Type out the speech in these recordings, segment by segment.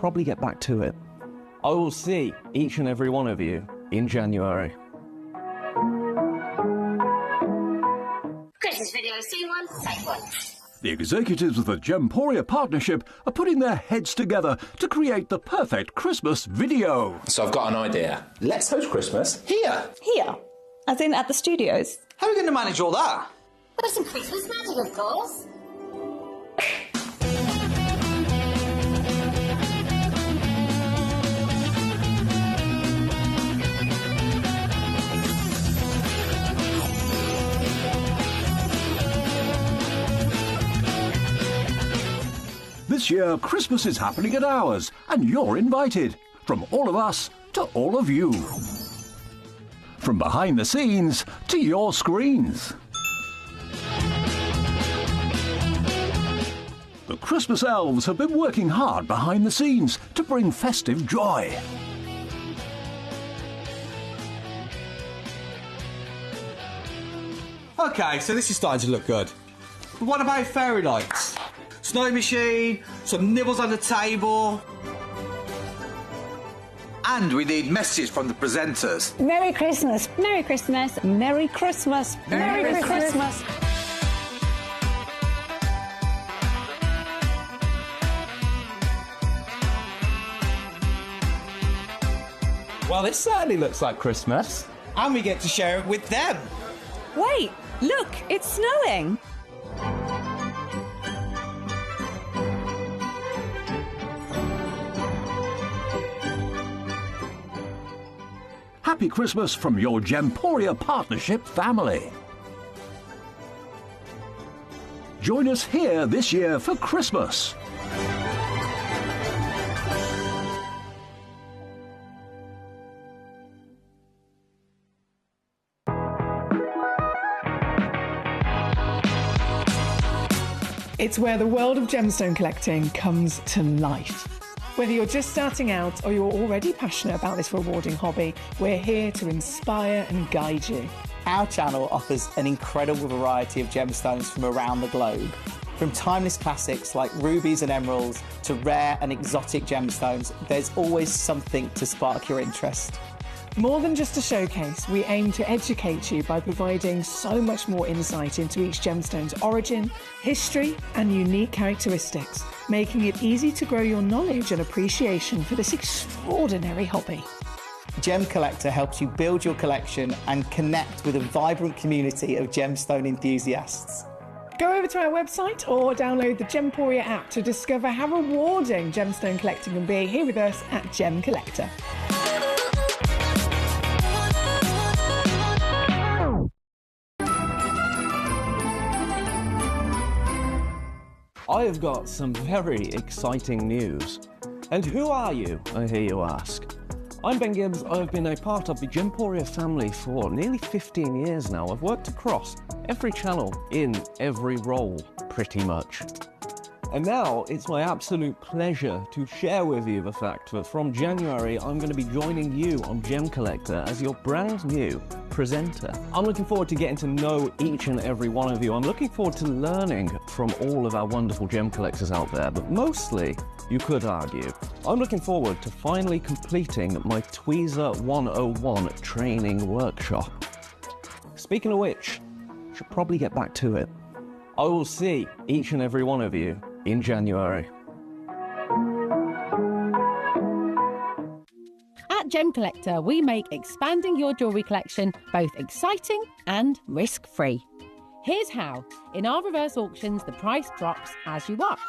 probably get back to it. I will see each and every one of you in January. Christmas video, scene 1, take 1. The executives of the Gemporia partnership are putting their heads together to create the perfect Christmas video. So I've got an idea. Let's host Christmas here. Here? As in at the studios? How are we going to manage all that? With some Christmas magic, of course. This year, Christmas is happening at ours, and you're invited. From all of us to all of you. From behind the scenes to your screens. The Christmas elves have been working hard behind the scenes to bring festive joy. OK, so this is starting to look good. But what about fairy lights? Snow machine, some nibbles on the table. And we need messages from the presenters. Merry Christmas. Merry Christmas. Merry Christmas. Merry Christmas. Well, this certainly looks like Christmas. And we get to share it with them. Wait, look, it's snowing. Happy Christmas from your Gemporia partnership family. Join us here this year for Christmas. It's where the world of gemstone collecting comes to life. Whether you're just starting out or you're already passionate about this rewarding hobby, we're here to inspire and guide you. Our channel offers an incredible variety of gemstones from around the globe. From timeless classics like rubies and emeralds to rare and exotic gemstones, there's always something to spark your interest. More than just a showcase, we aim to educate you by providing so much more insight into each gemstone's origin, history, and unique characteristics, making it easy to grow your knowledge and appreciation for this extraordinary hobby. Gemcollector helps you build your collection and connect with a vibrant community of gemstone enthusiasts. Go over to our website or download the Gemporia app to discover how rewarding gemstone collecting can be here with us at Gemcollector. I have got some very exciting news. And who are you, I hear you ask? I'm Ben Gibbs. I've been a part of the Gemporia family for nearly 15 years now. I've worked across every channel in every role, pretty much. And now it's my absolute pleasure to share with you the fact that from January I'm going to be joining you on Gemcollector as your brand new presenter. I'm looking forward to getting to know each and every one of you. I'm looking forward to learning from all of our wonderful gem collectors out there, but mostly, you could argue, I'm looking forward to finally completing my Tweezer 101 training workshop. Speaking of which, I should probably get back to it. I will see each and every one of you in January. At Gemcollector, we make expanding your jewellery collection both exciting and risk-free. Here's how. In our reverse auctions, the price drops as you watch.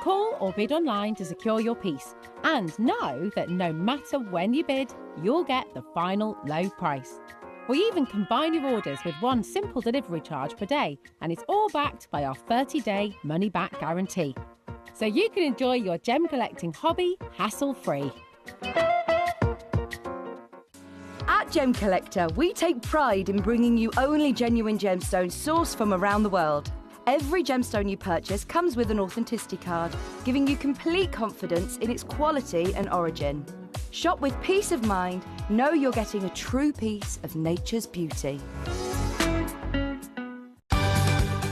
Call or bid online to secure your piece. And know that no matter when you bid, you'll get the final low price. We even combine your orders with one simple delivery charge per day, and it's all backed by our 30-day money-back guarantee. So you can enjoy your gem collecting hobby hassle-free. At Gemcollector, we take pride in bringing you only genuine gemstones sourced from around the world. Every gemstone you purchase comes with an authenticity card, giving you complete confidence in its quality and origin. Shop with peace of mind, know you're getting a true piece of nature's beauty.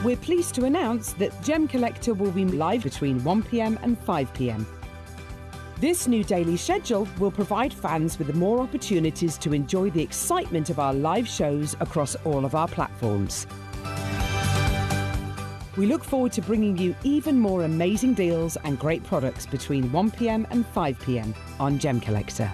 We're pleased to announce that Gemcollector will be live between 1 p.m. and 5 p.m. This new daily schedule will provide fans with more opportunities to enjoy the excitement of our live shows across all of our platforms. We look forward to bringing you even more amazing deals and great products between 1 p.m. and 5 p.m. on Gemcollector.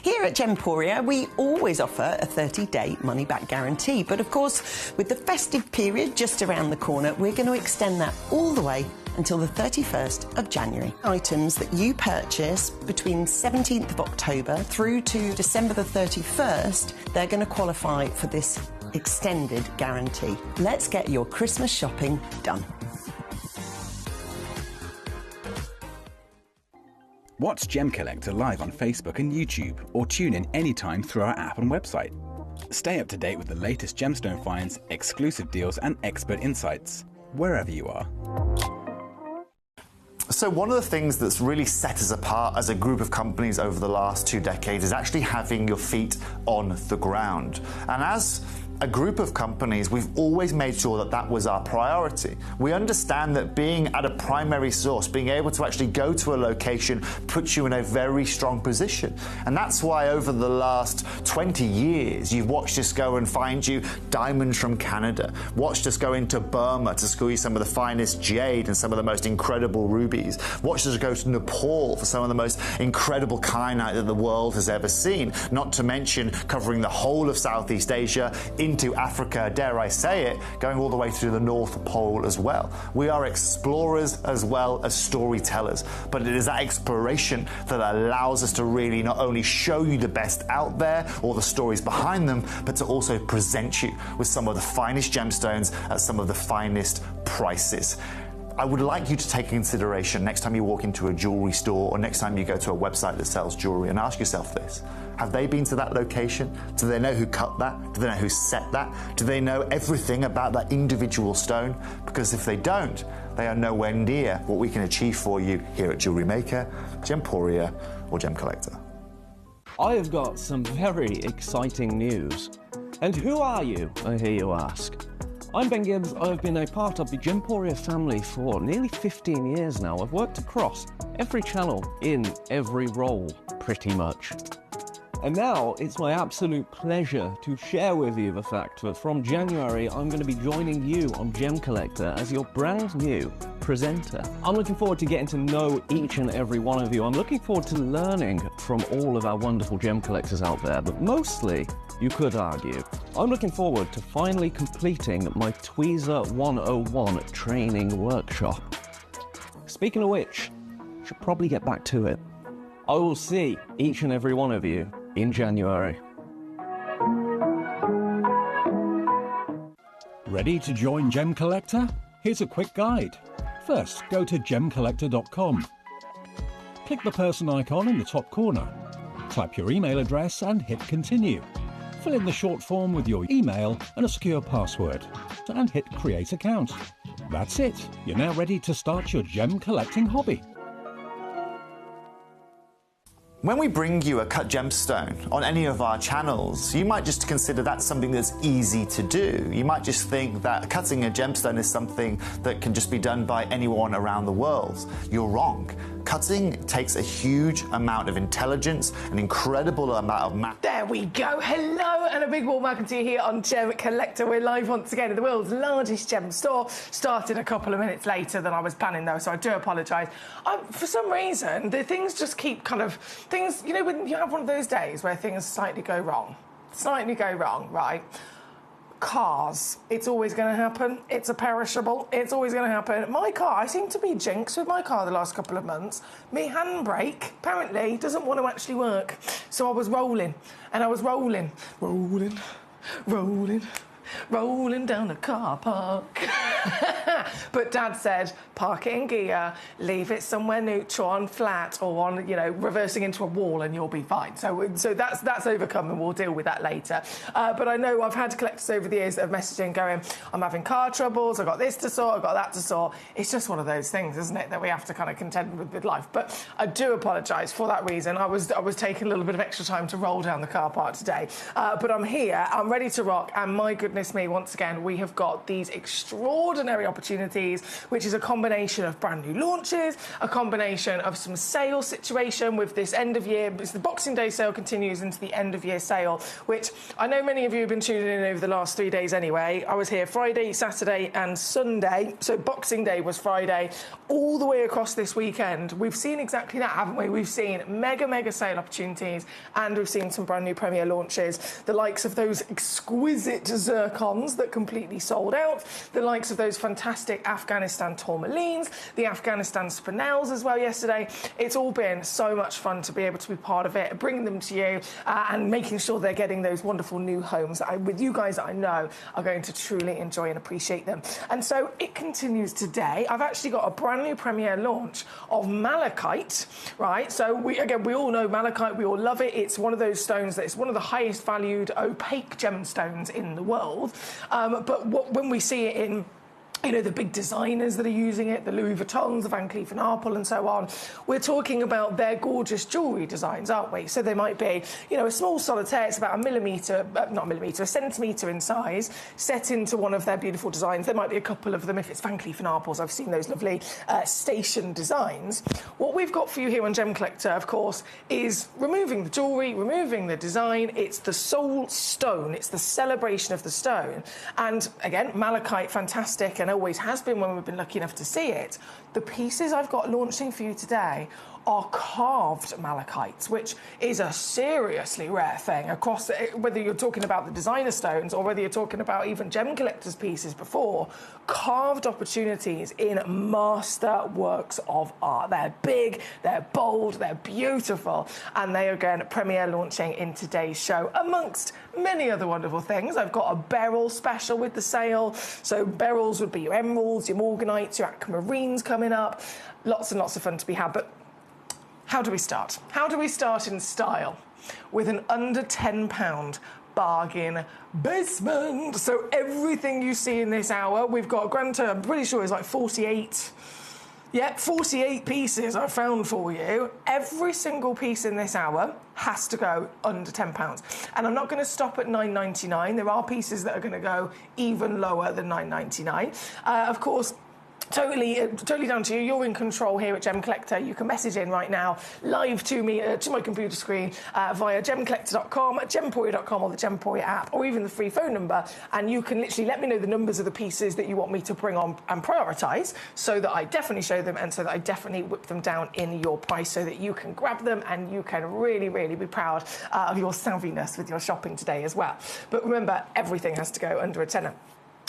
Here at Gemporia, we always offer a 30-day money-back guarantee. But of course, with the festive period just around the corner, we're going to extend that all the way until the 31st of January. Items that you purchase between 17th of October through to December the 31st, they're going to qualify for this extended guarantee. Let's get your Christmas shopping done. Watch Gemcollector live on Facebook and YouTube, or tune in anytime through our app and website. Stay up to date with the latest gemstone finds, exclusive deals and expert insights, wherever you are. So one of the things that's really set us apart as a group of companies over the last 2 decades is actually having your feet on the ground. And as a group of companies, we've always made sure that that was our priority. We understand that being at a primary source, being able to actually go to a location, puts you in a very strong position. And that's why over the last 20 years, you've watched us go and find you diamonds from Canada, watched us go into Burma to school you some of the finest jade and some of the most incredible rubies, watched us go to Nepal for some of the most incredible kyanite that the world has ever seen, not to mention covering the whole of Southeast Asia, into Africa, dare I say it, going all the way through the North Pole as well. We are explorers as well as storytellers, but it is that exploration that allows us to really not only show you the best out there or the stories behind them, but to also present you with some of the finest gemstones at some of the finest prices. I would like you to take consideration next time you walk into a jewellery store or next time you go to a website that sells jewellery and ask yourself this. Have they been to that location? Do they know who cut that? Do they know who set that? Do they know everything about that individual stone? Because if they don't, they are nowhere near what we can achieve for you here at Jewellery Maker, Gemporia or Gemcollector. I have got some very exciting news. And who are you, I hear you ask? I'm Ben Gibbs. I've been a part of the Gemporia family for nearly 15 years now. I've worked across every channel in every role, pretty much. And now it's my absolute pleasure to share with you the fact that from January I'm going to be joining you on Gemcollector as your brand new presenter. I'm looking forward to getting to know each and every one of you. I'm looking forward to learning from all of our wonderful gem collectors out there, but mostly, you could argue, I'm looking forward to finally completing my Tweezer 101 training workshop. Speaking of which, I should probably get back to it. I will see each and every one of you in January. Ready to join Gemcollector? Here's a quick guide. First, go to gemcollector.com. Click the person icon in the top corner. Type your email address and hit continue. Fill in the short form with your email and a secure password, and hit create account. That's it. You're now ready to start your gem collecting hobby. When we bring you a cut gemstone on any of our channels, you might just consider that something that's easy to do. You might just think that cutting a gemstone is something that can just be done by anyone around the world. You're wrong. Cutting takes a huge amount of intelligence, an incredible amount of math. There we go. Hello and a big warm welcome to you here on Gemcollector. We're live once again at the world's largest gem store. Started a couple of minutes later than I was planning though, so I do apologise. For some reason, the things just keep things, you know, when you have one of those days where things slightly go wrong, right? Cars, it's always going to happen. It's a perishable. It's always going to happen. My car, I seem to be jinxed with my car the last couple of months. My handbrake, apparently, doesn't want to actually work. So I was rolling, and I was rolling down the car park. But Dad said, park it in gear, leave it somewhere neutral, on flat, or on, you know, reversing into a wall, and you'll be fine. So that's overcome, and we'll deal with that later. But I know I've had collectors over the years that have messaged in going, I'm having car troubles, I've got this to sort, I've got that to sort. It's just one of those things, isn't it, that we have to kind of contend with life. But I do apologise for that reason. I was taking a little bit of extra time to roll down the car park today. But I'm here, I'm ready to rock, and my goodness me, once again, we have got these extraordinary opportunities, which is a combination of brand new launches, a combination of some sale situation with this end of year. The Boxing Day sale continues into the end of year sale, which I know many of you have been tuning in over the last 3 days anyway. I was here Friday, Saturday and Sunday, so Boxing Day was Friday, all the way across this weekend. We've seen exactly that, haven't we? We've seen mega sale opportunities, and we've seen some brand new Premier launches, the likes of those exquisite zircons that completely sold out, the likes of those fantastic Afghanistan tourmalines, the Afghanistan spinels as well yesterday. It's all been so much fun to be able to be part of it, bringing them to you, and making sure they're getting those wonderful new homes with you guys that I know are going to truly enjoy and appreciate them. And so it continues today. I've actually got a brand new Premier launch of malachite, right? So we all know malachite, we all love it. It's one of those stones that is one of the highest valued opaque gemstones in the world. But when we see it in, you know, the big designers that are using it, the Louis Vuittons, the Van Cleef & Arpels and so on, we're talking about their gorgeous jewellery designs, aren't we? So they might be, you know, a small solitaire, it's about a centimetre in size, set into one of their beautiful designs. There might be a couple of them if it's Van Cleef & Arpels. I've seen those lovely station designs. What we've got for you here on Gem Collector, of course, is removing the jewellery, removing the design. It's the soul stone. It's the celebration of the stone. And again, malachite, fantastic, and always has been when we've been lucky enough to see it. The pieces I've got launching for you today are carved malachites, which is a seriously rare thing across, whether you're talking about the designer stones or whether you're talking about even Gem Collector's pieces before, carved opportunities in master works of art. They're big, they're bold, they're beautiful, and they are again Premier launching in today's show, amongst many other wonderful things. I've got a beryl special with the sale, so beryls would be your emeralds, your morganites, your aquamarines coming up. Lots and lots of fun to be had, but how do we start? How do we start in style? With an under £10 bargain basement. So everything you see in this hour, we've got, granted, I'm pretty sure it's like 48. Yeah, 48 pieces I found for you. Every single piece in this hour has to go under £10. And I'm not going to stop at £9.99. There are pieces that are going to go even lower than £9.99. Of course, Totally down to you. You're in control here at Gem Collector. You can message in right now, live to me, to my computer screen, via gemcollector.com, gemporia.com, or the Gemporia app, or even the free phone number, and you can literally let me know the numbers of the pieces that you want me to bring on and prioritise, so that I definitely show them, and so that I definitely whip them down in your price, so that you can grab them and you can really, really be proud of your savviness with your shopping today as well. But remember, everything has to go under a tenner.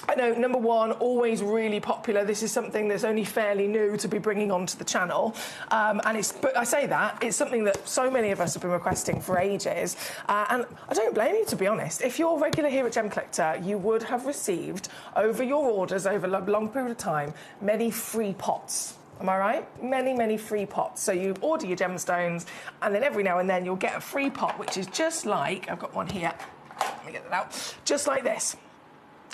I know, number one, always really popular. This is something that's only fairly new to be bringing onto the channel. But I say that, it's something that so many of us have been requesting for ages. And I don't blame you, to be honest. If you're regular here at Gem Collector, you would have received, over your orders, over a long period of time, many free pots. Am I right? Many free pots. So you order your gemstones, and then every now and then you'll get a free pot, which is just like, I've got one here. Let me get that out. Just like this.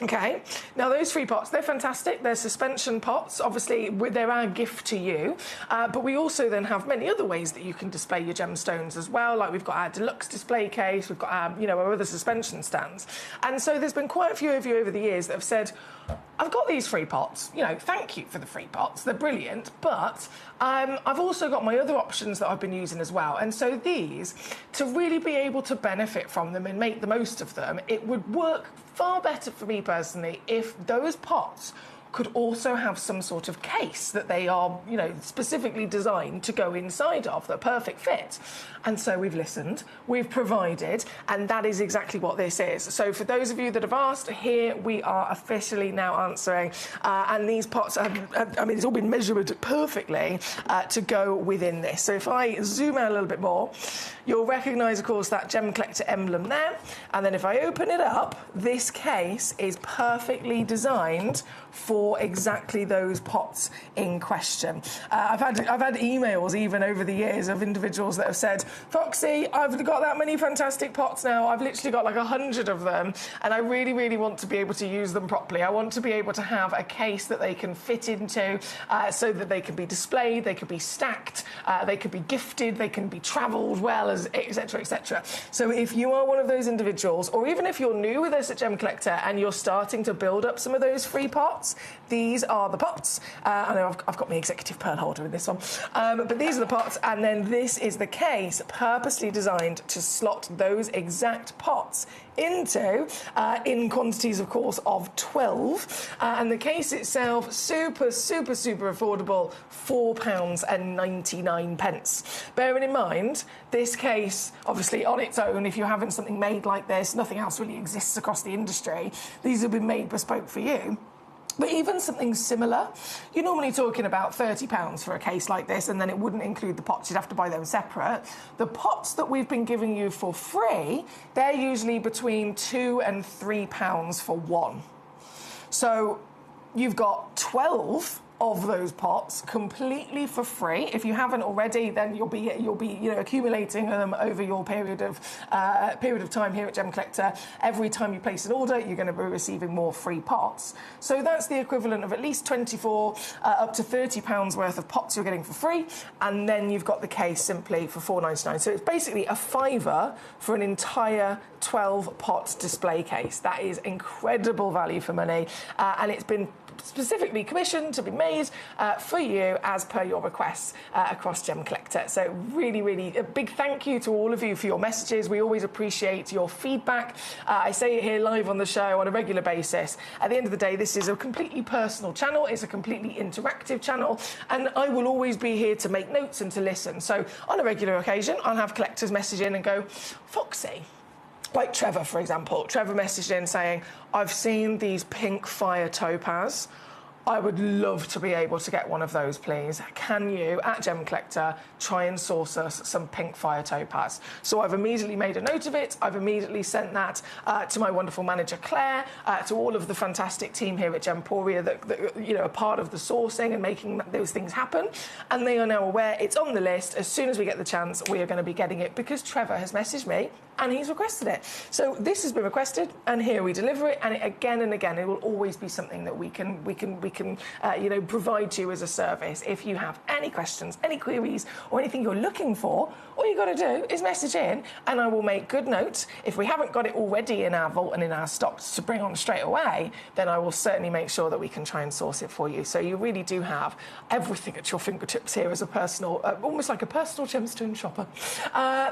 Okay, now those free pots, they're fantastic. They're suspension pots. Obviously, they're our gift to you. But we also then have many other ways that you can display your gemstones as well. Like we've got our deluxe display case, we've got our, our other suspension stands. And so there's been quite a few of you over the years that have said, I've got these free pots, thank you for the free pots, they're brilliant, but I've also got my other options that I've been using as well. And so these, to really be able to benefit from them and make the most of them, it would work far better for me personally if those pots could also have some sort of case that they are, specifically designed to go inside of, the perfect fit. And so we've listened, we've provided, and that is exactly what this is. So for those of you that have asked, here we are officially now answering. And these pots, it's all been measured perfectly to go within this. So if I zoom out a little bit more, you'll recognise, of course, that Gem Collector emblem there. And then if I open it up, this case is perfectly designed for for exactly those pots in question. I've had emails even over the years of individuals that have said, Foxy, I've got that many fantastic pots now. I've literally got like 100 of them, and I really, really want to be able to use them properly. I want to be able to have a case that they can fit into so that they can be displayed, they can be stacked, they can be gifted, they can be travelled well, etc., etc. So if you are one of those individuals, or even if you're new with us at Gemcollector and you're starting to build up some of those free pots, these are the pots. I know I've got my executive pearl holder in this one, but these are the pots, and then this is the case purposely designed to slot those exact pots into, in quantities, of course, of 12. And the case itself, super, super, super affordable, £4.99. Bearing in mind, this case, obviously, on its own, if you haven't something made like this, nothing else really exists across the industry. These have been made bespoke for you. But even something similar, you're normally talking about £30 for a case like this, and then it wouldn't include the pots. You'd have to buy them separate. The pots that we've been giving you for free, they're usually between £2 and £3 for one. So you've got 12 of those pots completely for free. If you haven't already, then you'll be accumulating them over your period of time here at Gemcollector. Every time you place an order, you're going to be receiving more free pots. So that's the equivalent of at least 24 up to £30 worth of pots you're getting for free, and then you've got the case simply for £4.99. So it's basically a fiver for an entire 12-pot display case. That is incredible value for money, and it's been specifically commissioned to be made for you as per your requests across Gemcollector. So really, really a big thank you to all of you for your messages. We always appreciate your feedback. I say it here live on the show on a regular basis. At the end of the day, this is a completely personal channel. It's a completely interactive channel, and I will always be here to make notes and to listen. So on a regular occasion, I'll have collectors message in and go, Foxy, like Trevor, for example. Trevor messaged in saying, I've seen these pink fire topaz. I would love to be able to get one of those, please. Can you, at Gemcollector, try and source us some pink fire topaz? So I've immediately made a note of it. I've immediately sent that to my wonderful manager, Claire, to all of the fantastic team here at Gemporia that are part of the sourcing and making those things happen. And they are now aware it's on the list. As soon as we get the chance, we are going to be getting it because Trevor has messaged me and he's requested it. So this has been requested, and here we deliver it. And again and again, it will always be something that we can provide to you as a service. If you have any questions, any queries, or anything you're looking for, all you got to do is message in, and I will make good notes. If we haven't got it already in our vault and in our stocks to bring on straight away, then I will certainly make sure that we can try and source it for you. So you really do have everything at your fingertips here as a personal, almost like a personal gemstone shopper.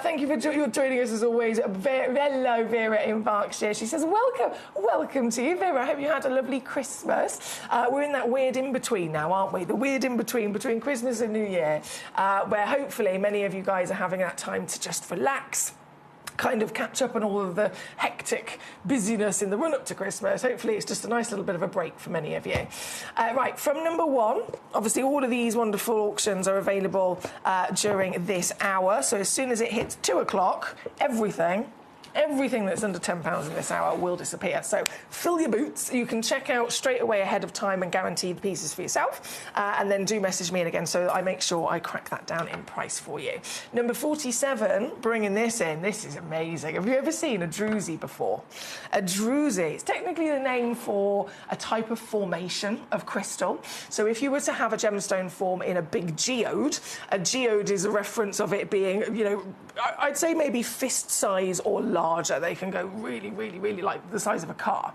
Thank you for joining us as always. Hello, Vera in Berkshire. She says, welcome to you, Vera. I hope you had a lovely Christmas. We're in that weird in-between now, aren't we? The weird in-between between Christmas and New Year, where hopefully many of you guys are having that time to just relax, kind of catch up on all of the hectic busyness in the run-up to Christmas. Hopefully it's just a nice little bit of a break for many of you. Right, from number one, obviously all of these wonderful auctions are available during this hour. So as soon as it hits 2 o'clock, everything that's under £10 in this hour will disappear. So fill your boots. You can check out straight away ahead of time and guarantee the pieces for yourself. And then do message me in again so that I make sure I crack that down in price for you. Number 47, bringing this in. This is amazing. Have you ever seen a druzy before? A druzy. It's technically the name for a type of formation of crystal. So if you were to have a gemstone form in a big geode, a geode is a reference of it being, I'd say maybe fist size or larger. They can go really, really, really like the size of a car.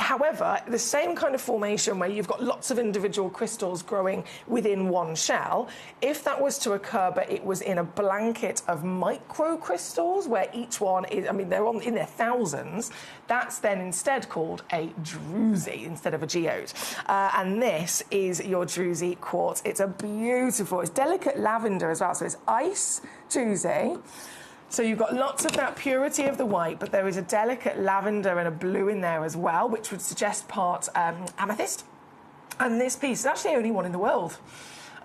However, the same kind of formation where you've got lots of individual crystals growing within one shell, if that was to occur but it was in a blanket of microcrystals where each one is, they're in their thousands, that's then instead called a druzy instead of a geode. And this is your druzy quartz. It's it's delicate lavender as well, so it's ice druzy. So you've got lots of that purity of the white, but there is a delicate lavender and a blue in there as well, which would suggest part amethyst. And this piece is actually only one in the world.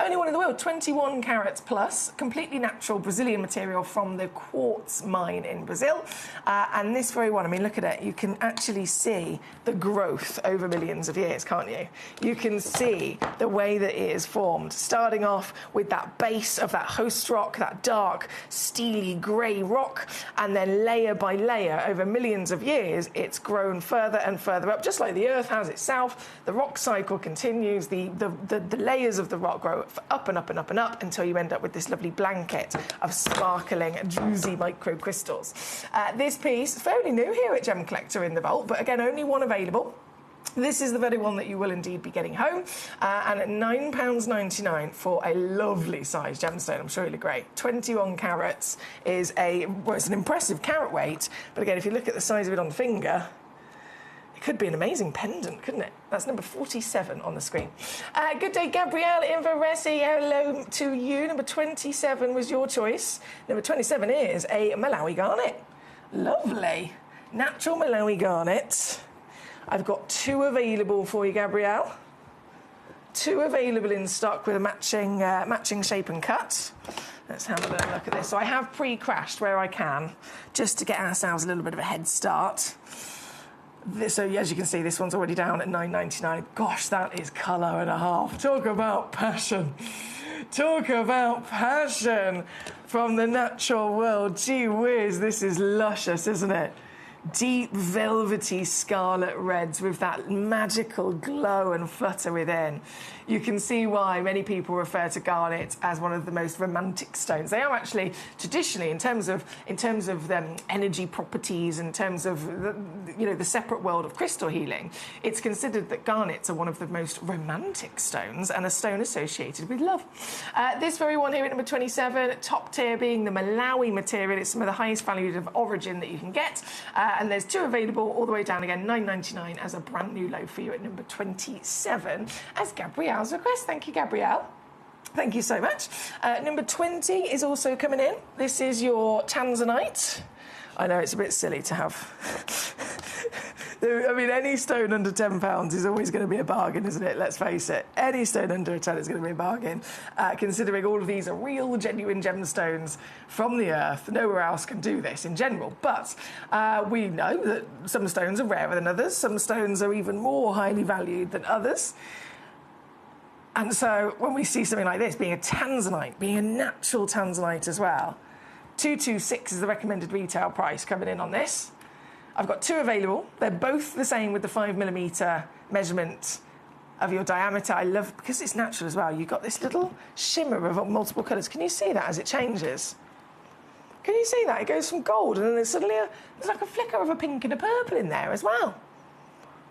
Only one in the world, 21 carats plus, completely natural Brazilian material from the quartz mine in Brazil. And this very one, I mean, look at it. You can actually see the growth over millions of years, can't you? You can see the way that it is formed, starting off with that base of that host rock, that dark, steely grey rock, and then layer by layer over millions of years, it's grown further and further up, just like the Earth has itself. The rock cycle continues. The layers of the rock grow up and up and up and up until you end up with this lovely blanket of sparkling, juicy microcrystals. This piece is fairly new here at Gemcollector in the vault, but again, only one available. This is the very one that you will indeed be getting home, and at £9.99 for a lovely sized gemstone. I'm sure you'll agree. 21 carats is it's an impressive carat weight, but again, if you look at the size of it on the finger, it could be an amazing pendant, couldn't it? That's number 47 on the screen. Good day, Gabrielle Inveresi. Hello to you. Number 27 was your choice. Number 27 is a Malawi garnet. Lovely. Natural Malawi garnet. I've got 2 available for you, Gabrielle. 2 available in stock with a matching shape and cut. Let's have a little look at this. So I have pre-crashed where I can, just to get ourselves a little bit of a head start. So as you can see, this one's already down at £9.99. Gosh, that is colour and a half. Talk about passion. Talk about passion from the natural world. Gee whiz, this is luscious, isn't it? Deep, velvety scarlet reds with that magical glow and flutter within. You can see why many people refer to garnet as one of the most romantic stones. They are actually traditionally, in terms of energy properties, in terms of the separate world of crystal healing, it's considered that garnets are one of the most romantic stones and a stone associated with love. This very one here at number 27, top tier being the Malawi material. It's some of the highest valued of origin that you can get. And there's 2 available all the way down again, £9.99 as a brand new low for you at number 27 as Gabrielle's request. Thank you, Gabrielle. Thank you so much. Number 20 is also coming in. This is your Tanzanite. I know it's a bit silly to have... I mean, any stone under £10 is always going to be a bargain, isn't it? Let's face it. Any stone under a £10 is going to be a bargain, considering all of these are real, genuine gemstones from the earth. Nowhere else can do this in general. But we know that some stones are rarer than others. Some stones are even more highly valued than others. And so when we see something like this, being a Tanzanite, being a natural Tanzanite as well, 226 is the recommended retail price coming in on this. I've got 2 available. They're both the same with the 5mm measurement of your diameter. I love, because it's natural as well, you've got this little shimmer of multiple colours. Can you see that as it changes? Can you see that? It goes from gold and then there's suddenly there's like a flicker of a pink and a purple in there as well.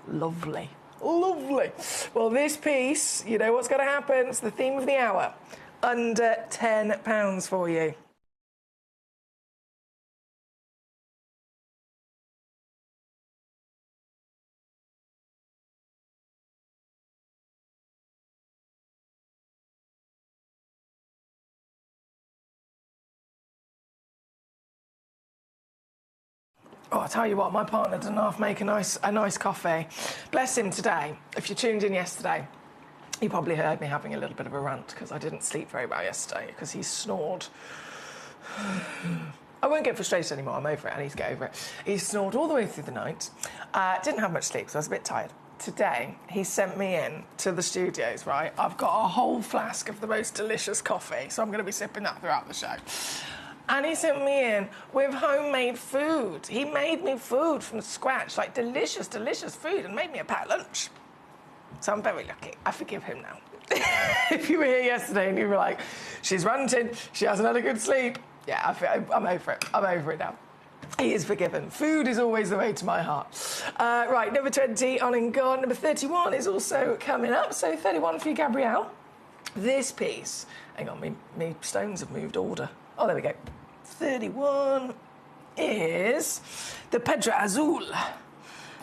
Lovely. Lovely. Well, this piece, you know what's going to happen. It's the theme of the hour. Under £10 for you. Oh, I'll tell you what, my partner doesn't half make a nice coffee. Bless him today. If you tuned in yesterday, you probably heard me having a little bit of a rant because I didn't sleep very well yesterday because he snored. I won't get frustrated anymore. I'm over it. I need to get over it. He snored all the way through the night. Didn't have much sleep, so I was a bit tired. Today, he sent me in to the studios, right? I've got a whole flask of the most delicious coffee, so I'm going to be sipping that throughout the show. And he sent me in with homemade food. He made me food from scratch, like delicious, delicious food, and made me a packed lunch. So I'm very lucky. I forgive him now. If you were here yesterday and you were like, she's ranting, she hasn't had a good sleep. Yeah, I'm over it. I'm over it now. He is forgiven. Food is always the way to my heart. Right, number 20 on and gone. Number 31 is also coming up. So 31 for you, Gabrielle. This piece, hang on, me stones have moved order. Oh, there we go. 31 is the Pedra Azul.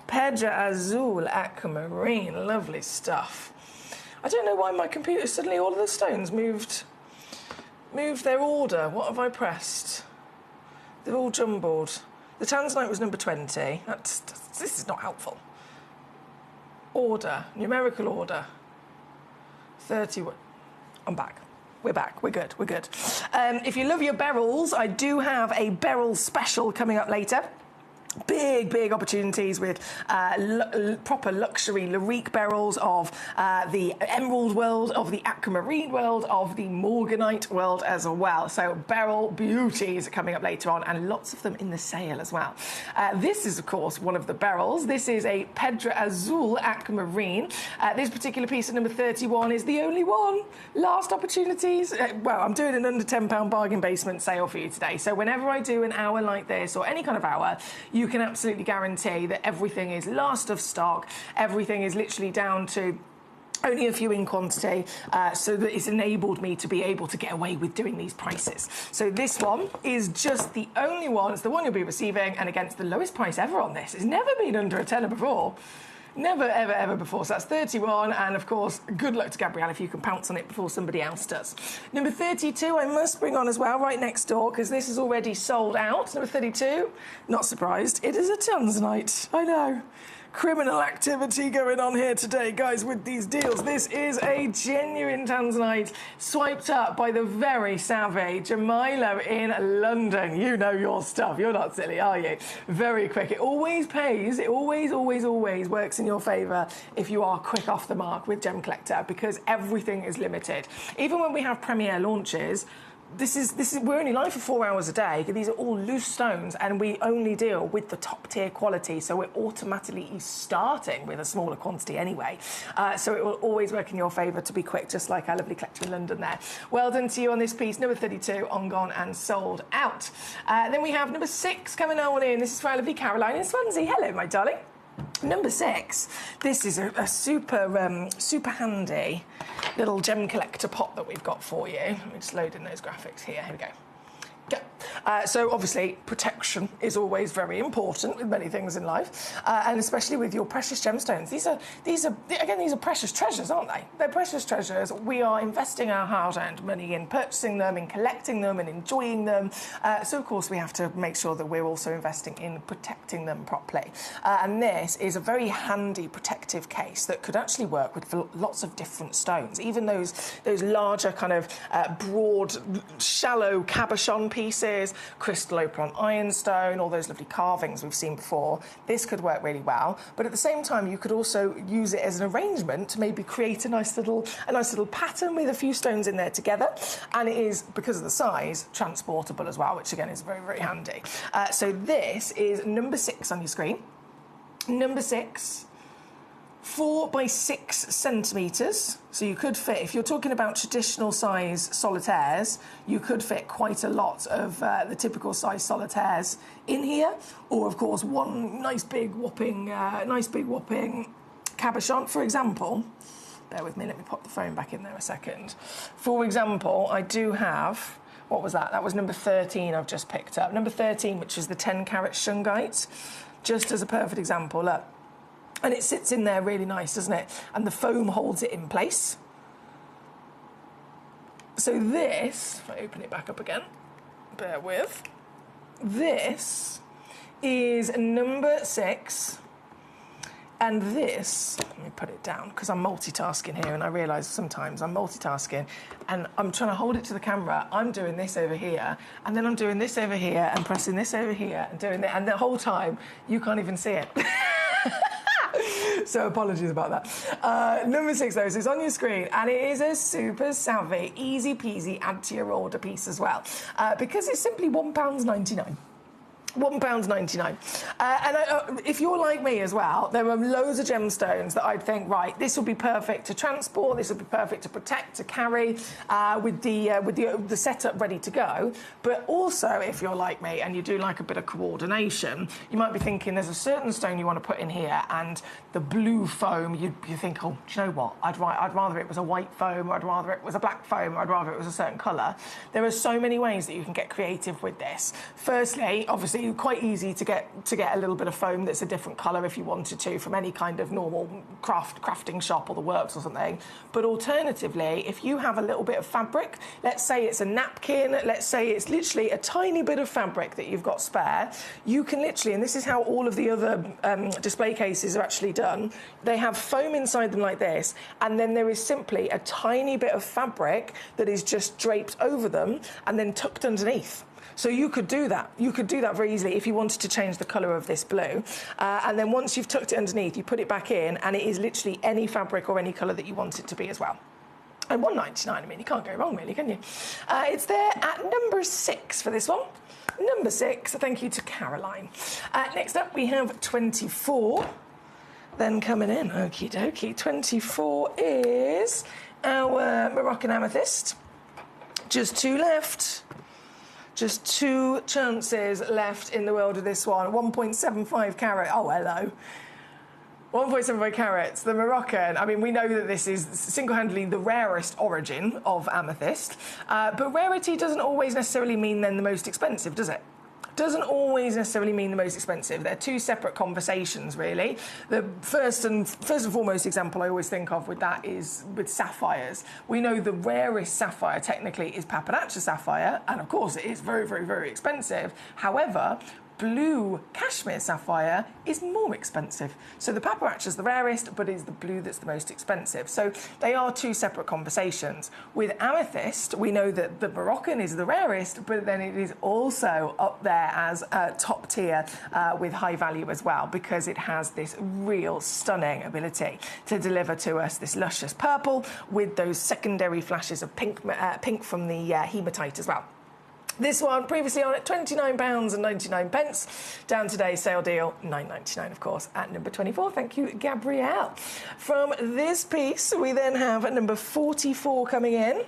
Pedra Azul Aquamarine. Lovely stuff. I don't know why my computer suddenly, all of the stones moved their order. What have I pressed? They're all jumbled. The Tanzanite was number 20. This is not helpful. Order, numerical order. 31. I'm back. We're back. We're good. We're good. If you love your beryls, I do have a beryl special coming up later. Big opportunities with proper luxury Larique beryls of the emerald world, of the aquamarine world, of the morganite world as well. So beryl beauties coming up later on, and lots of them in the sale as well. This is, of course, one of the beryls. This is a Pedra Azul aquamarine. This particular piece at number 31 is the only one. Last opportunities. Well, I'm doing an under £10 bargain basement sale for you today. So whenever I do an hour like this, or any kind of hour, you can absolutely guarantee that everything is last of stock. Everything is literally down to only a few in quantity, so that it's enabled me to be able to get away with doing these prices. So this one is just the only one. It's the one you'll be receiving, and against the lowest price ever on this. It's never been under a tenner before. Never, ever before. So that's 31, and of course, good luck to Gabrielle if you can pounce on it before somebody else does. Number 32, I must bring on as well, right next door, because this is already sold out. Number 32, not surprised, it is a Tanzanite. I know. Criminal activity going on here today, guys, with these deals. This is a genuine Tanzanite swiped up by the very savvy Jamilo in London. You know your stuff. You're not silly, are you? Very quick. It always pays. It always works in your favour if you are quick off the mark with Gemcollector, because everything is limited. Even when we have premiere launches, we're only live for 4 hours a day. These are all loose stones, and we only deal with the top tier quality, so we're automatically starting with a smaller quantity anyway. So it will always work in your favour to be quick, just like our lovely collector in London there. Well done to you on this piece. Number 32, on, gone and sold out. Then we have number 6 coming on in. This is for our lovely Caroline in Swansea. Hello, my darling. Number 6, this is a super handy little Gemcollector pot that we've got for you. Let me just load in those graphics here. Here we go. So obviously protection is always very important with many things in life, and especially with your precious gemstones. These are precious treasures, aren't they? They're precious treasures. We are investing our hard-earned money in purchasing them, in collecting them, and enjoying them. So of course we have to make sure that we're also investing in protecting them properly. And this is a very handy protective case that could actually work with lots of different stones, even those larger kind of broad, shallow cabochon pieces, crystal opal ironstone, all those lovely carvings we've seen before. This could work really well, but at the same time you could also use it as an arrangement to maybe create a nice little pattern with a few stones in there together, and it is, because of the size, transportable as well, which again is very handy. So this is number 6 on your screen. Number 6, 4 by 6 centimetres. So you could fit, if you're talking about traditional size solitaires, you could fit quite a lot of the typical size solitaires in here, or of course one nice big whopping cabochon, for example. Bear with me, let me pop the phone back in there a second. For example, I do have, what was that? That was number 13 I've just picked up. Number 13, which is the 10 carat shungite, just as a perfect example, look. And it sits in there really nice, doesn't it? And the foam holds it in place. So this, if I open it back up again, bear with, this is number 6. And this, let me put it down, because I'm multitasking here, and I realise sometimes I'm multitasking, and I'm trying to hold it to the camera. I'm doing this over here, and then I'm doing this over here, and pressing this over here, and doing that, and the whole time, you can't even see it. So apologies about that. Number 6, though, so it's on your screen, and it is a super savvy, easy peasy add to your order piece as well, because it's simply £1.99. £1.99. And if you're like me as well, there are loads of gemstones that I'd think, right, this will be perfect to transport, this will be perfect to protect, to carry, with the setup ready to go. But also, if you're like me and you do like a bit of coordination, you might be thinking there's a certain stone you want to put in here, and the blue foam, you think, oh, do you know what? I'd rather it was a white foam, or I'd rather it was a black foam, or I'd rather it was a certain colour. There are so many ways that you can get creative with this. Firstly, obviously, quite easy to get a little bit of foam that's a different colour if you wanted to from any kind of normal crafting shop or the works or something. But alternatively, if you have a little bit of fabric, let's say it's a napkin, let's say it's literally a tiny bit of fabric that you've got spare, you can literally, and this is how all of the other display cases are actually done, they have foam inside them like this, and then there is simply a tiny bit of fabric that is just draped over them and then tucked underneath. So you could do that. You could do that very easily if you wanted to change the colour of this blue. And then once you've tucked it underneath, you put it back in, and it is literally any fabric or any colour that you want it to be as well. And £1.99, I mean, you can't go wrong, really, can you? It's there at number 6 for this one. Number 6, thank you to Caroline. Next up, we have 24. Then coming in, okie dokie. 24 is our Moroccan amethyst. Just 2 left. Just 2 chances left in the world of this one. 1.75 carat. Oh, hello. 1.75 carats. The Moroccan, I mean, we know that this is single-handedly the rarest origin of amethyst, but rarity doesn't always necessarily mean then the most expensive, does it? Doesn't always necessarily mean the most expensive. They're 2 separate conversations, really. The first and foremost example I always think of with that is with sapphires. We know the rarest sapphire technically is Papanacha sapphire, and of course it is very, very, very expensive. However, blue cashmere sapphire is more expensive. So the Papanacha is the rarest, but it's the blue that's the most expensive. So they are 2 separate conversations. With amethyst, we know that the Moroccan is the rarest, but then it is also up there as top tier with high value as well, because it has this real stunning ability to deliver to us this luscious purple with those secondary flashes of pink from the hematite as well. This one, previously on at £29.99, down today's sale deal, £9.99, of course, at number 24. Thank you, Gabrielle. From this piece, we then have number 44 coming in.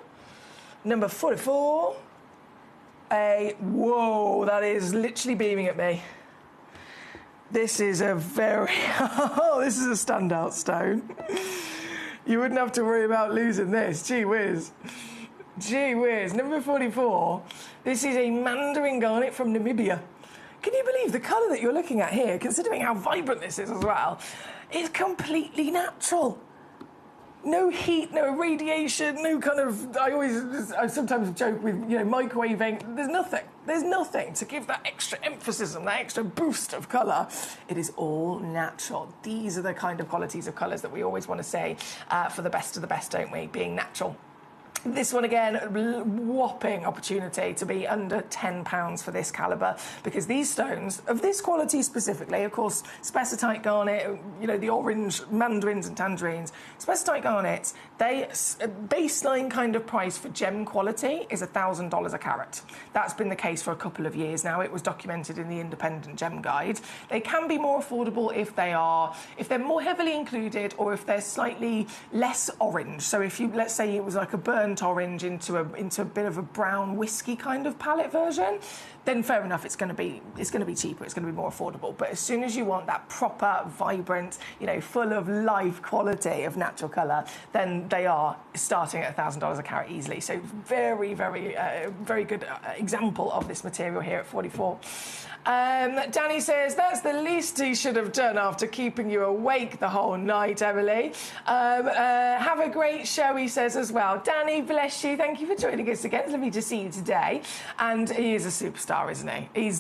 Number 44, whoa, that is literally beaming at me. This is a very, this is a standout stone. You wouldn't have to worry about losing this, gee whiz. Gee whiz, number 44. This is a mandarin garnet from Namibia. Can you believe the colour that you're looking at here, considering how vibrant this is as well? It's completely natural. No heat, no radiation, no kind of... I sometimes joke with, microwaving. There's nothing. There's nothing to give that extra emphasis and that extra boost of colour. It is all natural. These are the kind of qualities of colours that we always want to say for the best of the best, don't we? Being natural. This one again, whopping opportunity to be under £10 for this calibre, because these stones of this quality specifically, of course, spessartite garnet, the orange mandarins and tangerines, spessartite garnets, baseline kind of price for gem quality is $1,000 a carat. That's been the case for a couple of years now. It was documented in the Independent Gem Guide. They can be more affordable if they're more heavily included, or if they're slightly less orange. So if you, let's say it was like a burnt orange into a bit of a brown whiskey kind of palette version, then fair enough, it's going to be cheaper, it's going to be more affordable. But as soon as you want that proper, vibrant, full of life quality of natural colour, then they are starting at $1,000 a carat easily. So very, very, very good example of this material here at 44. Danny says, that's the least he should have done after keeping you awake the whole night, Emily. Have a great show, he says as well. Danny, bless you. Thank you for joining us again. It's lovely to see you today. And he is a superstar, isn't he? He's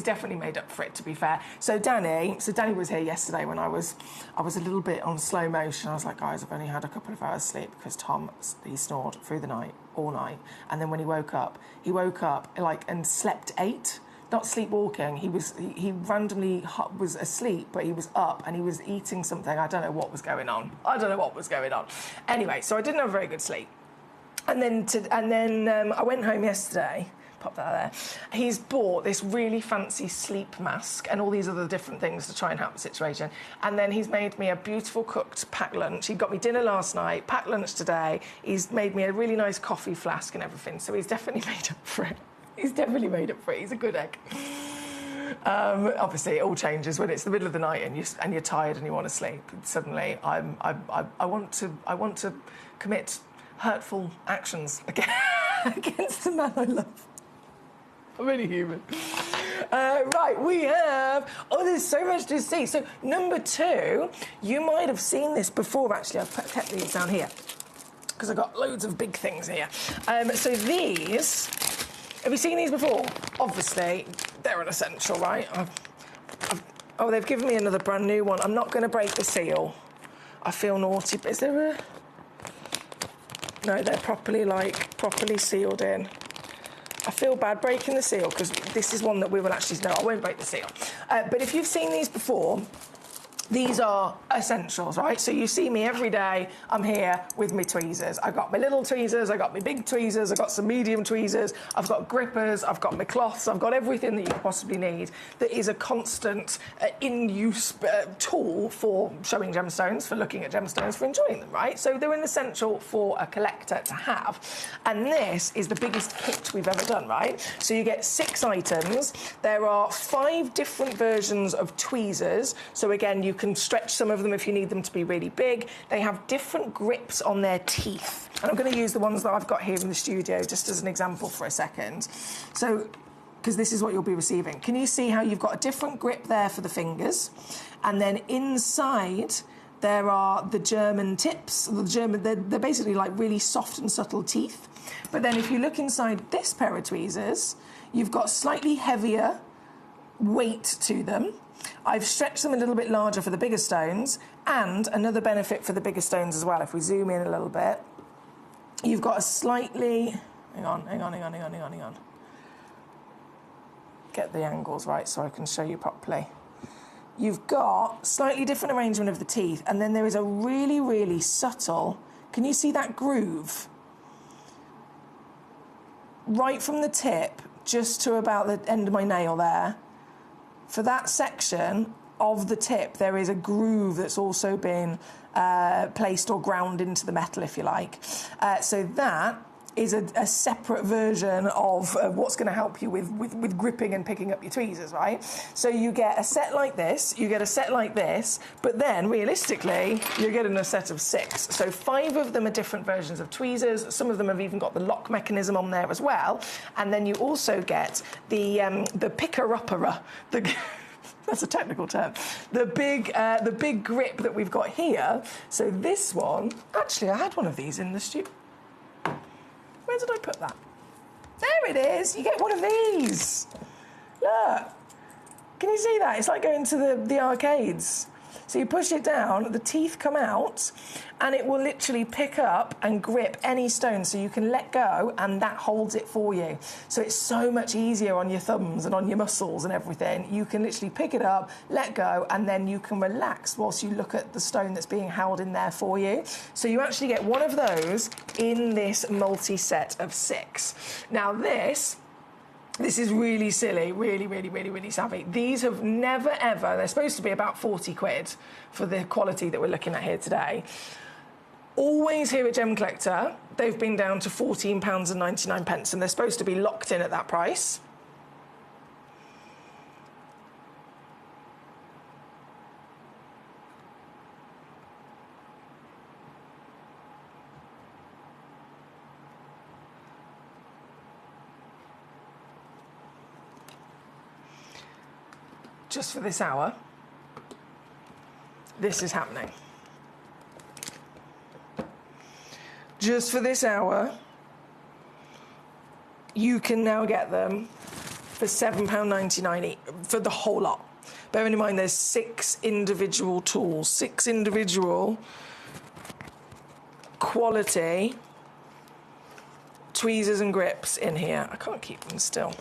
definitely made up for it, to be fair. So Danny was here yesterday when I was a little bit on slow motion. I was like, guys, I've only had a couple of hours sleep because Tom, he snored through the night, all night. And then when he woke up and slept 8. Not sleepwalking. He randomly was asleep, but he was up and he was eating something. I don't know what was going on. Anyway, so I didn't have very good sleep. And then I went home yesterday. Pop that there. He's bought this really fancy sleep mask and all these other different things to try and help the situation. And then he's made me a beautiful cooked packed lunch. He got me dinner last night, packed lunch today. He's made me a really nice coffee flask and everything. So he's definitely made up for it. He's definitely made up for it. He's a good egg. Obviously, it all changes when it's the middle of the night and you're tired and you want to sleep. Suddenly, I want to commit hurtful actions against the man I love. I'm only human. Right, we have... Oh, there's so much to see. So, number 2, you might have seen this before, actually. I've kept these down here because I've got loads of big things here. So these... Have you seen these before? Obviously, they're an essential, right? Oh, they've given me another brand new one. I'm not going to break the seal. I feel naughty. Is there a... No, they're properly sealed in. I feel bad breaking the seal because this is one that we will actually... No, I won't break the seal. But if you've seen these before, these are essentials, right? So you see me every day, I'm here with my tweezers. I've got my little tweezers, I've got my big tweezers, I've got some medium tweezers, I've got grippers, I've got my cloths, I've got everything that you could possibly need that is a constant in-use tool for showing gemstones, for looking at gemstones, for enjoying them, right? So they're an essential for a collector to have. And this is the biggest kit we've ever done, right? So you get 6 items. There are 5 different versions of tweezers. So again, you can stretch some of them if you need them to be really big. They have different grips on their teeth. And I'm going to use the ones that I've got here in the studio just as an example for a second. So, because this is what you'll be receiving. Can you see how you've got a different grip there for the fingers? And then inside, there are the German tips. They're basically like really soft and subtle teeth. But then if you look inside this pair of tweezers, you've got slightly heavier weight to them. I've stretched them a little bit larger for the bigger stones, and another benefit for the bigger stones as well, if we zoom in a little bit, you've got a slightly... Hang on. Get the angles right so I can show you properly. You've got slightly different arrangement of the teeth, and then there is a really, really subtle... Can you see that groove? Right from the tip, just to about the end of my nail there. For that section of the tip, there is a groove that's also been placed or ground into the metal, if you like. So that is a separate version of what's going to help you with gripping and picking up your tweezers, right? So you get a set like this, you get a set like this, but then, realistically, you're getting a set of 6. So 5 of them are different versions of tweezers. Some of them have even got the lock mechanism on there as well. And then you also get the picker-upper, that's a technical term. The big grip that we've got here. So this one, actually, I had one of these in the studio. Where did I put that? There it is. You get one of these. Look. Can you see that? It's like going to the arcades. So you push it down, the teeth come out, and it will literally pick up and grip any stone, so you can let go, and that holds it for you. So it's so much easier on your thumbs and on your muscles and everything. You can literally pick it up, let go, and then you can relax whilst you look at the stone that's being held in there for you. So you actually get one of those in this multi-set of 6. Now this is really silly, really savvy. These have never, ever... They're supposed to be about 40 quid for the quality that we're looking at here today. Always here at Gemcollector, they've been down to £14.99, and they're supposed to be locked in at that price. Just for this hour, this is happening. Just for this hour, you can now get them for £7.99 for the whole lot. Bearing in mind there's 6 individual tools, 6 individual quality tweezers and grips in here. I can't keep them still.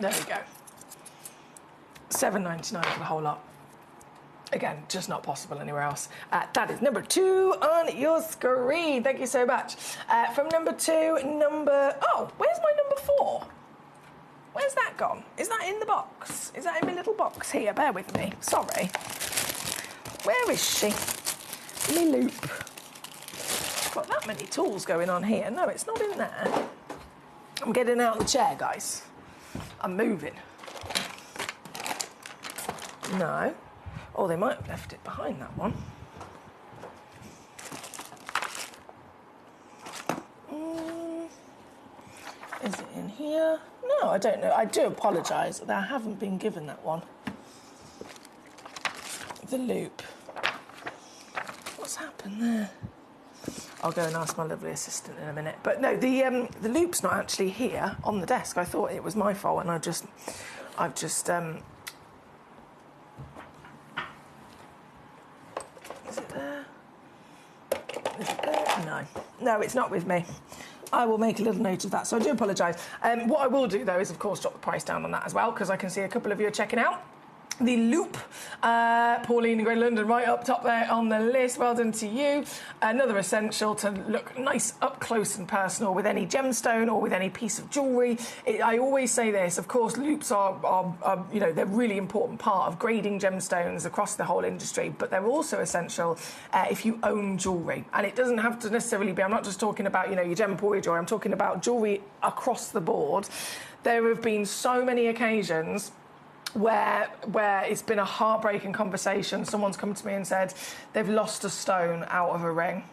There we go. £7.99 for the whole lot. Again, just not possible anywhere else. That is number 2 on your screen. Thank you so much. From number 2, oh, where's my number 4? Where's that gone? Is that in the box? Is that in my little box here? Bear with me. Sorry. Where is she? Me loop. Got that many tools going on here. No, it's not in there. I'm getting out of the chair, guys. I'm moving. No. Oh, they might have left it behind that one. Is it in here? No, I don't know. I do apologise that I haven't been given that one. The loop. What's happened there? I'll go and ask my lovely assistant in a minute. But no, the loop's not actually here on the desk. I thought it was my fault, and I've just Is it there? Is it there? No, it's not with me. I will make a little note of that, so I do apologise. What I will do, though, is, of course, drop the price down on that as well, because I can see a couple of you are checking out the loop. Pauline in Great London, right up top there on the list. Well done to you. Another essential to look nice up close and personal with any gemstone or with any piece of jewellery. I always say this, of course, loops are you know, they're a really important part of grading gemstones across the whole industry, but they're also essential if you own jewellery. And it doesn't have to necessarily be, I'm not just talking about, you know, your Gemporia jewellery, I'm talking about jewellery across the board. There have been so many occasions where it's been a heartbreaking conversation. Someone's come to me and said they've lost a stone out of a ring.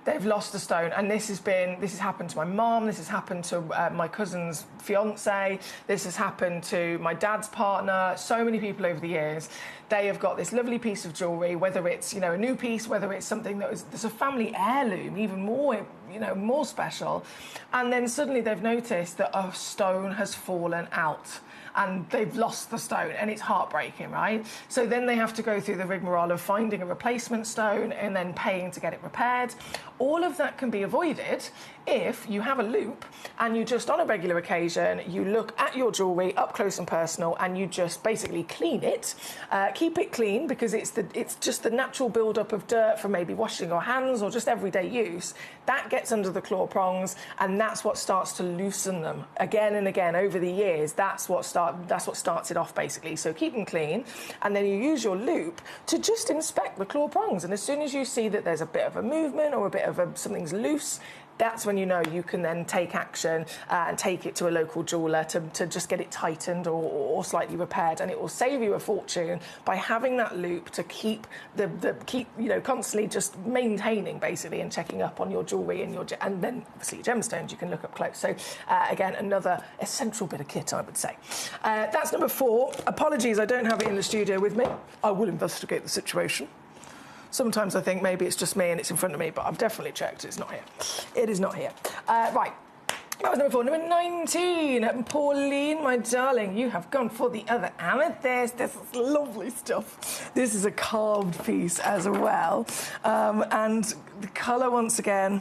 They've lost a stone, and this has happened to my mum, this has happened to my cousin's fiance, this has happened to my dad's partner, so many people over the years. They have got this lovely piece of jewellery, whether it's, you know, a new piece, whether it's something that's a family heirloom, even more, you know, more special, and then suddenly they've noticed that a stone has fallen out. And they've lost the stone, and it's heartbreaking, right? So then they have to go through the rigmarole of finding a replacement stone and then paying to get it repaired. All of that can be avoided if you have a loop and you just, on a regular occasion, you look at your jewellery up close and personal, and you just basically clean it. Keep it clean, because it's just the natural build-up of dirt from maybe washing your hands or just everyday use. That gets under the claw prongs, and that's what starts to loosen them again and again over the years. That's what starts it off, basically. So keep them clean, and then you use your loop to just inspect the claw prongs. And as soon as you see that there's a bit of a movement or a bit of something's loose, that's when you know you can then take action and take it to a local jeweller to just get it tightened or slightly repaired, and it will save you a fortune by having that loop to keep you know, constantly just maintaining, basically, and checking up on your jewellery and then obviously your gemstones you can look up close. So again, another essential bit of kit, I would say. That's number 4. Apologies, I don't have it in the studio with me. I will investigate the situation. Sometimes I think maybe it's just me and it's in front of me, but I've definitely checked. It's not here. It is not here. Right. That was number 4. Number 19. Pauline, my darling, you have gone for the other amethyst. This is lovely stuff. This is a carved piece as well. And the colour, once again,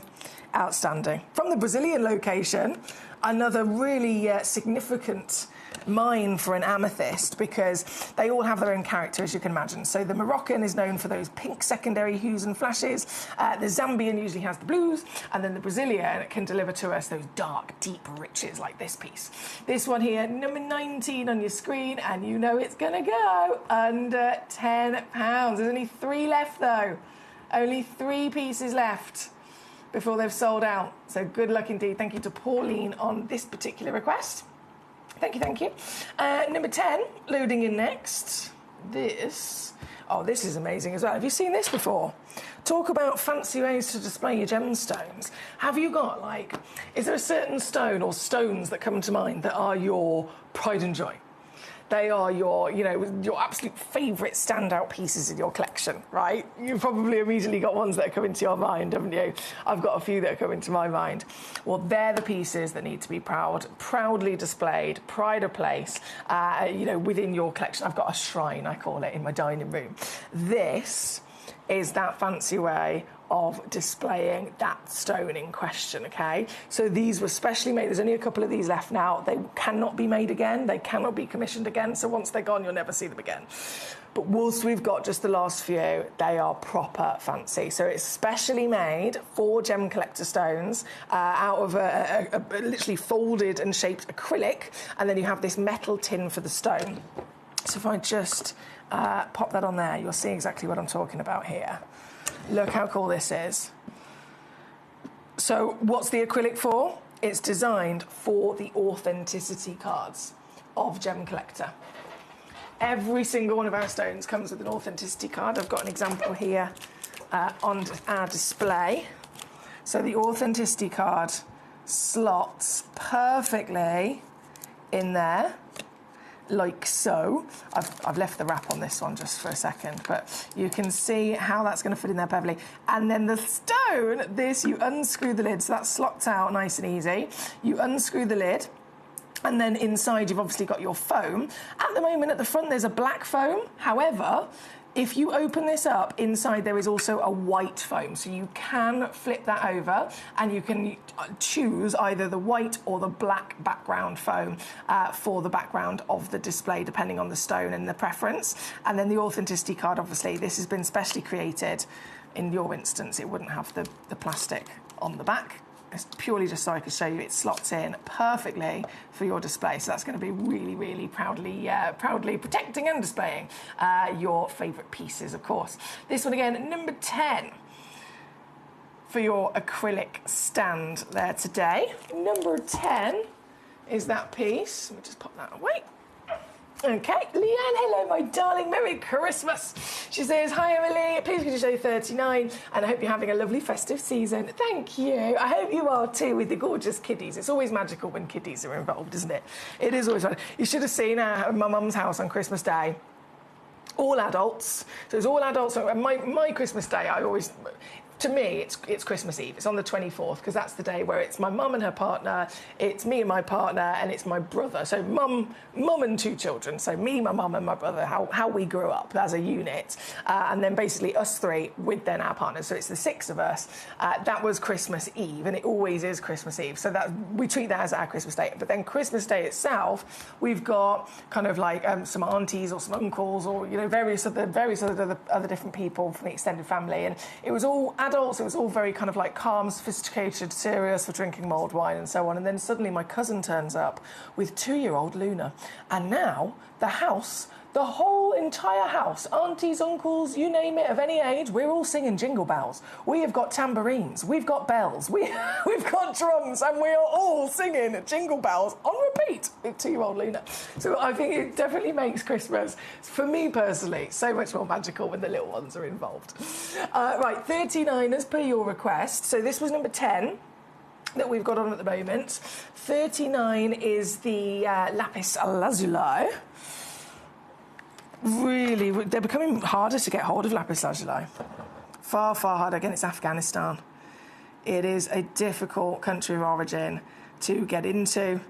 outstanding. From the Brazilian location, another really significant mine for an amethyst, because they all have their own character, as you can imagine. So the Moroccan is known for those pink secondary hues and flashes. The Zambian usually has the blues, and then the Brazilian can deliver to us those dark, deep riches like this piece. This one here, number 19 on your screen, and you know it's gonna go under £10. There's only 3 left, though. Only 3 pieces left before they've sold out. So good luck indeed. Thank you to Pauline on this particular request. Thank you, thank you. Number 10, loading in next. This is amazing as well. Have you seen this before? Talk about fancy ways to display your gemstones. Have you got, like, is there a certain stone or stones that come to mind that are your pride and joy? They are your, you know, your absolute favourite standout pieces in your collection, right? You've probably immediately got ones that are coming to your mind, haven't you? I've got a few that are coming to my mind. Well, they're the pieces that need to be proudly displayed, pride of place, you know, within your collection. I've got a shrine, I call it, in my dining room. This is that fancy way of displaying that stone in question, okay? So these were specially made. There's only a couple of these left now. They cannot be made again. They cannot be commissioned again. So once they're gone, you'll never see them again. But whilst we've got just the last few, they are proper fancy. So it's specially made for Gemcollector stones out of a literally folded and shaped acrylic. And then you have this metal tin for the stone. So if I just pop that on there, you'll see exactly what I'm talking about here. Look how cool this is. So what's the acrylic for? It's designed for the authenticity cards of Gemcollector. Every single one of our stones comes with an authenticity card. I've got an example here on our display. So the authenticity card slots perfectly in there, like so. I've left the wrap on this one just for a second, but you can see how that's going to fit in there perfectly. And then the stone, you unscrew the lid, so that slots out nice and easy. You unscrew the lid, and then inside you've obviously got your foam. At the moment, at the front, there's a black foam. However, if you open this up, inside there is also a white foam. So you can flip that over and you can choose either the white or the black background foam for the background of the display, depending on the stone and the preference. And then the authenticity card, obviously, this has been specially created. In your instance, it wouldn't have the plastic on the back. It's purely just so I could show you it slots in perfectly for your display. So that's going to be really, really proudly protecting and displaying your favourite pieces, of course. This one again, number 10 for your acrylic stand there today. Number 10 is that piece. Let me just pop that away. Okay, Leanne, hello, my darling. Merry Christmas. She says, hi, Emily. Please could you show 39? And I hope you're having a lovely festive season. Thank you. I hope you are too with the gorgeous kiddies. It's always magical when kiddies are involved, isn't it? It is always fun. You should have seen my mum's house on Christmas Day. All adults. So it's all adults. My Christmas Day, to me, it's Christmas Eve. It's on the 24th, because that's the day where it's my mum and her partner, it's me and my partner, and it's my brother. So mum and two children. So me, my mum and my brother, how we grew up as a unit. And then basically us three with then our partners. So it's the 6 of us. That was Christmas Eve, and it always is Christmas Eve. So we treat that as our Christmas Day. But then Christmas Day itself, we've got kind of like some aunties or some uncles or, various other different people from the extended family. And it was all adults, it was all very kind of like calm, sophisticated, serious for drinking mulled wine and so on. And then suddenly my cousin turns up with 2-year-old Luna. And now the whole entire house, aunties, uncles, you name it, of any age, we're all singing Jingle Bells. We have got tambourines, we've got bells, we've got drums, and we are all singing Jingle Bells on repeat with 2-year-old Luna. So I think it definitely makes Christmas, for me personally, so much more magical when the little ones are involved. Right, 39 as per your request. So this was number 10 that we've got on at the moment. 39 is the lapis lazuli. Really, they're becoming harder to get hold of lapis lazuli. Far, far harder. Again, it's Afghanistan. It is a difficult country of origin to get into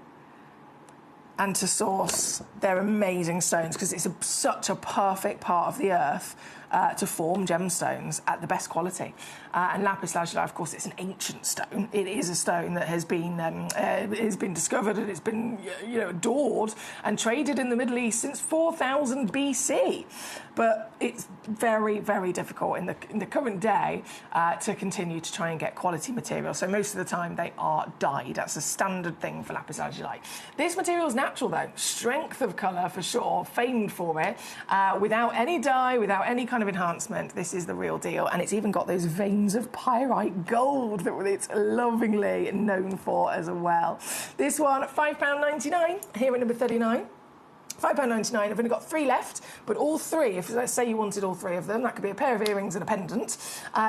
and to source. They're amazing stones because it's such a perfect part of the earth to form gemstones at the best quality. And lapis lazuli, of course, it's an ancient stone. It is a stone that has been discovered and it's been adored and traded in the Middle East since 4000 BC. But it's very, very difficult in the current day to continue to try and get quality material. So most of the time they are dyed. That's a standard thing for lapis lazuli. This material is natural though. Strength of colour for sure, famed for it. Without any dye, without any kind of enhancement, this is the real deal. And it's even got those veins of pyrite gold that it's lovingly known for as well. This one, £5.99 here at number 39. £5.99. I've only got 3 left, but all 3, if let's say you wanted all 3 of them, that could be a pair of earrings and a pendant.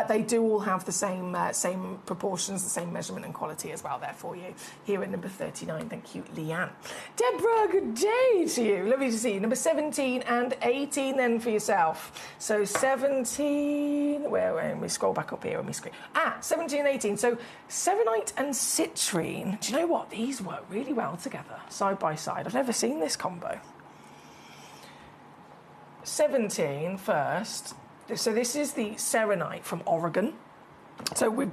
They do all have the same proportions, the same measurement and quality as well there for you. Here at number 39, thank you, Leanne. Deborah, good day to you. Lovely to see you. Number 17 and 18 then for yourself. So 17, where we scroll back up here and we screen. 17 and 18. So selenite and citrine. Do you know what? These work really well together, side by side. I've never seen this combo. 17 first. So this is the selenite from Oregon. So we've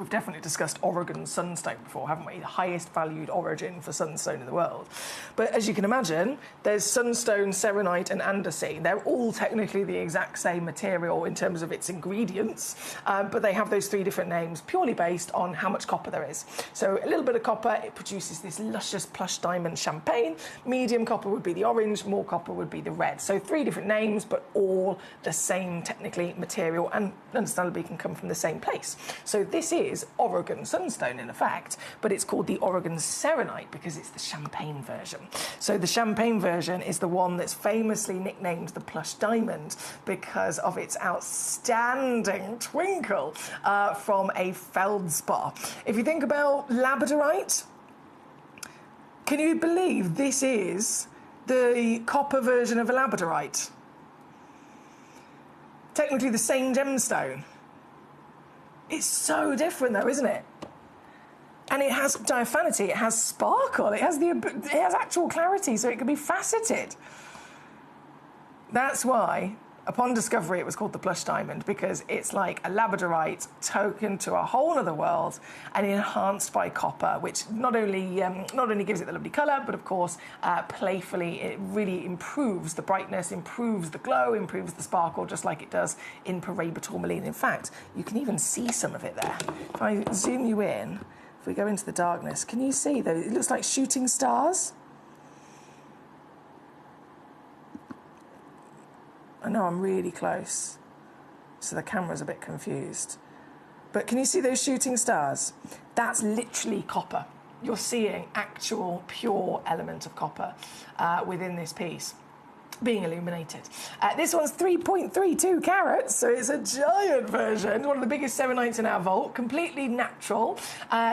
definitely discussed Oregon sunstone before, haven't we? The highest valued origin for sunstone in the world. But as you can imagine, there's sunstone, serenite and andesite. They're all technically the exact same material in terms of its ingredients, but they have those 3 different names purely based on how much copper there is. So a little bit of copper, it produces this luscious plush diamond champagne. Medium copper would be the orange, more copper would be the red. So 3 different names, but all the same technically material, and understandably can come from the same place. So this is Oregon sunstone in effect, but it's called the Oregon serenite because it's the champagne version. So the champagne version is the one that's famously nicknamed the plush diamond because of its outstanding twinkle from a feldspar. If you think about labradorite, can you believe this is the copper version of a labradorite? Technically the same gemstone. It's so different though, isn't it? And it has diaphanity, it has sparkle, it has actual clarity, so it can be faceted. That's why, upon discovery, it was called the plush diamond, because it's like a labradorite taken to a whole other world and enhanced by copper, which not only gives it the lovely colour, but of course, playfully, it really improves the brightness, improves the glow, improves the sparkle, just like it does in Paraiba tourmaline. In fact, you can even see some of it there. If I zoom you in, if we go into the darkness, can you see those? It looks like shooting stars. I know I'm really close, so the camera's a bit confused. But can you see those shooting stars? That's literally copper. You're seeing actual pure element of copper within this piece being illuminated. This one's 3.32 carats, so it's a giant version, one of the biggest serenites in our vault, completely natural.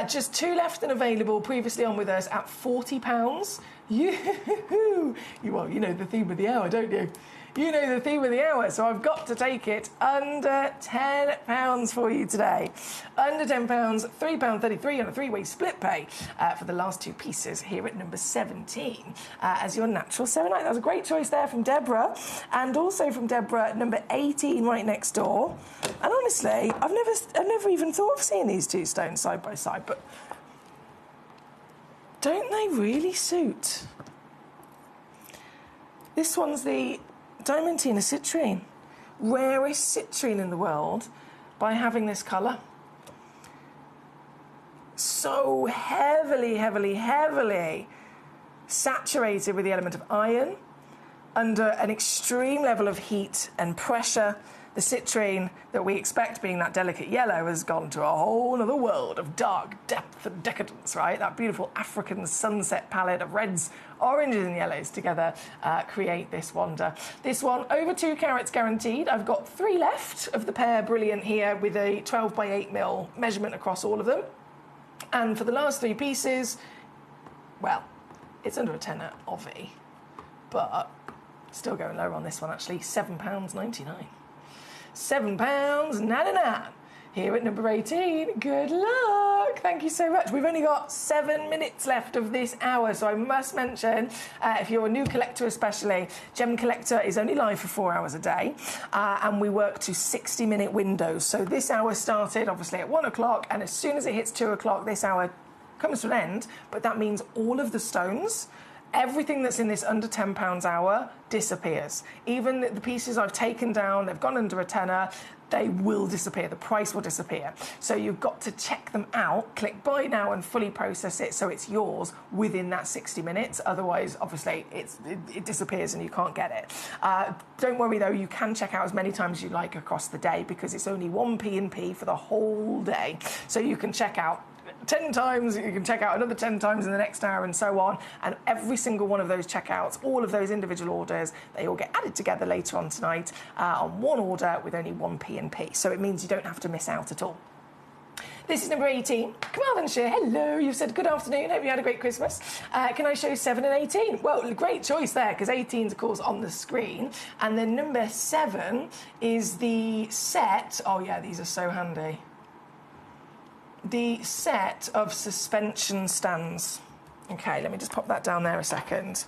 Just 2 left and available, previously on with us at £40. Well, you know the theme of the hour, don't you? You know the theme of the hour, so I've got to take it under £10 for you today. Under £10, £3.33 on a 3-way split pay for the last 2 pieces here at number 17 as your natural serenite. That was a great choice there from Deborah, and also from Deborah, number 18 right next door. And honestly, I've never even thought of seeing these 2 stones side by side, but don't they really suit? This one's the Diamantina citrine, rarest citrine in the world by having this colour. So heavily, heavily, heavily saturated with the element of iron under an extreme level of heat and pressure. The citrine that we expect being that delicate yellow has gone to a whole other world of dark depth and decadence, right? That beautiful African sunset palette of reds, oranges and yellows together create this wonder. This one, over 2 carats guaranteed. I've got 3 left of the pair brilliant here with a 12 by 8 mil measurement across all of them. And for the last 3 pieces, well, it's under a tenner of it, but still going lower on this one actually, £7.99. £7.99 here at number 18. Good luck. Thank you so much. We've only got 7 minutes left of this hour, so I must mention, if you're a new collector especially, Gemcollector is only live for 4 hours a day, and we work to 60-minute windows. So this hour started obviously at 1 o'clock, and as soon as it hits 2 o'clock, this hour comes to an end, but that means all of the stones, everything that's in this under £10 hour disappears. Even the pieces I've taken down, they've gone under a tenner, they will disappear. The price will disappear. So you've got to check them out, click buy now and fully process it so it's yours within that 60 minutes. Otherwise, obviously, it disappears and you can't get it. Don't worry though, you can check out as many times as you like across the day because it's only 1 P&P for the whole day. So you can check out 10 times, you can check out another 10 times in the next hour and so on, and every single one of those checkouts, all of those individual orders, they all get added together later on tonight on one order with only 1 P&P, so it means you don't have to miss out at all. This is number 18. Carmarthenshire, hello. You've said good afternoon. Hope you had a great Christmas. Can I show 7 and 18? Well, great choice there, because 18 is, of course, on the screen. And then number 7 is the set. Oh, yeah, these are so handy. The set of suspension stands. Okay, let me just pop that down there a second.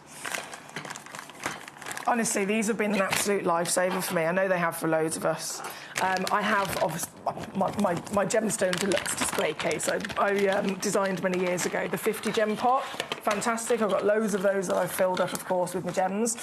Honestly, these have been an absolute lifesaver for me. I know they have for loads of us. I have obviously my gemstone deluxe display case. I designed many years ago the 50 gem pot. Fantastic. I've got loads of those that I've filled up, of course, with my gems.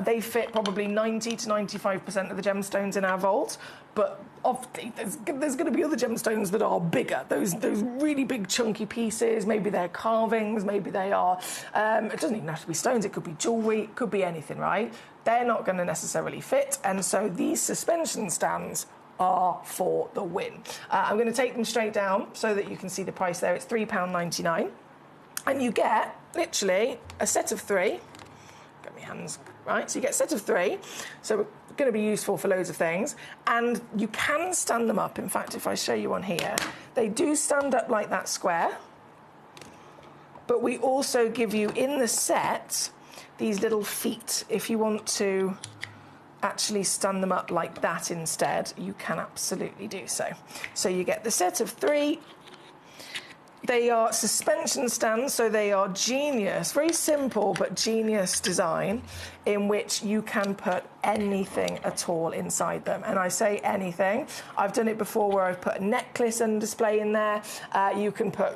They fit probably 90 to 95% of the gemstones in our vault, but obviously there's going to be other gemstones that are bigger. Those really big chunky pieces. Maybe they're carvings. Maybe they are. It doesn't even have to be stones. It could be jewellery. It could be anything, right? They're not going to necessarily fit, and so these suspension stands are for the win. I'm going to take them straight down so that you can see the price there. It's £3.99, and you get literally a set of 3. Get my hands right. So you get a set of 3. So we're going to be useful for loads of things, and you can stand them up. In fact, if I show you on here, they do stand up like that square, but we also give you in the set these little feet. If you want to actually stand them up like that instead, you can absolutely do so. So you get the set of 3. They are suspension stands, so they are genius, very simple but genius design, in which you can put anything at all inside them. And I say anything. I've done it before where I've put a necklace and display in there. You can put,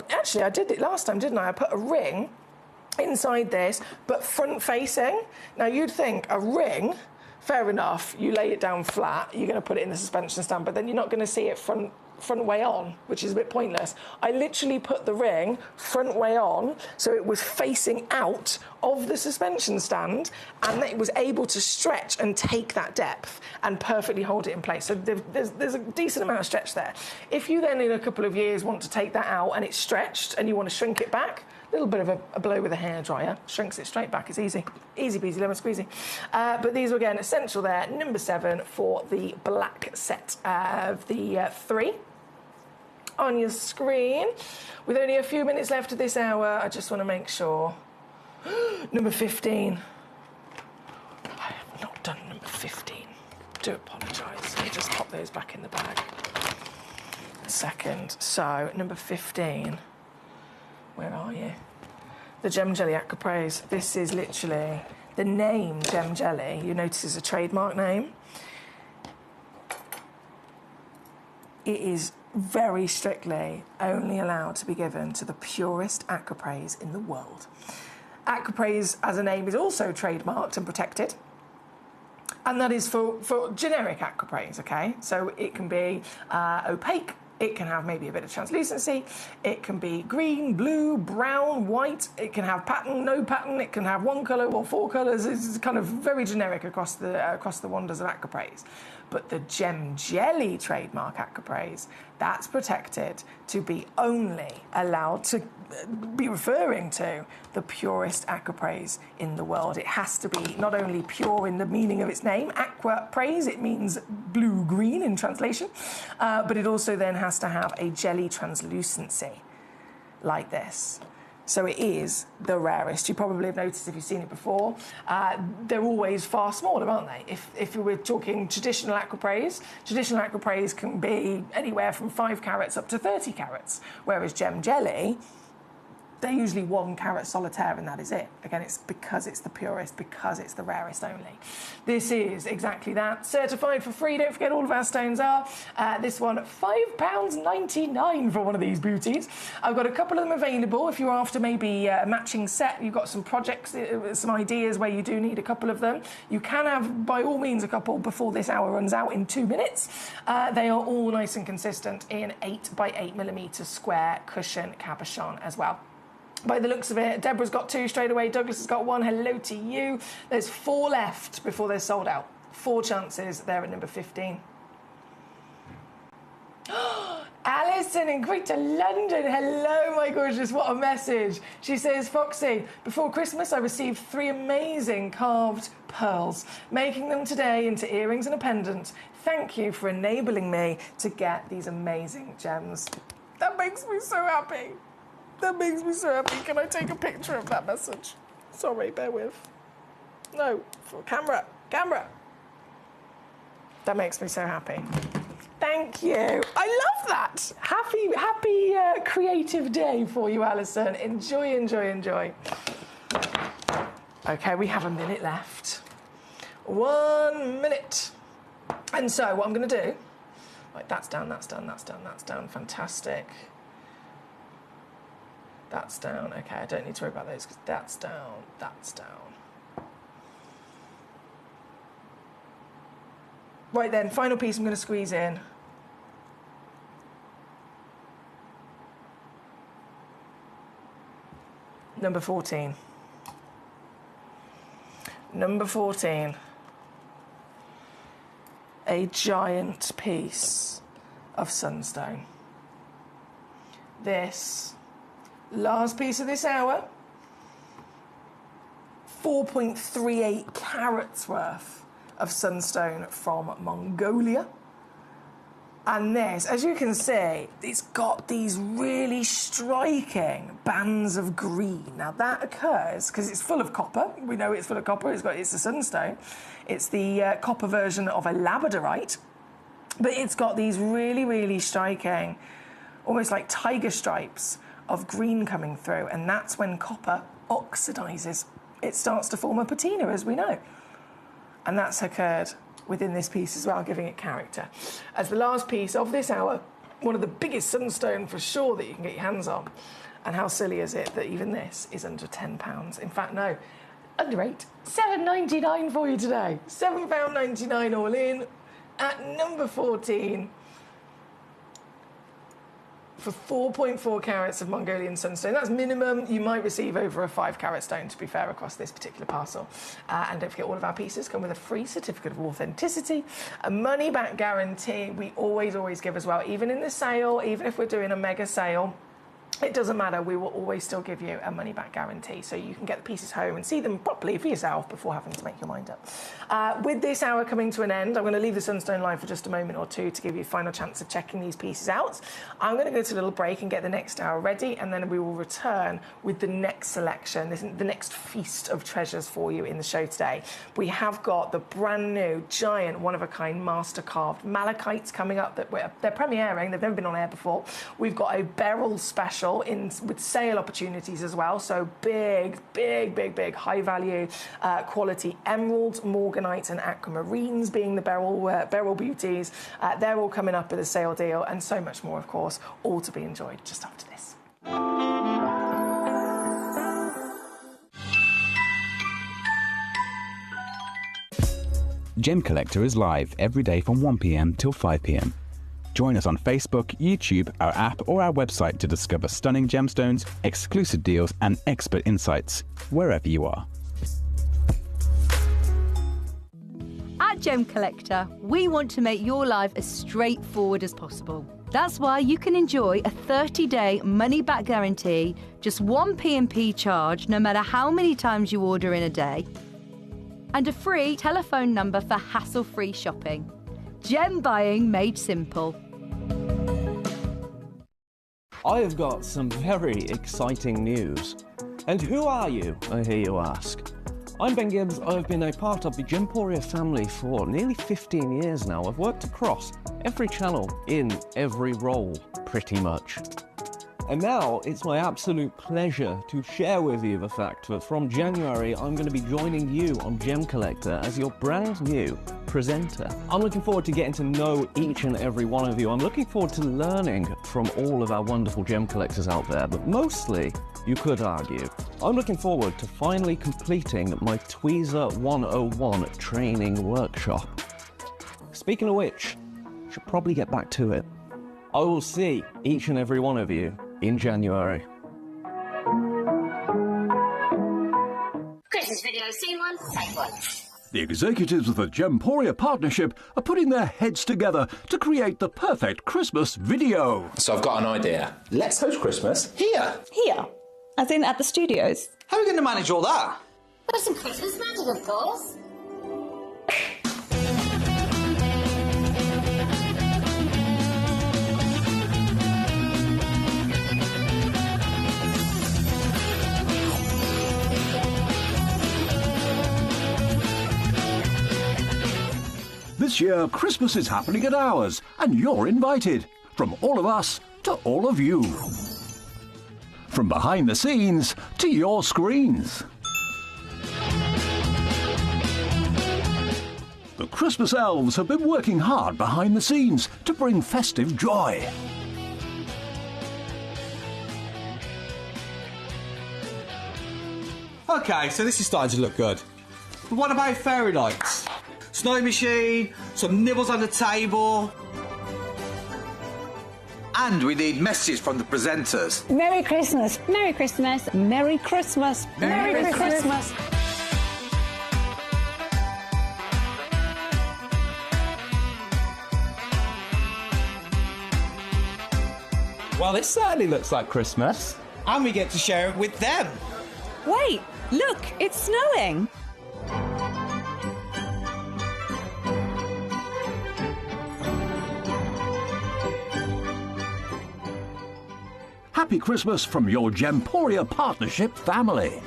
actually I did it last time, didn't I? I put a ring inside this, but front facing. Now you'd think a ring, fair enough, you lay it down flat, you're going to put it in the suspension stand, but then you're not going to see it front way on, which is a bit pointless. I literally put the ring front way on, so it was facing out of the suspension stand, and it was able to stretch and take that depth and perfectly hold it in place. So there's a decent amount of stretch there. If you then in a couple of years want to take that out and it's stretched and you want to shrink it back, a little bit of a blow with a hairdryer shrinks it straight back. It's easy. Easy peasy, lemon squeezy. But these are, again, essential there. Number 7 for the black set of the 3 on your screen. With only a few minutes left of this hour, I just want to make sure. Number 15. I have not done number 15. Do apologise. Let me just pop those back in the bag. A second. So, number 15. Where are you? The Gem Jelly Aquapraise. This is literally the name Gem Jelly. You notice is a trademark name. It is very strictly only allowed to be given to the purest aquapraise in the world. Aquapraise as a name is also trademarked and protected. And that is for generic aquapraise, okay? So it can be opaque. It can have maybe a bit of translucency. It can be green, blue, brown, white. It can have pattern, no pattern. It can have 1 colour or 4 colours. It's kind of very generic across the wonders of aquapraise. But the Gem Jelly trademark aquapraise, that's protected to be only allowed to be referring to the purest aquapraise in the world. It has to be not only pure in the meaning of its name, aquapraise, it means blue-green in translation, but it also then has to have a jelly translucency like this. So it is the rarest. You probably have noticed if you've seen it before. They're always far smaller, aren't they? If we're talking traditional aquapraise can be anywhere from 5 carats up to 30 carats, whereas Gem Jelly, they're usually 1 carat solitaire, and that is it. Again, it's because it's the purest, because it's the rarest only. This is exactly that. Certified for free. Don't forget all of our stones are. This one, £5.99 for one of these beauties. I've got a couple of them available. If you're after maybe a matching set, you've got some projects, some ideas where you do need a couple of them. You can have, by all means, a couple before this hour runs out in 2 minutes. They are all nice and consistent in 8 by 8 millimetre square cushion cabochon as well. By the looks of it, Deborah's got 2 straight away. Douglas has got 1. Hello to you. There's 4 left before they're sold out. 4 chances there at number 15. Alison in Greater London. Hello, my gorgeous. What a message. She says, Foxy, before Christmas I received 3 amazing carved pearls, making them today into earrings and a pendant. Thank you for enabling me to get these amazing gems. That makes me so happy. That makes me so happy. Can I take a picture of that message? Sorry, bear with. No, for camera. That makes me so happy. Thank you. I love that. Happy creative day for you, Alison. Enjoy. Okay, we have a minute left. 1 minute. And so what I'm going to do, right, that's down, that's down, that's down, that's down, fantastic. That's down, okay, I don't need to worry about those because that's down, that's down. Right then, final piece I'm going to squeeze in. Number 14. Number 14. A giant piece of sunstone. This last piece of this hour, 4.38 carats worth of sunstone from Mongolia. And this, as you can see, it's got these really striking bands of green. Now that occurs because it's full of copper. We know it's full of copper. It's the sunstone. It's the copper version of a labradorite, but it's got these really, really striking, almost like tiger stripes of green coming through. And that's when copper oxidizes. It starts to form a patina, as we know. And that's occurred within this piece as well, giving it character. As the last piece of this hour, one of the biggest sunstone for sure that you can get your hands on. And how silly is it that even this is under £10? In fact, no, under £8. £7.99 for you today. £7.99 all in at number 14 for 4.4 carats of Mongolian sunstone. That's minimum. You might receive over a 5 carat stone, to be fair, across this particular parcel. And don't forget, all of our pieces come with a free certificate of authenticity, a money-back guarantee. We always give as well, even in the sale, even if we're doing a mega sale. It doesn't matter, we will always still give you a money-back guarantee, so you can get the pieces home and see them properly for yourself before having to make your mind up. With this hour coming to an end, I'm going to leave the sunstone line for just a moment or two to give you a final chance of checking these pieces out. I'm going to go to a little break and get the next hour ready, and then we will return with the next selection, the next feast of treasures for you in the show today. We have got the brand new, giant, one-of-a-kind master-carved malachites coming up. They're premiering, they've never been on air before. We've got a beryl special with sale opportunities as well, so big high value quality emeralds, morganites and aquamarines being the beryl beauties. They're all coming up with a sale deal, and so much more, of course, all to be enjoyed just after this. Gemcollector is live every day from 1 p.m. till 5 p.m. Join us on Facebook, YouTube, our app or our website to discover stunning gemstones, exclusive deals and expert insights wherever you are. At Gemcollector, we want to make your life as straightforward as possible. That's why you can enjoy a 30-day money-back guarantee, just one P&P charge no matter how many times you order in a day, and a free telephone number for hassle-free shopping. Gem buying made simple. I have got some very exciting news. And who are you, I hear you ask? I'm Ben Gibbs. I've been a part of the Gemporia family for nearly 15 years now. I've worked across every channel in every role, pretty much. And now it's my absolute pleasure to share with you the fact that from January I'm going to be joining you on Gemcollector as your brand new presenter. I'm looking forward to getting to know each and every one of you. I'm looking forward to learning from all of our wonderful gem collectors out there, but mostly, you could argue, I'm looking forward to finally completing my Tweezer 101 training workshop. Speaking of which, I should probably get back to it. I will see each and every one of you in January. Christmas video, scene 1, take 1. The executives of the Gemporia partnership are putting their heads together to create the perfect Christmas video. So I've got an idea. Let's host Christmas here. Here? As in at the studios? How are we going to manage all that? With some Christmas magic, of course. This year, Christmas is happening at ours, and you're invited. From all of us to all of you. From behind the scenes to your screens. The Christmas elves have been working hard behind the scenes to bring festive joy. Okay, so this is starting to look good. But what about fairy lights? Snow machine, some nibbles on the table. And we need messages from the presenters. Merry Christmas. Merry Christmas. Merry Christmas. Merry Christmas. Well, this certainly looks like Christmas. And we get to share it with them. Wait, look, it's snowing. Happy Christmas from your Gemporia Partnership family.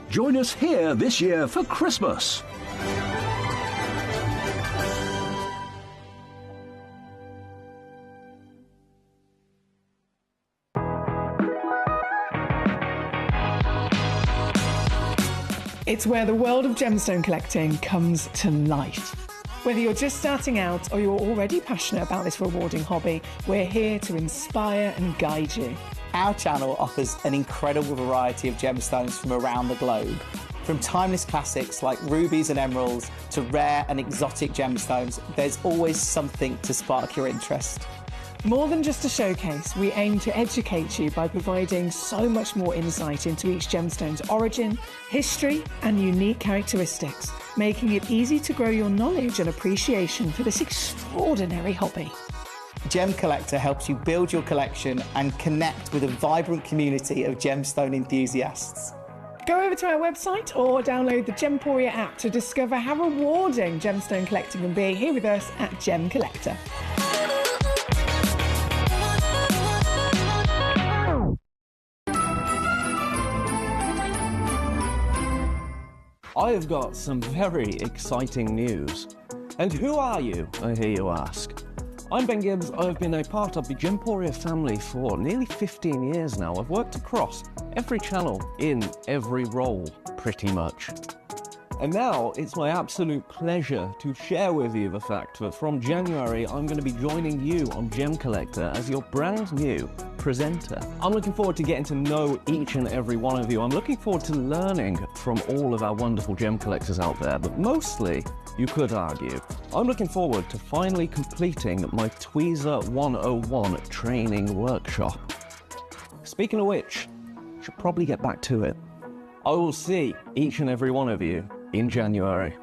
Join us here this year for Christmas. It's where the world of gemstone collecting comes to life. Whether you're just starting out or you're already passionate about this rewarding hobby, we're here to inspire and guide you. Our channel offers an incredible variety of gemstones from around the globe. From timeless classics like rubies and emeralds to rare and exotic gemstones, there's always something to spark your interest. More than just a showcase, we aim to educate you by providing so much more insight into each gemstone's origin, history, and unique characteristics, making it easy to grow your knowledge and appreciation for this extraordinary hobby. Gemcollector helps you build your collection and connect with a vibrant community of gemstone enthusiasts. Go over to our website or download the Gemporia app to discover how rewarding gemstone collecting can be here with us at Gemcollector. I have got some very exciting news. And who are you, I hear you ask? I'm Ben Gibbs. I've been a part of the Gemporia family for nearly 15 years now. I've worked across every channel in every role, pretty much. And now it's my absolute pleasure to share with you the fact that from January I'm going to be joining you on Gemcollector as your brand new presenter. I'm looking forward to getting to know each and every one of you. I'm looking forward to learning from all of our wonderful gem collectors out there, but mostly, you could argue, I'm looking forward to finally completing my Tweezer 101 training workshop. Speaking of which, I should probably get back to it. I will see each and every one of you in January.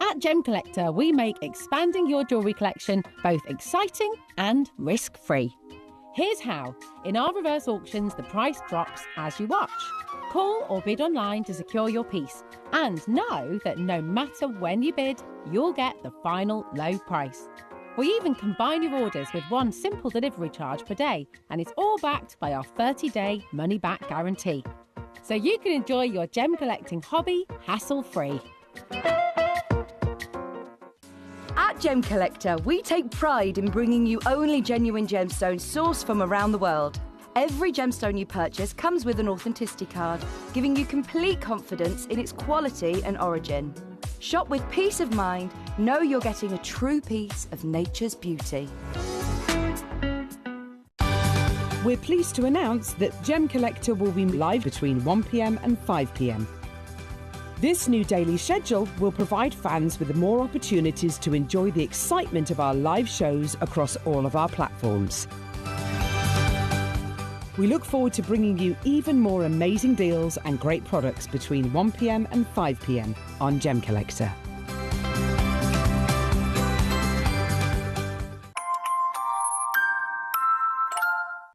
At Gemcollector, we make expanding your jewellery collection both exciting and risk-free. Here's how. In our reverse auctions, the price drops as you watch. Call or bid online to secure your piece, and know that no matter when you bid, you'll get the final low price. We even combine your orders with one simple delivery charge per day, and it's all backed by our 30-day money-back guarantee. So you can enjoy your gem collecting hobby hassle-free. At Gemcollector, we take pride in bringing you only genuine gemstones sourced from around the world. Every gemstone you purchase comes with an authenticity card, giving you complete confidence in its quality and origin. Shop with peace of mind, know you're getting a true piece of nature's beauty. We're pleased to announce that Gemcollector will be live between 1 p.m. and 5 p.m. This new daily schedule will provide fans with more opportunities to enjoy the excitement of our live shows across all of our platforms. We look forward to bringing you even more amazing deals and great products between 1 p.m. and 5 p.m. on Gemcollector.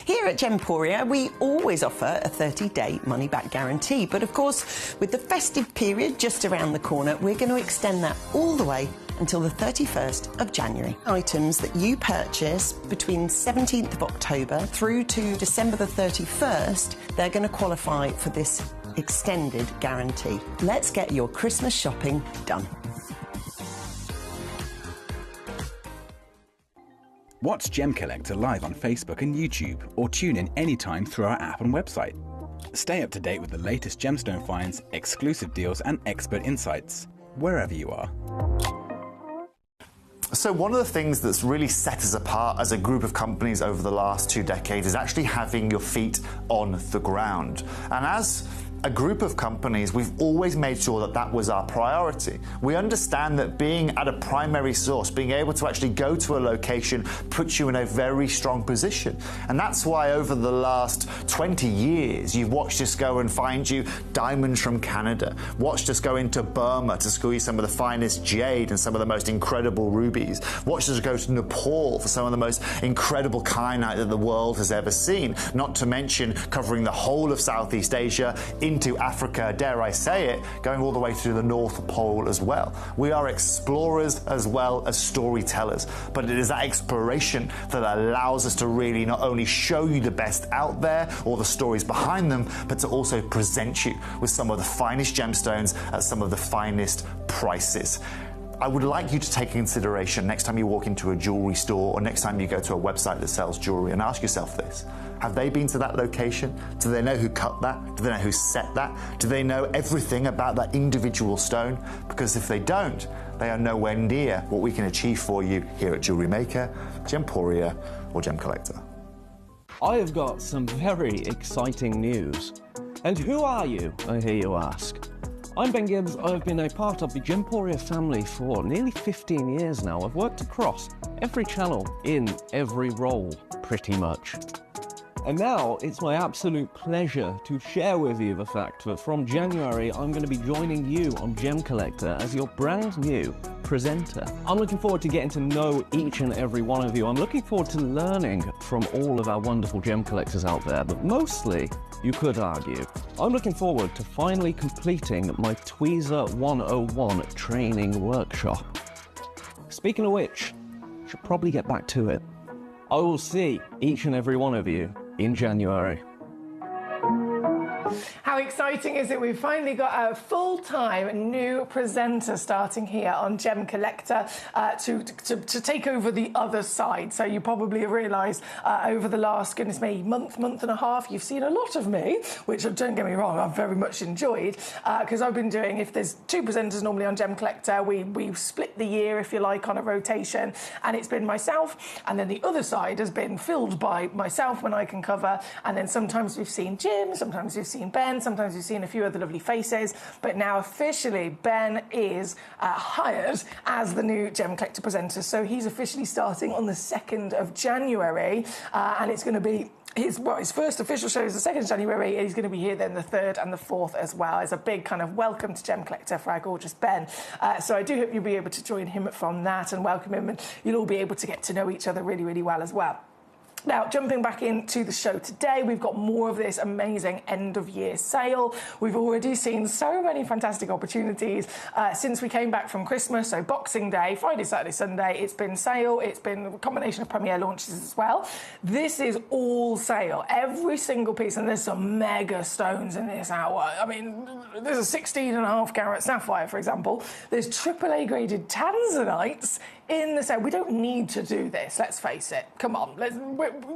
Here at Gemporia, we always offer a 30-day money-back guarantee. But of course, with the festive period just around the corner, we're going to extend that all the way until the 31st of January. Items that you purchase between 17th of October through to December the 31st, they're going to qualify for this extended guarantee. Let's get your Christmas shopping done. Watch Gemcollector live on Facebook and YouTube, or tune in anytime through our app and website. Stay up to date with the latest gemstone finds, exclusive deals and expert insights, wherever you are. So one of the things that's really set us apart as a group of companies over the last 2 decades is actually having your feet on the ground. And as a group of companies, we've always made sure that that was our priority. We understand that being at a primary source, being able to actually go to a location, puts you in a very strong position. And that's why over the last 20 years, you've watched us go and find you diamonds from Canada, watched us go into Burma to squeeze some of the finest jade and some of the most incredible rubies, watched us go to Nepal for some of the most incredible kyanite that the world has ever seen, not to mention covering the whole of Southeast Asia, into Africa, dare I say it, going all the way to the North Pole as well. We are explorers as well as storytellers, but it is that exploration that allows us to really not only show you the best out there or the stories behind them, but to also present you with some of the finest gemstones at some of the finest prices. I would like you to take consideration next time you walk into a jewellery store or next time you go to a website that sells jewellery and ask yourself this. Have they been to that location? Do they know who cut that? Do they know who set that? Do they know everything about that individual stone? Because if they don't, they are nowhere near what we can achieve for you here at Jewellery Maker, Gemporia or Gemcollector. I have got some very exciting news. And who are you, I hear you ask? I'm Ben Gibbs. I've been a part of the Gemporia family for nearly 15 years now. I've worked across every channel in every role, pretty much. And now it's my absolute pleasure to share with you the fact that from January I'm going to be joining you on Gemcollector as your brand new presenter. I'm looking forward to getting to know each and every one of you. I'm looking forward to learning from all of our wonderful gem collectors out there, but mostly, you could argue, I'm looking forward to finally completing my Tweezer 101 training workshop. Speaking of which, I should probably get back to it. I will see each and every one of you in January. How exciting is it? We've finally got a full-time new presenter starting here on Gemcollector to take over the other side. So you probably have realised over the last, goodness me, month and a half, you've seen a lot of me, which, don't get me wrong, I've very much enjoyed, because I've been doing, if there's 2 presenters normally on Gemcollector, we split the year, if you like, on a rotation, and it's been myself, and then the other side has been filled by myself when I can cover, and then sometimes we've seen Jim, sometimes we've seen Ben, sometimes we've seen a few other lovely faces, but now officially Ben is hired as the new Gemcollector presenter. So he's officially starting on the 2nd of January, and it's going to be his first official show is the 2nd of January, and he's going to be here then the 3rd and the 4th as well. It's a big kind of welcome to Gemcollector for our gorgeous Ben. So I do hope you'll be able to join him from that and welcome him, and you'll all be able to get to know each other really, really well as well. Now, jumping back into the show today, we've got more of this amazing end-of-year sale. We've already seen so many fantastic opportunities since we came back from Christmas, so Boxing Day, Friday, Saturday, Sunday. It's been sale. It's been a combination of premiere launches as well. This is all sale, every single piece, and there's some mega stones in this hour. I mean, there's a 16.5 carat sapphire, for example. There's AAA graded tanzanites in the sale. We don't need to do this, let's face it. Come on,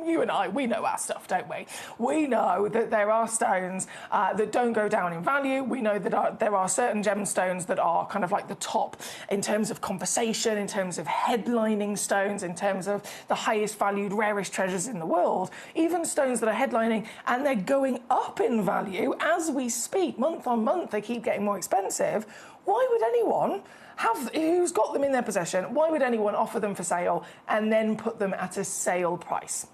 you and I, we know our stuff, don't we? We know that there are stones that don't go down in value. We know that there are certain gemstones that are kind of like the top in terms of conversation, in terms of headlining stones, in terms of the highest valued, rarest treasures in the world. Even stones that are headlining and they're going up in value as we speak. Month on month, they keep getting more expensive. Why would anyone who's got them in their possession, why would anyone offer them for sale and then put them at a sale price?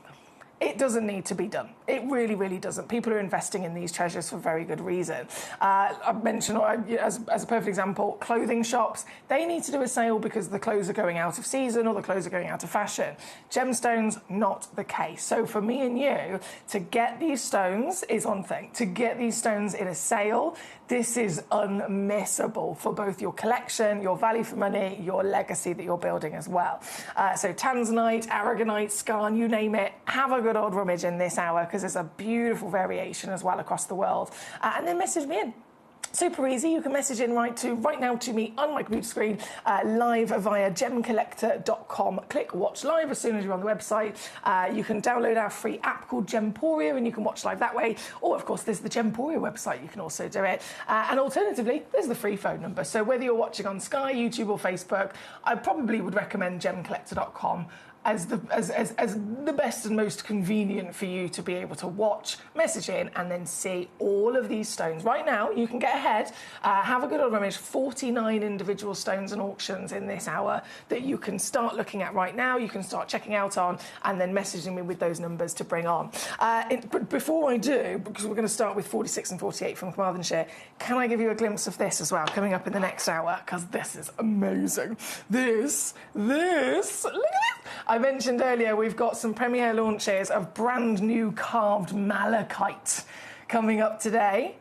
It doesn't need to be done. It really, really doesn't. People are investing in these treasures for very good reason. I've mentioned, as a perfect example, clothing shops. They need to do a sale because the clothes are going out of season or the clothes are going out of fashion. Gemstones, not the case. So for me and you, to get these stones is one thing. To get these stones in a sale, this is unmissable for both your collection, your value for money, your legacy that you're building as well. So tanzanite, aragonite, skarn, you name it, have a good old rummage in this hour because there's a beautiful variation as well across the world. And then message me in. Super easy. You can message in right now to me on my computer screen, live via gemcollector.com. Click watch live as soon as you're on the website. You can download our free app called Gemporia and you can watch live that way. Or, of course, there's the Gemporia website. You can also do it. And alternatively, there's the free phone number. So whether you're watching on Sky, YouTube or Facebook, I probably would recommend gemcollector.com as the best and most convenient for you to be able to watch, message in, and then see all of these stones. Right now, you can get ahead, have a good old rummage, 49 individual stones and auctions in this hour that you can start looking at right now, you can start checking out on, and then messaging me with those numbers to bring on. But before I do, because we're going to start with 46 and 48 from Carmarthenshire, can I give you a glimpse of this as well, coming up in the next hour? Because this is amazing. This, look at this! I mentioned earlier we've got some premiere launches of brand new carved malachite coming up today.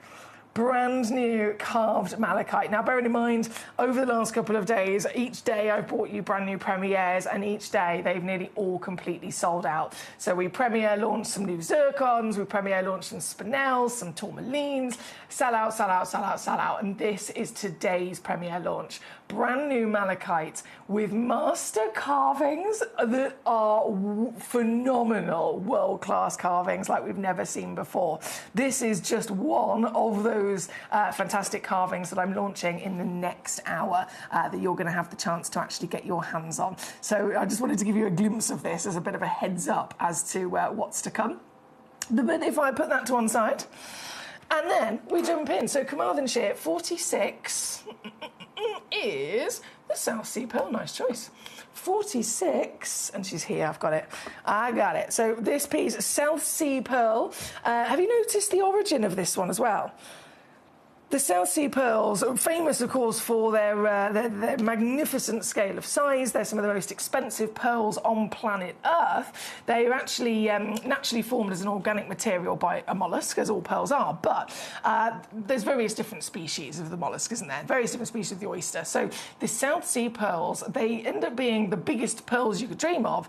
Brand new carved malachite. Now, bearing in mind, over the last couple of days, each day I've brought you brand new premieres, and each day they've nearly all completely sold out. So we premiere launched some new zircons, we premiere launched some spinels, some tourmalines, sell out, sell out, sell out, sell out. And this is today's premiere launch. Brand new malachite with master carvings that are phenomenal, world-class carvings like we've never seen before. This is just one of those fantastic carvings that I'm launching in the next hour that you're going to have the chance to actually get your hands on. So I just wanted to give you a glimpse of this as a bit of a heads up as to what's to come. But if I put that to one side, and then we jump in. So Carmarthenshire 46 is the South Sea Pearl. Nice choice. 46, and she's here, I've got it. I got it. So this piece, South Sea Pearl. Have you noticed the origin of this one as well? The South Sea Pearls are famous, of course, for their magnificent scale of size. They're some of the most expensive pearls on planet Earth. They are actually naturally formed as an organic material by a mollusk, as all pearls are, but there's various different species of the mollusk, isn't there? Various different species of the oyster. So the South Sea Pearls, they end up being the biggest pearls you could dream of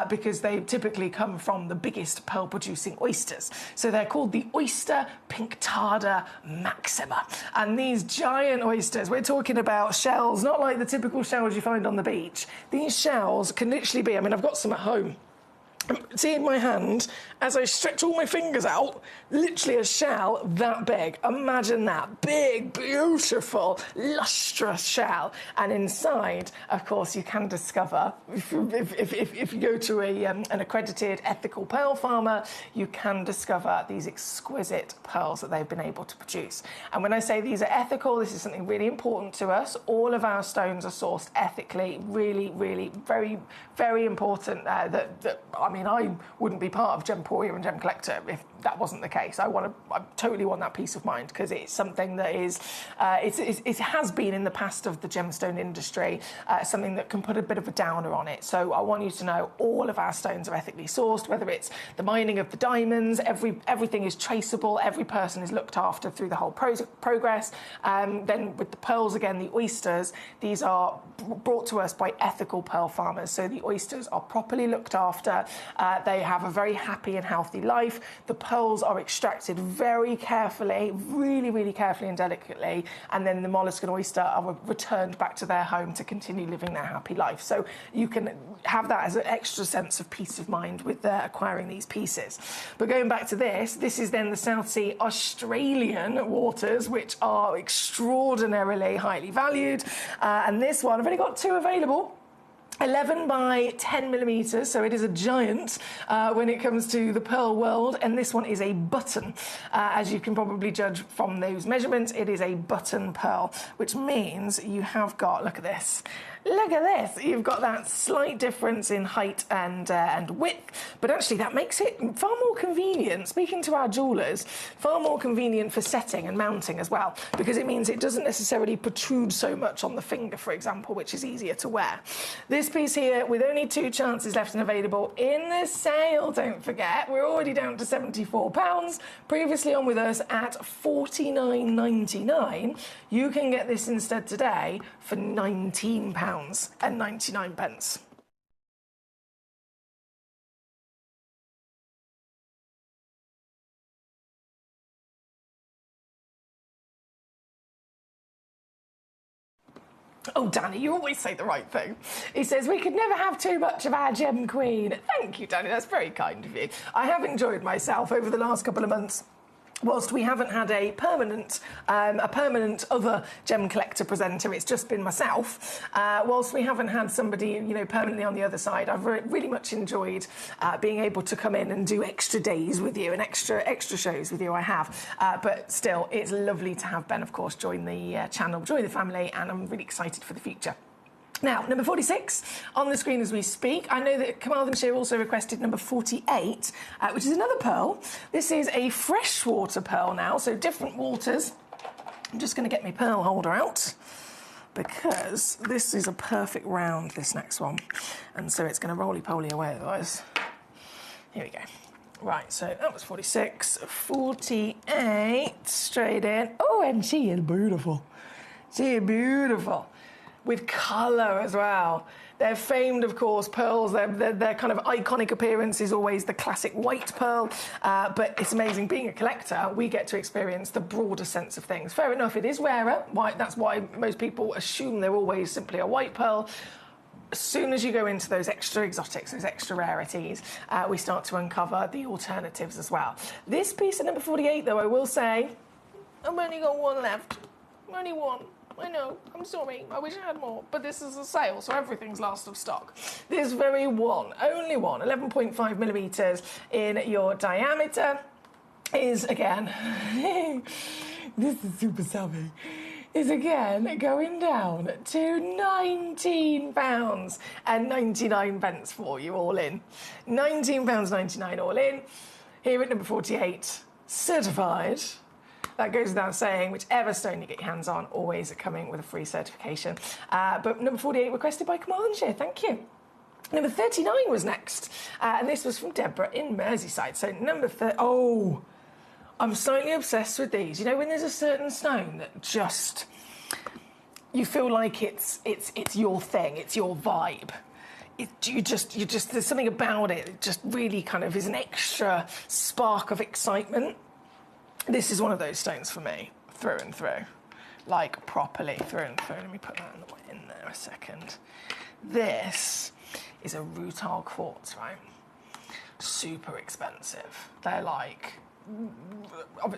because they typically come from the biggest pearl-producing oysters. So they're called the oyster pinctada maxima. And these giant oysters, we're talking about shells, not like the typical shells you find on the beach. These shells can literally be, I mean, I've got some at home. See in my hand, as I stretch all my fingers out, literally a shell that big. Imagine that. Big, beautiful, lustrous shell. And inside, of course, you can discover, if you go to an accredited ethical pearl farmer, you can discover these exquisite pearls that they've been able to produce. And when I say these are ethical, this is something really important to us. All of our stones are sourced ethically. Really, really, very, very important. I mean, I wouldn't be part of Gemporia and Gemcollector if that wasn't the case. I totally want that peace of mind because it's something that is, it has been in the past of the gemstone industry, something that can put a bit of a downer on it. So I want you to know all of our stones are ethically sourced, whether it's the mining of the diamonds, everything is traceable, every person is looked after through the whole progress. Then with the pearls, again, the oysters, these are brought to us by ethical pearl farmers. So the oysters are properly looked after. They have a very happy and healthy life. The pearls are extracted very carefully, really, really carefully and delicately, and then the mollusk and oyster are returned back to their home to continue living their happy life. So you can have that as an extra sense of peace of mind with acquiring these pieces. But going back to this is then the South Sea Australian waters, which are extraordinarily highly valued. And this one, I've only got two available. 11 by 10 millimetres, so it is a giant when it comes to the pearl world, and this one is a button. As you can probably judge from those measurements, it is a button pearl, which means you have got, look at this, you've got that slight difference in height and width, but actually that makes it far more convenient, speaking to our jewellers, far more convenient for setting and mounting as well, because it means it doesn't necessarily protrude so much on the finger, for example, which is easier to wear. This piece here, with only 2 chances left and available in the sale, don't forget, we're already down to £74. Previously on with us at £49.99. You can get this instead today for £19.99. Oh, Danny, you always say the right thing. He says, we could never have too much of our gem queen. Thank you, Danny. That's very kind of you. I have enjoyed myself over the last couple of months. Whilst we haven't had a permanent other gem collector presenter, it's just been myself. Whilst we haven't had somebody, permanently on the other side, I've really much enjoyed being able to come in and do extra days with you and extra shows with you. I have, but still, it's lovely to have Ben, of course, join the channel, join the family, and I'm really excited for the future. Now, number 46 on the screen as we speak. I know that Carmarthenshire also requested number 48, which is another pearl. This is a freshwater pearl now, so different waters. I'm just going to get my pearl holder out because this is a perfect round, this next one. And so it's going to roly-poly away otherwise. Here we go. Right, so that was 46. 48, straight in. Oh, and she is beautiful. She is beautiful. With colour as well. They're famed, of course, pearls. Their kind of iconic appearance is always the classic white pearl, but it's amazing. Being a collector, we get to experience the broader sense of things. Fair enough, it is rarer. That's why most people assume they're always simply a white pearl. As soon as you go into those extra exotics, those extra rarities, we start to uncover the alternatives as well. This piece at number 48, though, I will say, I've only got one left. Only one. I know, I'm sorry, I wish I had more, but this is a sale, so everything's last of stock. This very one, only one, 11.5 millimetres in your diameter, is again, this is super savvy, is again going down to £19.99 for you all in. £19.99 all in, here at number 48, certified. That goes without saying, whichever stone you get your hands on, always coming with a free certification. But number 48 requested by Carmarthenshire, thank you. Number 39 was next, and this was from Deborah in Merseyside. So number 30, oh, I'm slightly obsessed with these. You know, when there's a certain stone that just, you feel like it's your thing, it's your vibe. You just, there's something about it that just really kind of is an extra spark of excitement. This is one of those stones for me, through and through. Like, properly through and through. Let me put that in there a second. This is a rutile quartz, right? Super expensive. They're like,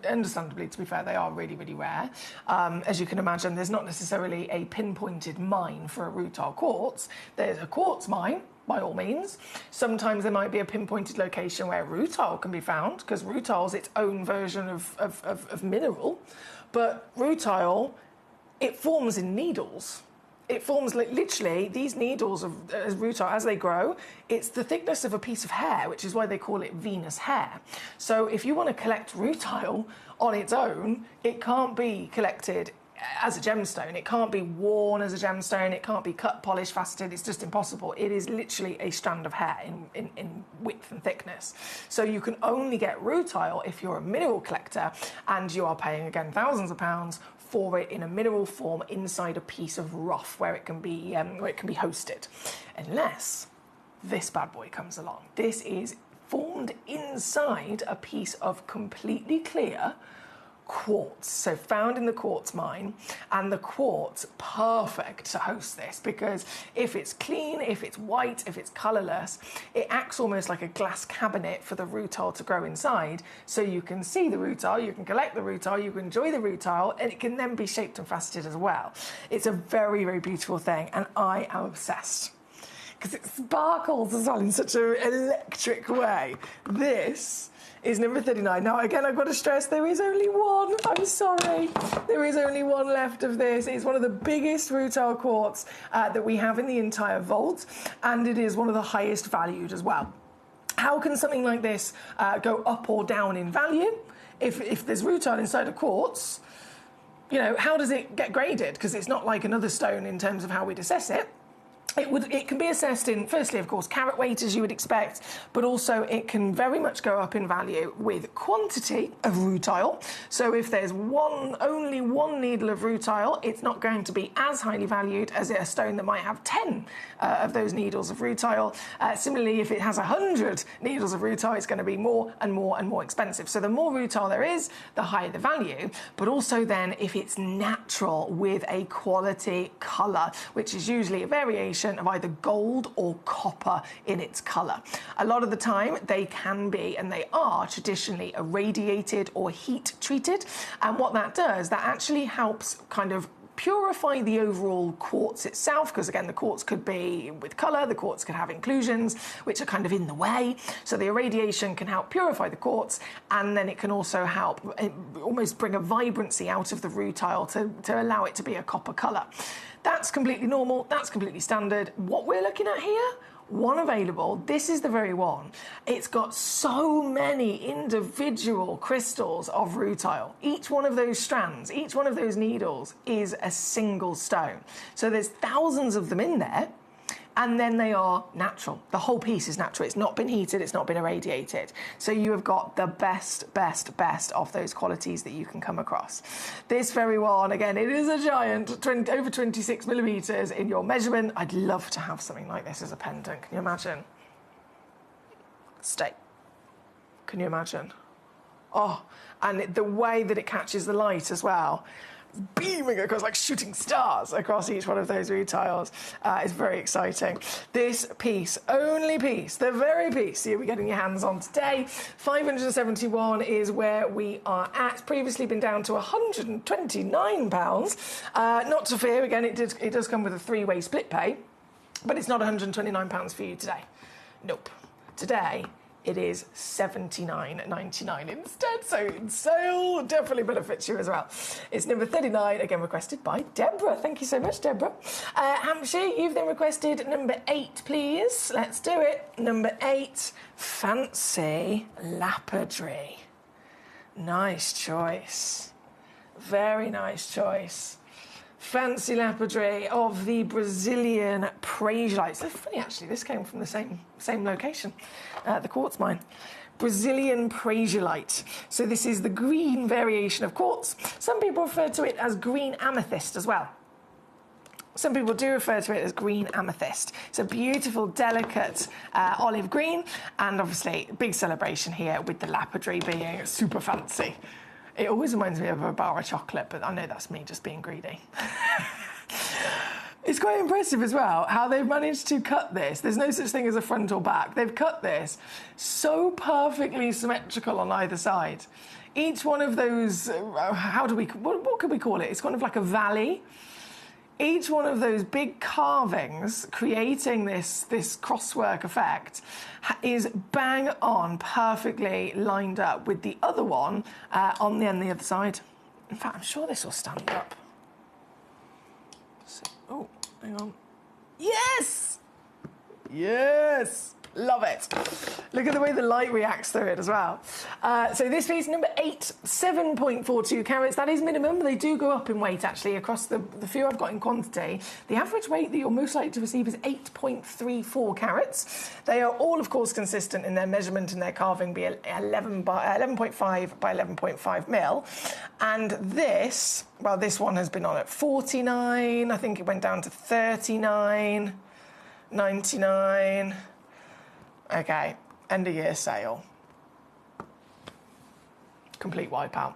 understandably, to be fair, they are really, really rare. As you can imagine, there's not necessarily a pinpointed mine for a rutile quartz. There's a quartz mine, by all means. Sometimes there might be a pinpointed location where rutile can be found, because rutile's its own version of mineral. But rutile, it forms in needles. It forms literally, these needles of rutile, as they grow, it's the thickness of a piece of hair, which is why they call it Venus hair. So if you want to collect rutile on its own, it can't be collected as a gemstone. It can't be worn as a gemstone. It can't be cut, polished, faceted. It's just impossible. It is literally a strand of hair in width and thickness. So you can only get rutile if you're a mineral collector and you are paying, again, thousands of pounds for it in a mineral form inside a piece of rough where it can be hosted. Unless this bad boy comes along. This is formed inside a piece of completely clear quartz, so found in the quartz mine, and the quartz perfect to host this, because if it's clean, if it's white, if it's colourless, it acts almost like a glass cabinet for the rutile to grow inside, so you can see the rutile, you can collect the rutile, you can enjoy the rutile, and it can then be shaped and faceted as well. It's a very, very beautiful thing, and I am obsessed because it sparkles as well in such an electric way. This is number 39. Now, again, I've got to stress there is only one. I'm sorry. There is only one left of this. It's one of the biggest rutile quartz that we have in the entire vault, and it is one of the highest valued as well. How can something like this go up or down in value? If there's rutile inside a quartz, you know, how does it get graded? Because it's not like another stone in terms of how we'd assess it. It can be assessed in, firstly, of course, carat weight, as you would expect, but also it can very much go up in value with quantity of rutile. So if there's only one needle of rutile, it's not going to be as highly valued as a stone that might have 10 of those needles of rutile. Similarly, if it has 100 needles of rutile, it's going to be more and more and more expensive. So the more rutile there is, the higher the value. But also then, if it's natural with a quality colour, which is usually a variation of either gold or copper in its colour. A lot of the time they can be, and they are traditionally, irradiated or heat treated, and what that does, that actually helps kind of purify the overall quartz itself, because again the quartz could be with colour, the quartz could have inclusions which are kind of in the way, so the irradiation can help purify the quartz, and then it can also help almost bring a vibrancy out of the rutile to allow it to be a copper colour. That's completely normal, that's completely standard. What we're looking at here, one available, this is the very one. It's got so many individual crystals of rutile. Each one of those strands, each one of those needles is a single stone. So there's thousands of them in there, and then they are natural. The whole piece is natural. It's not been heated, it's not been irradiated. So you have got the best of those qualities that you can come across. This very one, again, it is a giant, over 26 millimeters in your measurement. I'd love to have something like this as a pendant. Can you imagine? Stay. Can you imagine? Oh, and the way that it catches the light as well, beaming across like shooting stars across each one of those rutiles is very exciting. This piece, only piece, the very piece you'll be getting your hands on today, 571 is where we are at. Previously been down to £129. Not to fear, again, it does come with a three-way split pay, but it's not £129 for you today. Nope. Today, it is $79.99 instead, so in sale definitely benefits you as well. It's number 39, again requested by Deborah. Thank you so much, Deborah. Hampshire, you've then requested number 8, please. Let's do it. Number 8, Fancy Lapidary. Nice choice. Very nice choice. Fancy Lapidary of the Brazilian Prasiolite. So funny, actually, this came from the same location, the quartz mine. Brazilian Prasiolite. So this is the green variation of quartz. Some people refer to it as green amethyst as well. Some people do refer to it as green amethyst. It's a beautiful, delicate olive green, and obviously big celebration here with the lapidary being super fancy. It always reminds me of a bar of chocolate, but I know that's me just being greedy. It's quite impressive as well how they've managed to cut this. There's no such thing as a front or back. They've cut this so perfectly symmetrical on either side. Each one of those, what could we call it? It's kind of like a valley. Each one of those big carvings creating this crosswork effect is bang on, perfectly lined up with the other one on the other side. In fact, I'm sure this will stand up. So, oh, hang on. Yes! Yes! Love it. Look at the way the light reacts through it as well. So this piece, number 8, 7.42 carats. That is minimum. They do go up in weight, actually, across the few I've got in quantity. The average weight that you're most likely to receive is 8.34 carats. They are all, of course, consistent in their measurement and their carving, be 11.5 by 11.5 mil. And this, well, this one has been on at 49. I think it went down to 39, 99. Okay, end of year sale. Complete wipeout.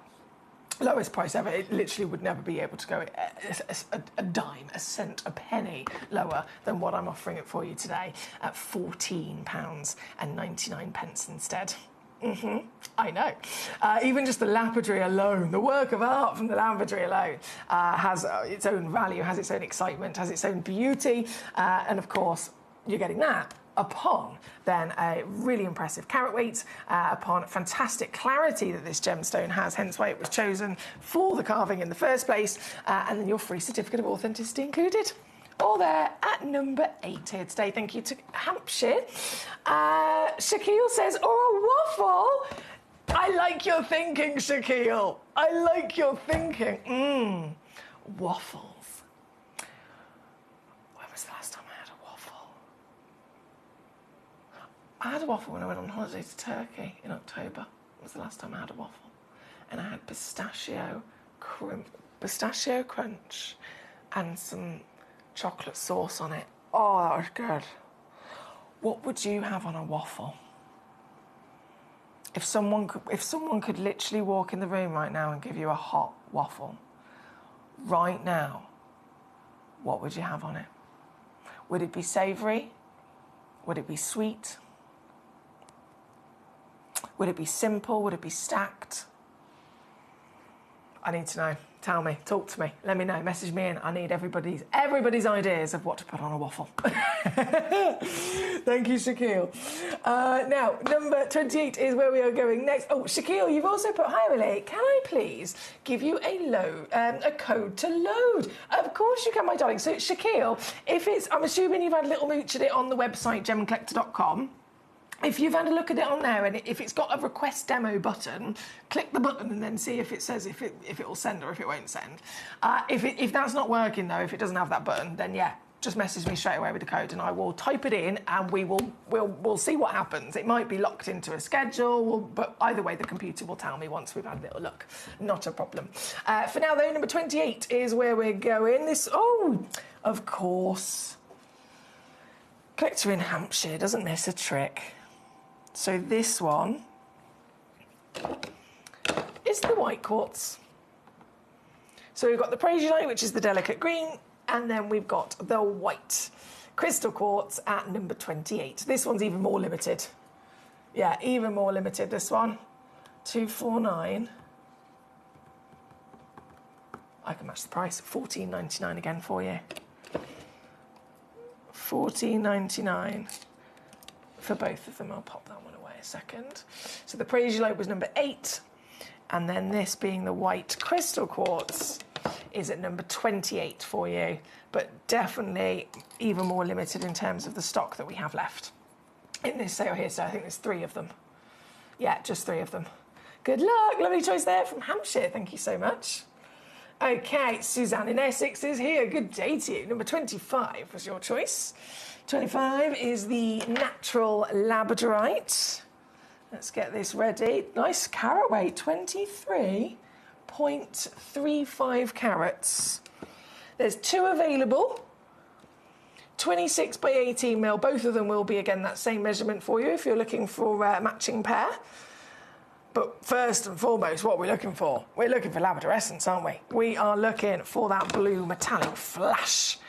Lowest price ever. It literally would never be able to go a dime, a cent, a penny lower than what I'm offering it for you today at £14.99 instead. I know. Even just the lapidary alone, the work of art from the lapidary alone, has its own value, has its own excitement, has its own beauty, and of course, you're getting that upon then a really impressive carat weight, upon fantastic clarity that this gemstone has, hence why it was chosen for the carving in the first place, and then your free certificate of authenticity included. All there at number 8 here today. Thank you to Hampshire. Shaquille says, or a waffle? I like your thinking, Shaquille. I like your thinking. Waffles. When was the last time I had a waffle? I had a waffle when I went on holiday to Turkey in October. It was the last time I had a waffle. And I had pistachio crunch and some chocolate sauce on it. Oh, that was good. What would you have on a waffle? If someone could literally walk in the room right now and give you a hot waffle, right now, what would you have on it? Would it be savoury? Would it be sweet? Would it be simple? Would it be stacked? I need to know. Tell me. Talk to me. Let me know. Message me in. I need everybody's ideas of what to put on a waffle. Thank you, Shaquille. Now, number 28 is where we are going next. Oh, Shaquille, you've also put, hi, Emily. Can I please give you a code to load? Of course you can, my darling. So, Shaquille, I'm assuming you've had a little mooch at it on the website, gemcollector.com. If you've had a look at it on there and if it's got a request demo button, click the button and then see if it says if it will send or if it won't send. If that's not working though, if it doesn't have that button, then yeah, just message me straight away with the code and I will type it in and we'll see what happens. It might be locked into a schedule, but either way the computer will tell me once we've had a little look. Not a problem. For now though, number 28 is where we're going. Of course. Collector in Hampshire doesn't miss a trick. So this one is the white quartz. So we've got the Praisiolite, which is the delicate green, and then we've got the white crystal quartz at number 28. This one's even more limited. Yeah, even more limited, this one. 249. I can match the price. $14.99 again for you. $14.99. For both of them. I'll pop that one away a second. So the Praisiolite was number 8, and then this being the white crystal quartz is at number 28 for you, but definitely even more limited in terms of the stock that we have left in this sale here. So I think there's 3 of them. Yeah, just 3 of them. Good luck. Lovely choice there from Hampshire. Thank you so much. Okay, Suzanne in Essex is here. Good day to you. Number 25 was your choice. 25 is the natural labradorite. Let's get this ready. Nice carat weight, 23.35 carats. There's 2 available. 26 by 18 mil. Both of them will be, again, that same measurement for you if you're looking for a matching pair. But first and foremost, what are we looking for? We're looking for labradorescence, aren't we? We are looking for that blue metallic flash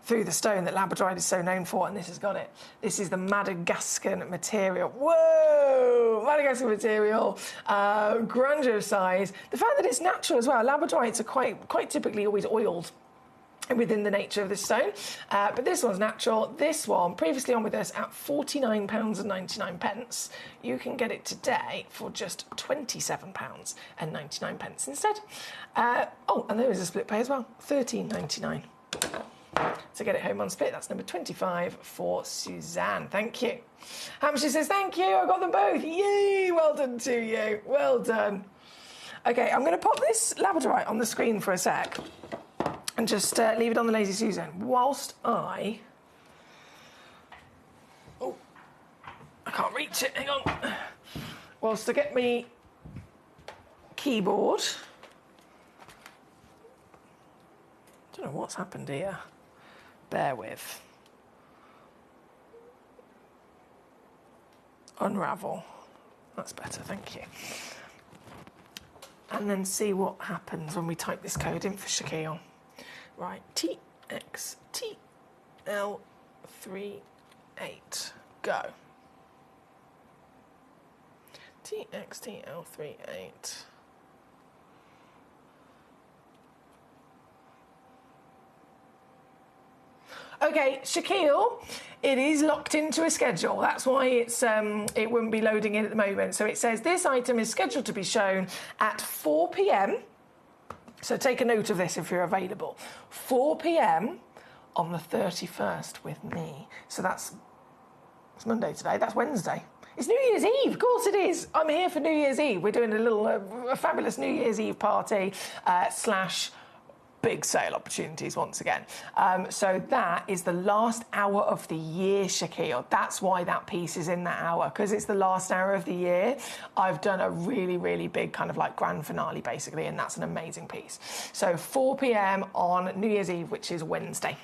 through the stone that labradorite is so known for, and this has got it. This is the Madagascan material. Whoa! Madagascan material, grandeur size. The fact that it's natural as well. Labradorites are quite typically always oiled within the nature of this stone, but this one's natural. This one, previously on with us at £49.99. You can get it today for just £27.99 instead. And there is a split pay as well, £13.99. To get it home on split, that's number 25 for Suzanne. Thank you. Hampshire says, thank you, I got them both. Yay, well done to you. Well done. Okay, I'm going to pop this labradorite on the screen for a sec and just leave it on the Lazy Susan whilst I can't reach it, hang on. Whilst I get me keyboard. Don't know what's happened here. Bear with. Unravel. That's better, thank you. And then see what happens when we type this code in for Shaquille. Right, TXTL38. Go. TXTL38. Okay, Shaquille, it is locked into a schedule. That's why it wouldn't be loading in at the moment. So it says this item is scheduled to be shown at 4 p.m. So take a note of this if you're available. 4 p.m. on the 31st with me. So it's Monday today. That's Wednesday. It's New Year's Eve. Of course it is. I'm here for New Year's Eve. We're doing a fabulous New Year's Eve party / big sale opportunities once again. So that is the last hour of the year, Shaquille. That's why that piece is in that hour, because it's the last hour of the year. I've done a really, really big kind of like grand finale, basically, and that's an amazing piece. So 4 p.m. on New Year's Eve, which is Wednesday.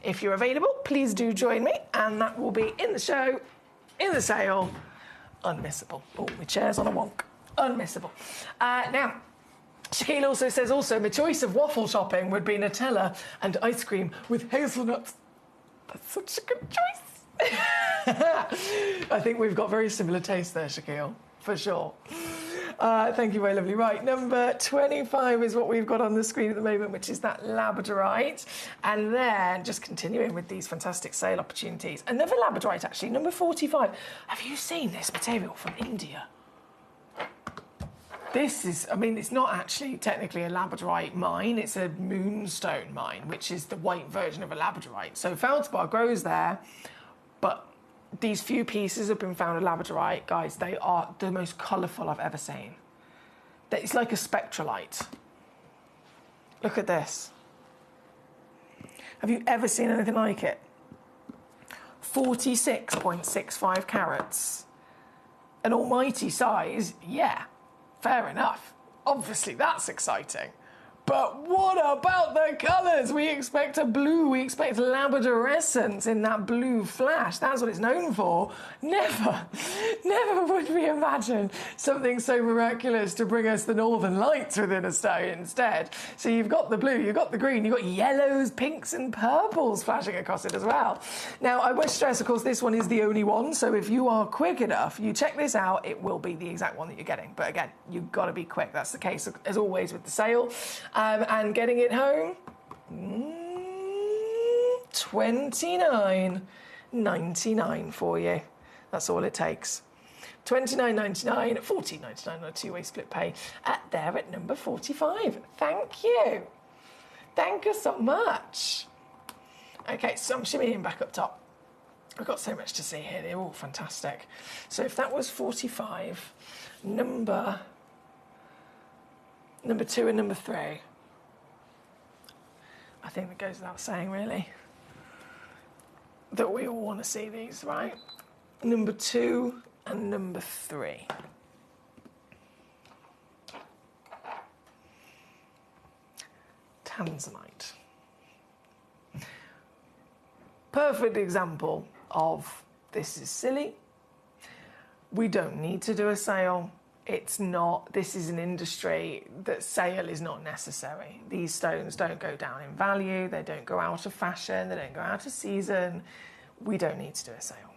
If you're available, please do join me, and that will be in the show, in the sale, unmissable. Oh, my chair's on a wonk. Unmissable. Now, Shaquille also says, my choice of waffle topping would be Nutella and ice cream with hazelnuts. That's such a good choice. I think we've got very similar tastes there, Shaquille, for sure. Thank you, very lovely. Right, number 25 is what we've got on the screen at the moment, which is that labradorite. And then, just continuing with these fantastic sale opportunities, another labradorite, actually, number 45. Have you seen this material from India? This is, I mean, it's not actually technically a labradorite mine, it's a moonstone mine, which is the white version of a labradorite. So feldspar grows there, but these few pieces have been found of labradorite. Guys, they are the most colourful I've ever seen. It's like a spectrolite. Look at this. Have you ever seen anything like it? 46.65 carats. An almighty size, yeah. Fair enough. Obviously, that's exciting. But what about the colours? We expect a blue, we expect labradorescence in that blue flash. That's what it's known for. Never would we imagine something so miraculous to bring us the northern lights within a stone instead. So you've got the blue, you've got the green, you've got yellows, pinks and purples flashing across it as well. Now, I must stress, of course, this one is the only one. So if you are quick enough, you check this out, it will be the exact one that you're getting. But again, you've got to be quick. That's the case, as always, with the sale. And getting it home, $29.99 for you. That's all it takes. $29.99, $14.99 on a two-way split pay there at number 45. Thank you. Thank you so much. Okay, so I'm shimmying back up top. We've got so much to see here. They're all fantastic. So if that was 45, number 2 and number 3. I think that goes without saying, really, that we all want to see these, right? Number 2 and number 3. Tanzanite. Perfect example of this is silly. We don't need to do a sale. It's not, this is an industry that sale is not necessary. These stones don't go down in value, they don't go out of fashion, they don't go out of season. We don't need to do a sale.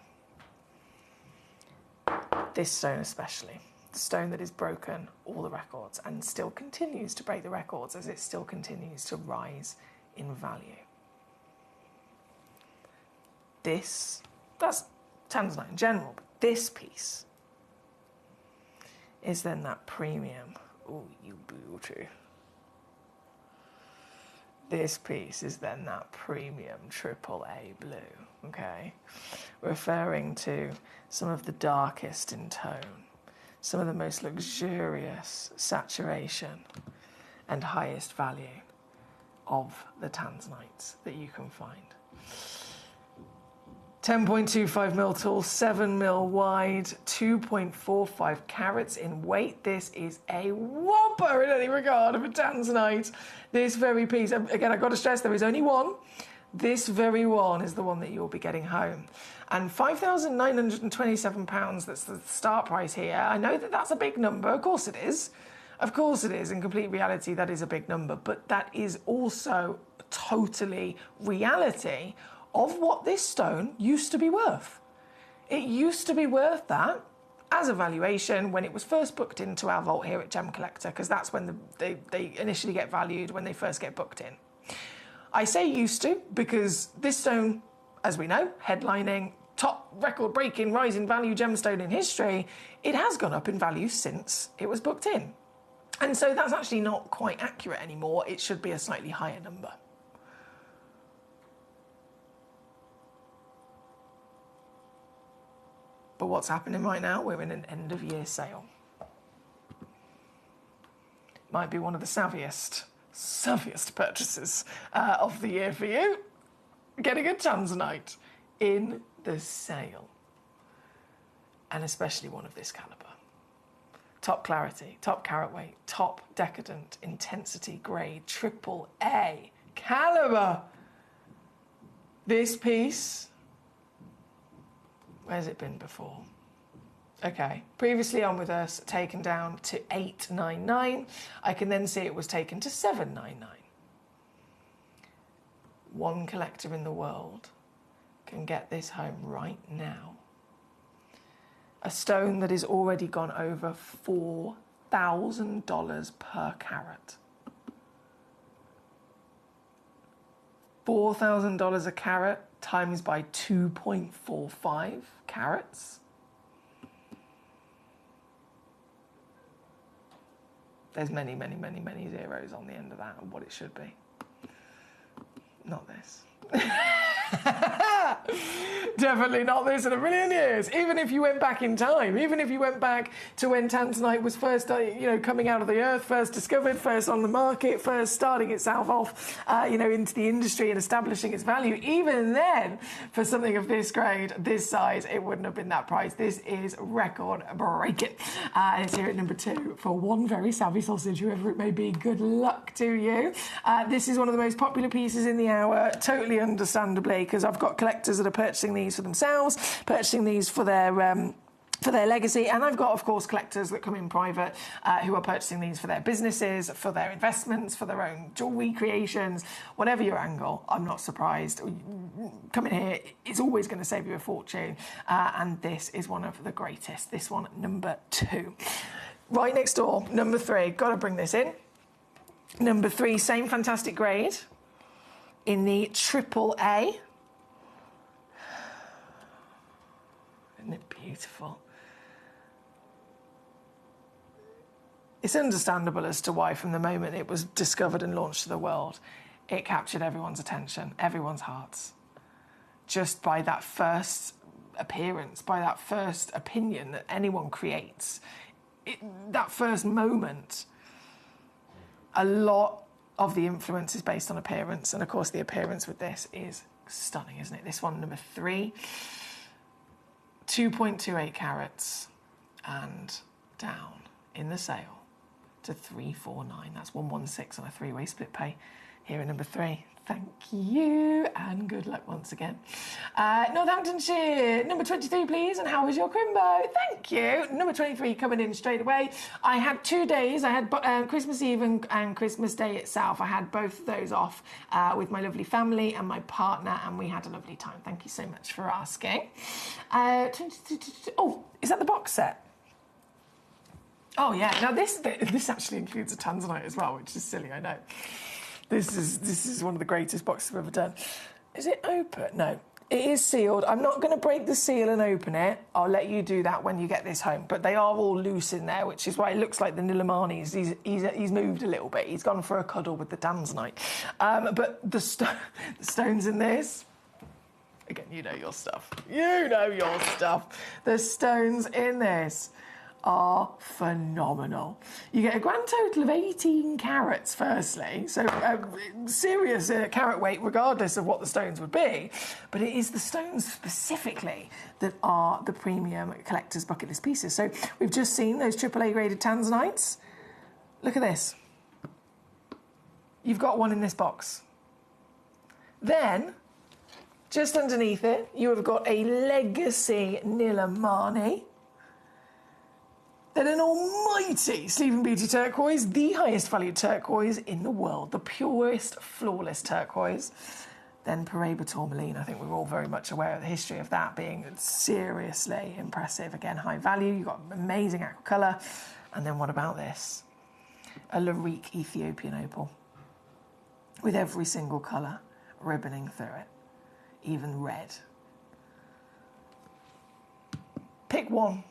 This stone especially, the stone that has broken all the records and still continues to break the records as it still continues to rise in value. This, that's Tanzanite in general, but this piece is then that premium. Oh, you beauty. This piece is then that premium AAA blue, okay? Referring to some of the darkest in tone, some of the most luxurious saturation and highest value of the tanzanites that you can find. 10.25 mil tall, 7 mil wide, 2.45 carats in weight. This is a whopper in any regard of a tanzanite. This very piece, again, I've got to stress there is only one. This very one is the one that you'll be getting home. And £5,927, that's the start price here. I know that that's a big number, of course it is. Of course it is, in complete reality that is a big number, but that is also totally reality of what this stone used to be worth. It used to be worth that as a valuation when it was first booked into our vault here at Gemcollector, because that's when they initially get valued, when they first get booked in. I say used to because this stone, as we know, headlining, top record-breaking, rising value gemstone in history, it has gone up in value since it was booked in. And so that's actually not quite accurate anymore. It should be a slightly higher number. But what's happening right now? We're in an end-of-year sale. Might be one of the savviest savviest purchases of the year for you. Getting a tanzanite in the sale. And especially one of this caliber. Top clarity, top carat weight, top decadent intensity grade, AAA caliber. This piece, where's it been before? Okay, previously on with us, taken down to $899. I can then see it was taken to $799. One collector in the world can get this home right now. A stone that has already gone over $4,000 per carat. $4,000 a carat times by 2.45 carats. There's many, many, many, many zeros on the end of that and what it should be. Not this. Definitely not this in a million years. Even if you went back in time, even if you went back to when tanzanite was first, coming out of the earth, first discovered, first on the market, first starting itself off, into the industry and establishing its value. Even then, for something of this grade, this size, it wouldn't have been that price. This is record breaking. And it's here at number 2 for one very savvy sausage, whoever it may be. Good luck to you. This is one of the most popular pieces in the hour, totally understandably, because I've got collectors that are purchasing these for themselves, purchasing these for their legacy, and I've got, of course, collectors that come in private who are purchasing these for their businesses, for their investments, for their own jewellery creations. Whatever your angle, I'm not surprised. Come in here, it's always going to save you a fortune, and this is one of the greatest. This one, number 2. Right next door, number 3. Got to bring this in. Number 3, same fantastic grade in the AAA. Isn't it beautiful? It's understandable as to why, from the moment it was discovered and launched to the world, it captured everyone's attention, everyone's hearts. Just by that first appearance, by that first opinion that anyone creates, that first moment, a lot of the influence is based on appearance. And of course, the appearance with this is stunning, isn't it? This one, number 3. 2.28 carats and down in the sale to 349. That's 116 on a 3-way split pay here at number 3. Thank you and good luck once again. Northamptonshire, number 23, please. And how was your crimbo? Thank you. Number 23 coming in straight away. I had 2 days. I had Christmas Eve and Christmas Day itself. I had both of those off with my lovely family and my partner, and we had a lovely time. Thank you so much for asking. Oh, is that the box set? Oh, yeah. Now, this actually includes a tanzanite as well, which is silly, I know. This is one of the greatest boxes I've ever done. Is it open? No, it is sealed. I'm not going to break the seal and open it. I'll let you do that when you get this home. But they are all loose in there, which is why it looks like the Nilamani's. He's moved a little bit. He's gone for a cuddle with the tanzanite. But the stones in this, again, you know your stuff. You know your stuff. The stones in this are phenomenal. You get a grand total of 18 carats, firstly, so serious carat weight regardless of what the stones would be, but it is the stones specifically that are the premium collector's bucket list pieces. So we've just seen those AAA graded tanzanites. Look at this. You've got one in this box. Then, just underneath it, you have got a legacy Nilamani. Then an almighty Sleeping Beauty turquoise, the highest valued turquoise in the world, the purest, flawless turquoise. Then Paraiba tourmaline. I think we're all very much aware of the history of that being seriously impressive. Again, high value. You've got amazing aqua colour. And then what about this? A Larique Ethiopian opal with every single colour ribboning through it, even red. Pick one.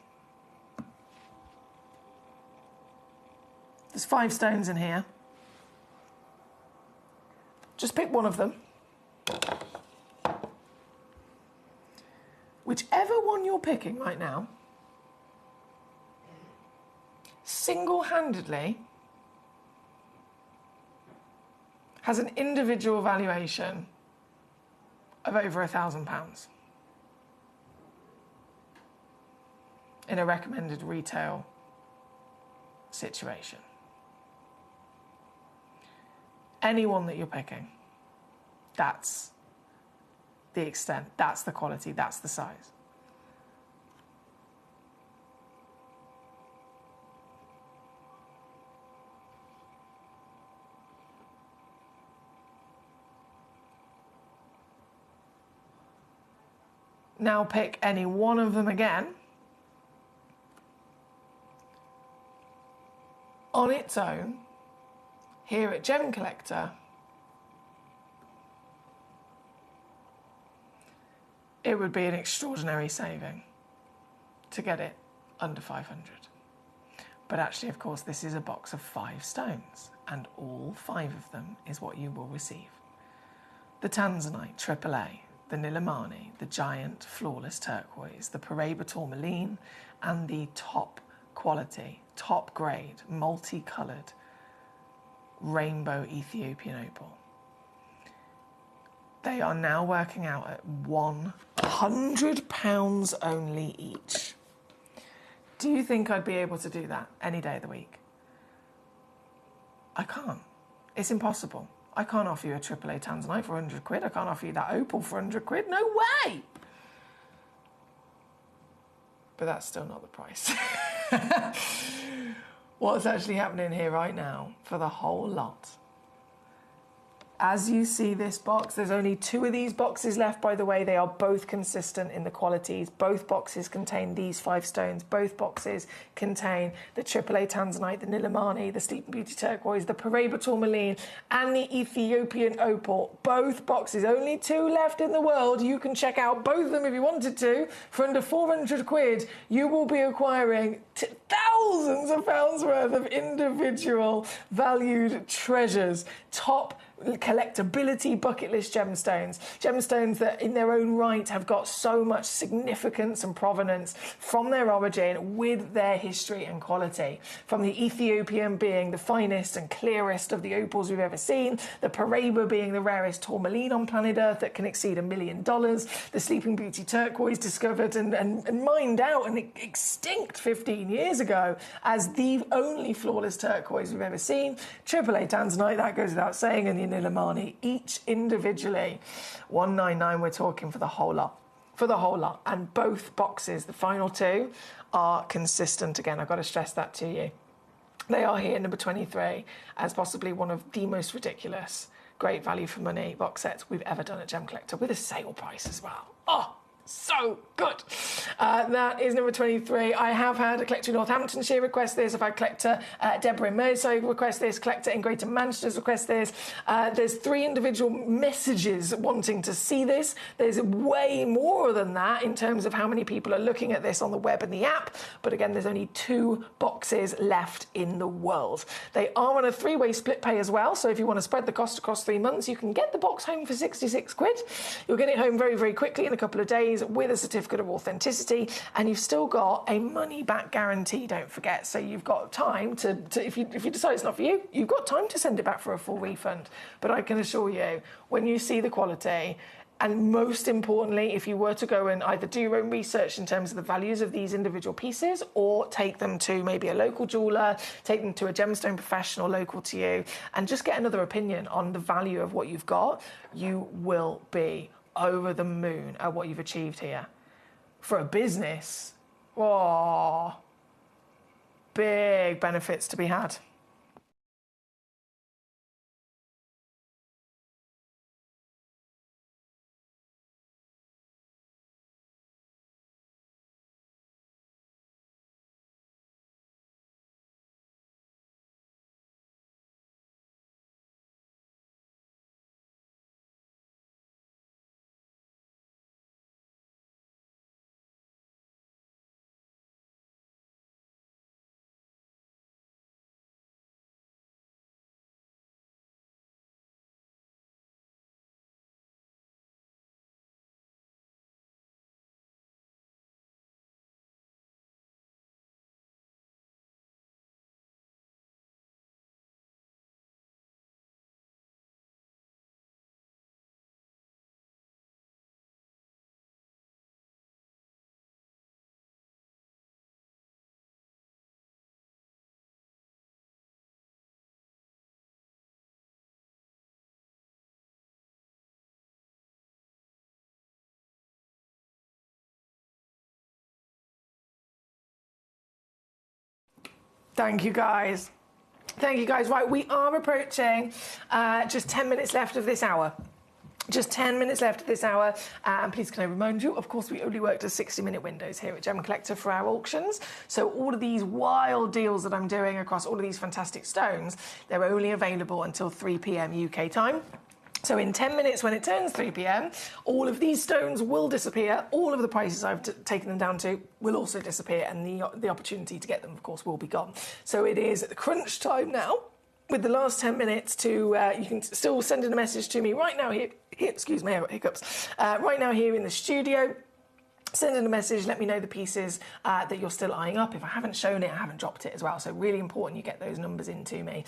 There's 5 stones in here. Just pick one of them. Whichever one you're picking right now, single-handedly has an individual valuation of over £1,000 in a recommended retail situation. Anyone that you're picking, that's the extent, that's the quality, that's the size. Now pick any one of them again. On its own, here at Gemcollector, it would be an extraordinary saving to get it under 500. But actually, of course, this is a box of 5 stones, and all 5 of them is what you will receive. The Tanzanite AAA, the Nilamani, the giant flawless turquoise, the Paraiba tourmaline, and the top quality, top grade, multicoloured rainbow Ethiopian opal. They are now working out at £100 only each. Do you think I'd be able to do that any day of the week? I can't. It's impossible. I can't offer you a AAA Tanzanite for 100 quid. I can't offer you that opal for 100 quid. No way! But that's still not the price. What's actually happening here right now for the whole lot? As you see this box, there's only 2 of these boxes left, by the way. They are both consistent in the qualities. Both boxes contain these 5 stones. Both boxes contain the AAA Tanzanite, the Nilamani, the Sleeping Beauty Turquoise, the Paraiba Tourmaline, and the Ethiopian Opal. Both boxes, only 2 left in the world. You can check out both of them if you wanted to. For under 400 quid, you will be acquiring thousands of pounds worth of individual valued treasures. Top collectability bucket list gemstones. Gemstones that in their own right have got so much significance and provenance from their origin with their history and quality. From the Ethiopian being the finest and clearest of the opals we've ever seen, the Paraiba being the rarest tourmaline on planet Earth that can exceed $1 million, the Sleeping Beauty Turquoise discovered and mined out and extinct 15 years ago as the only flawless turquoise we've ever seen, AAA Tanzanite, that goes without saying, and the Nilamani, each individually. 199 we're talking for the whole lot. For the whole lot. And both boxes, the final 2, are consistent. Again, I've got to stress that to you. They are here, number 23, as possibly one of the most ridiculous, great value for money box sets we've ever done at Gemcollector, with a sale price as well. Oh, so good. That is number 23. I have had a collector in Northamptonshire request this. I've had collector Deborah in Merseyside request this. Collector in Greater Manchester's request this. There's 3 individual messages wanting to see this. There's way more than that in terms of how many people are looking at this on the web and the app. But again, there's only 2 boxes left in the world. They are on a 3-way split pay as well. So if you want to spread the cost across 3 months, you can get the box home for 66 quid. You'll get it home very, very quickly in a couple of days with a certificate of authenticity, and you've still got a money-back guarantee, don't forget. So you've got time to if you decide it's not for you, you've got time to send it back for a full refund. But I can assure you, when you see the quality, and most importantly, if you were to go and either do your own research in terms of the values of these individual pieces, or take them to maybe a local jeweller, take them to a gemstone professional local to you, and just get another opinion on the value of what you've got, you will be over the moon at what you've achieved here. For a business, oh, big benefits to be had. Thank you, guys. Thank you, guys. Right, we are approaching just 10 minutes left of this hour. Just 10 minutes left of this hour. And please can I remind you, of course, we only work to 60-minute windows here at Gemcollector for our auctions. So all of these wild deals that I'm doing across all of these fantastic stones, they're only available until 3 p.m. UK time. So in 10 minutes, when it turns 3 p.m, all of these stones will disappear. All of the prices I've taken them down to will also disappear, and the opportunity to get them, of course, will be gone. So it is crunch time now. With the last 10 minutes to, you can still send in a message to me right now here excuse me, hiccups, right now here in the studio. Send in a message, let me know the pieces that you're still eyeing up. If I haven't shown it, I haven't dropped it as well. So really important you get those numbers into me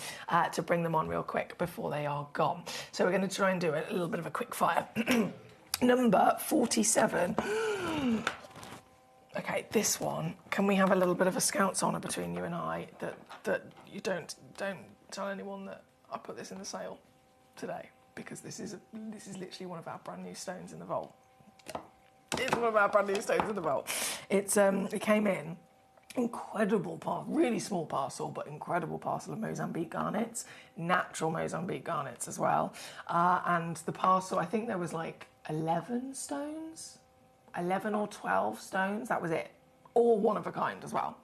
to bring them on real quick before they are gone. So we're going to try and do a little bit of a quick fire. Number 47. Okay, this one. Can we have a little bit of a Scouts honour between you and I that you don't tell anyone that I put this in the sale today, because this is literally one of our brand new stones in the vault. It's one of our brand new stones in the vault. It's it came in incredible really small parcel, but incredible parcel of Mozambique garnets, natural Mozambique garnets as well. And the parcel, I think there was like 11 stones, 11 or 12 stones. That was it, all one of a kind as well.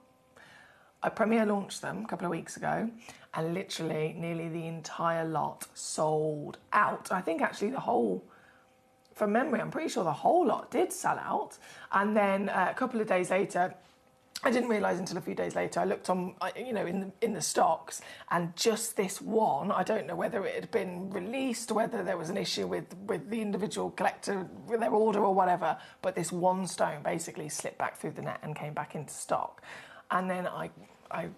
I premiere launched them a couple of weeks ago, and literally nearly the entire lot sold out. I think actually the whole, from memory, I'm pretty sure the whole lot did sell out. And then a couple of days later, I didn't realise until a few days later, I looked on, you know, in the stocks, and just this one, I don't know whether it had been released, whether there was an issue with the individual collector, with their order or whatever, but this one stone basically slipped back through the net and came back into stock. And then I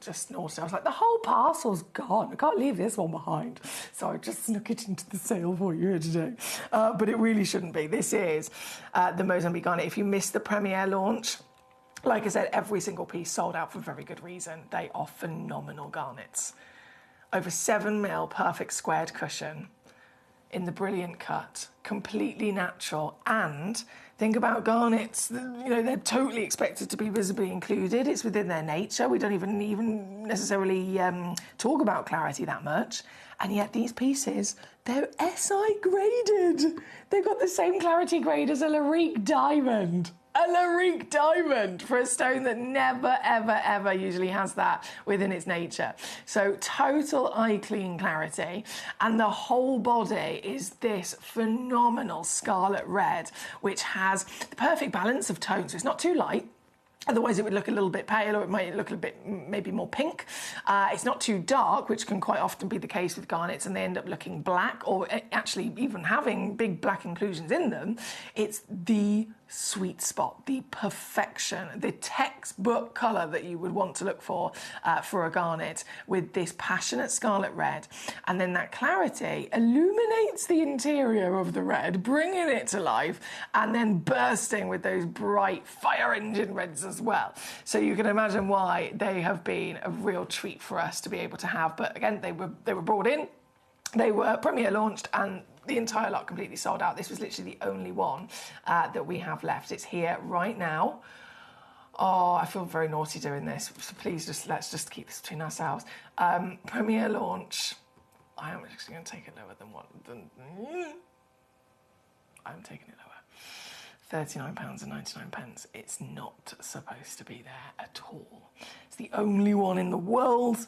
just snorted. I was like, the whole parcel's gone. I can't leave this one behind. So I just snuck it into the sale for you here today. But it really shouldn't be. This is the Mozambique garnet. If you missed the premiere launch, like I said, every single piece sold out for very good reason. They are phenomenal garnets. Over 7 mil, perfect squared cushion in the brilliant cut, completely natural. And think about garnets, you know, they're totally expected to be visibly included. It's within their nature. We don't even necessarily talk about clarity that much. And yet these pieces, they're SI graded. They've got the same clarity grade as a Larique diamond. A Larique diamond for a stone that never, ever, ever usually has that within its nature. So total eye clean clarity, and the whole body is this phenomenal scarlet red, which has the perfect balance of tones. So it's not too light. Otherwise, it would look a little bit pale, or it might look a bit maybe more pink. It's not too dark, which can quite often be the case with garnets, and they end up looking black, or actually even having big black inclusions in them. It's the sweet spot, the perfection, the textbook colour that you would want to look for a garnet, with this passionate scarlet red. And then that clarity illuminates the interior of the red, bringing it to life, and then bursting with those bright fire engine reds as well. So you can imagine why they have been a real treat for us to be able to have. But again, they were brought in, they were premiere launched, and the entire lot completely sold out. This was literally the only one that we have left. It's here right now. Oh, I feel very naughty doing this. So please, let's just keep this between ourselves. Premiere launch. I am actually going to take it lower than what. I'm taking it lower. £39.99. It's not supposed to be there at all. It's the only one in the world.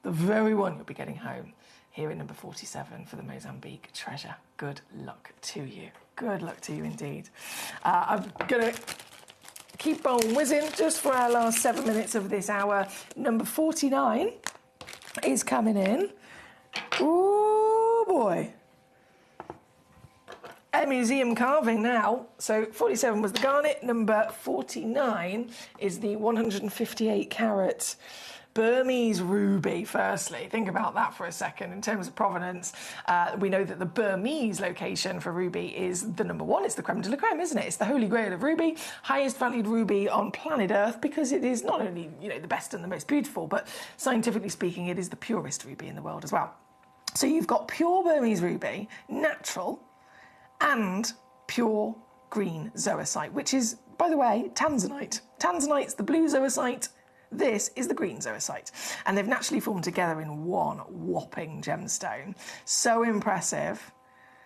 The very one you'll be getting home. Here at number 47 for the Mozambique treasure. Good luck to you. Good luck to you indeed. I'm going to keep on whizzing just for our last 7 minutes of this hour. Number 49 is coming in. Oh boy. A museum carving now. So 47 was the garnet. Number 49 is the 158 carat Burmese ruby. Firstly, think about that for a second. In terms of provenance, we know that the Burmese location for ruby is the number one. It's the creme de la creme, isn't it? It's the holy grail of ruby, highest valued ruby on planet Earth, because it is not only, you know, the best and the most beautiful, but scientifically speaking, it is the purest ruby in the world as well. So you've got pure Burmese ruby, natural, and pure green zoisite, which is, by the way, tanzanite. Tanzanite's the blue zoisite, This is the green zoisite, and they've naturally formed together in one whopping gemstone. So impressive,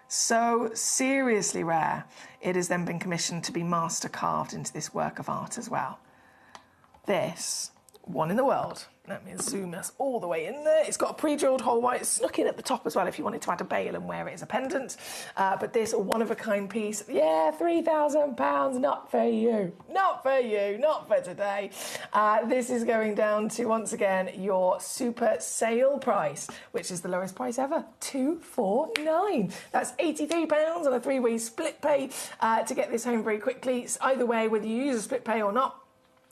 so seriously rare. It has then been commissioned to be master carved into this work of art as well. This, one in the world. Let me zoom us all the way in there. It's got a pre-drilled hole white. It's snuck in at the top as well if you wanted to add a bail and wear it as a pendant. But this one-of-a-kind piece, yeah, £3,000, not for you. Not for you, not for today. This is going down to, once again, your super sale price, which is the lowest price ever, £249. That's £83 on a three-way split pay to get this home very quickly. Either way, whether you use a split pay or not,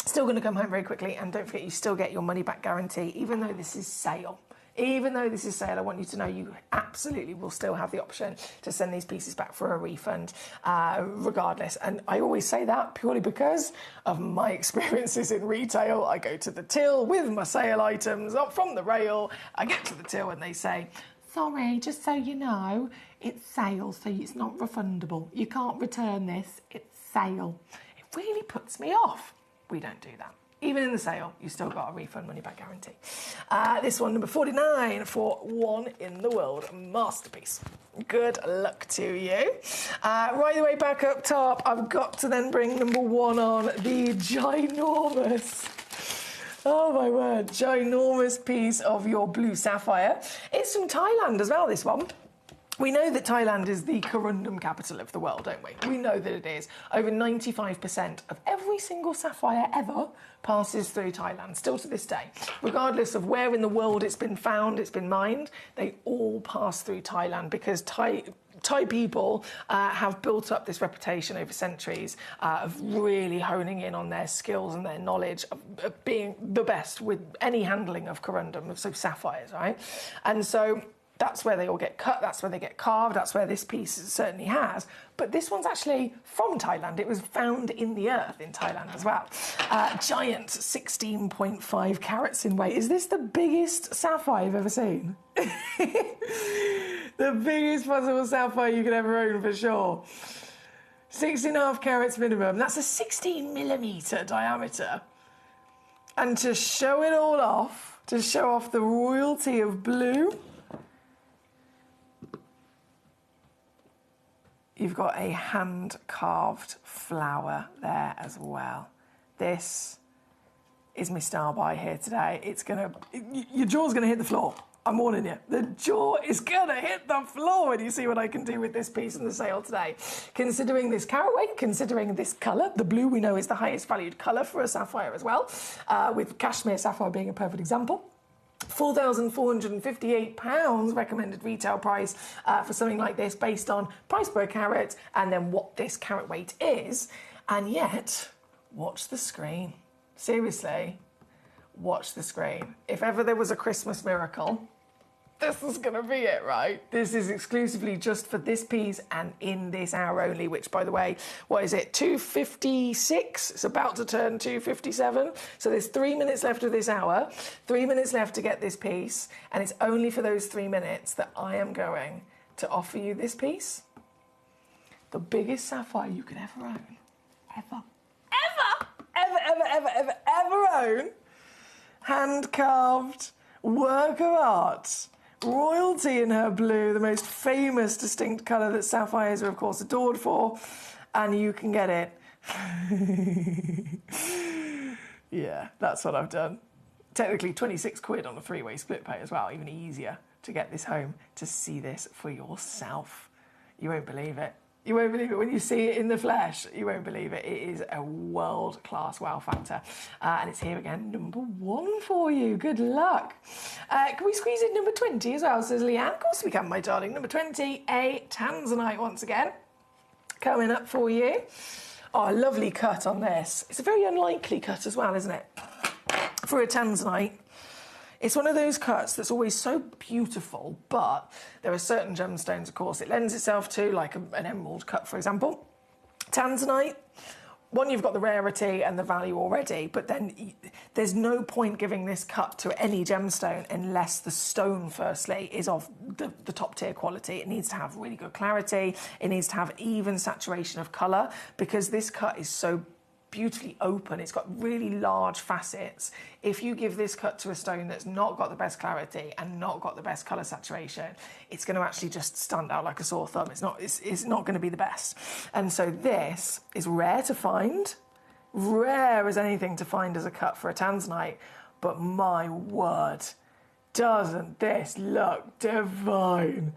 still going to come home very quickly, and don't forget you still get your money back guarantee, even though this is sale. Even though this is sale, I want you to know you absolutely will still have the option to send these pieces back for a refund, regardless. And I always say that purely because of my experiences in retail. I go to the till with my sale items up from the rail. I get to the till and they say, sorry, just so you know, it's sale, so it's not refundable. You can't return this, it's sale. It really puts me off. We don't do that. Even in the sale, you still got a refund money back guarantee. This one, number 49, for one in the world masterpiece. Good luck to you. Right the way back up top, I've got to then bring number one on, the ginormous, oh my word, ginormous piece of your blue sapphire. It's from Thailand as well, this one. We know that Thailand is the corundum capital of the world, don't we? We know that it is. Over 95% of every single sapphire ever passes through Thailand, still to this day. Regardless of where in the world it's been found, it's been mined, they all pass through Thailand because Thai people have built up this reputation over centuries of really honing in on their skills and their knowledge of being the best with any handling of corundum, so sapphires, right? And so that's where they all get cut, that's where they get carved, that's where this piece certainly has. But this one's actually from Thailand. It was found in the earth in Thailand as well. Giant 16.5 carats in weight. Is this the biggest sapphire you've ever seen? The biggest possible sapphire you could ever own for sure. 16.5 carats minimum. That's a 16mm diameter. And to show it all off, to show off the royalty of blue, you've got a hand-carved flower there as well. This is my star buy here today. It's gonna, your jaw's gonna hit the floor. I'm warning you. The jaw is gonna hit the floor when you see what I can do with this piece in the sale today. Considering this carat weight, considering this colour, the blue we know is the highest valued colour for a sapphire as well, with cashmere sapphire being a perfect example. £4,458 recommended retail price for something like this based on price per carat and then what this carat weight is. And yet, watch the screen. Seriously, watch the screen. If ever there was a Christmas miracle, this is going to be it, right? This is exclusively just for this piece and in this hour only, which, by the way, what is it, 2:56? It's about to turn 2:57. So there's 3 minutes left of this hour, 3 minutes left to get this piece, and it's only for those 3 minutes that I am going to offer you this piece. The biggest sapphire you could ever own. Ever own. Hand-carved work of art. Royalty in her blue, the most famous distinct colour that sapphires are, of course, adored for, and you can get it. Yeah, that's what I've done. Technically, 26 quid on a three-way split pay as well, even easier to get this home, to see this for yourself. You won't believe it. You won't believe it. When you see it in the flesh, you won't believe it. It is a world-class wow factor. And it's here again, number one for you. Good luck. Can we squeeze in number 20 as well, says Leanne? Of course we can, my darling. Number 20, a tanzanite once again. Coming up for you. Oh, a lovely cut on this. It's a very unlikely cut as well, isn't it? For a tanzanite. It's one of those cuts that's always so beautiful, but there are certain gemstones, of course, it lends itself to, like an emerald cut, for example. Tanzanite, one, you've got the rarity and the value already, but then there's no point giving this cut to any gemstone unless the stone, firstly, is of the top tier quality. It needs to have really good clarity. It needs to have even saturation of colour, because this cut is so beautifully open. It's got really large facets. If you give this cut to a stone that's not got the best clarity and not got the best colour saturation, it's going to actually just stand out like a sore thumb. It's not going to be the best. And so this is rare to find, rare as anything to find as a cut for a tanzanite, but my word, doesn't this look divine?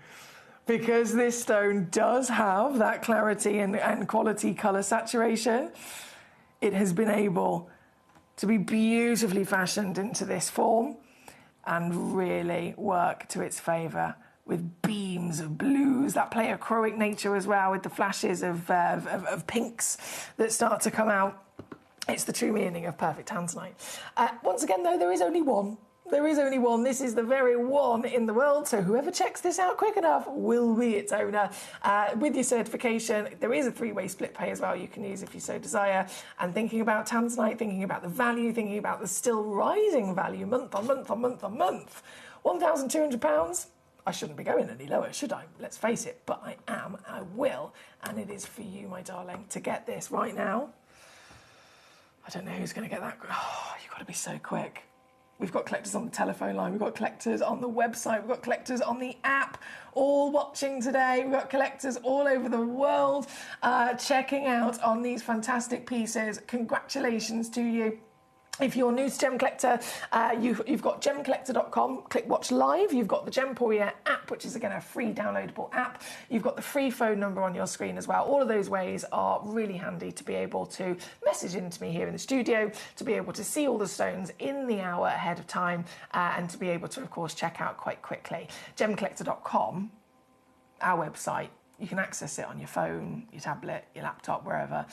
Because this stone does have that clarity and quality colour saturation, it has been able to be beautifully fashioned into this form and really work to its favour with beams of blues that play a chroic nature as well, with the flashes of pinks that start to come out. It's the true meaning of perfect tanzanite. Once again, though, there is only one. There is only one. This is the very one in the world, so whoever checks this out quick enough will be its owner. With your certification, there is a 3-way split pay as well you can use if you so desire. And thinking about tanzanite, thinking about the value, thinking about the still rising value month on month on month on month, £1,200, I shouldn't be going any lower, should I? Let's face it, but I am, I will, and it is for you, my darling, to get this right now. I don't know who's going to get that. Oh, you've got to be so quick. We've got collectors on the telephone line, we've got collectors on the website, we've got collectors on the app, all watching today. We've got collectors all over the world checking out on these fantastic pieces. Congratulations to you. If you're new to Gemcollector, you've got gemcollector.com, click watch live. You've got the Gemporia app, which is again a free downloadable app. You've got the free phone number on your screen as well. All of those ways are really handy to be able to message into me here in the studio, to be able to see all the stones in the hour ahead of time, and to be able to, of course, check out quite quickly. Gemcollector.com, our website, you can access it on your phone, your tablet, your laptop, wherever.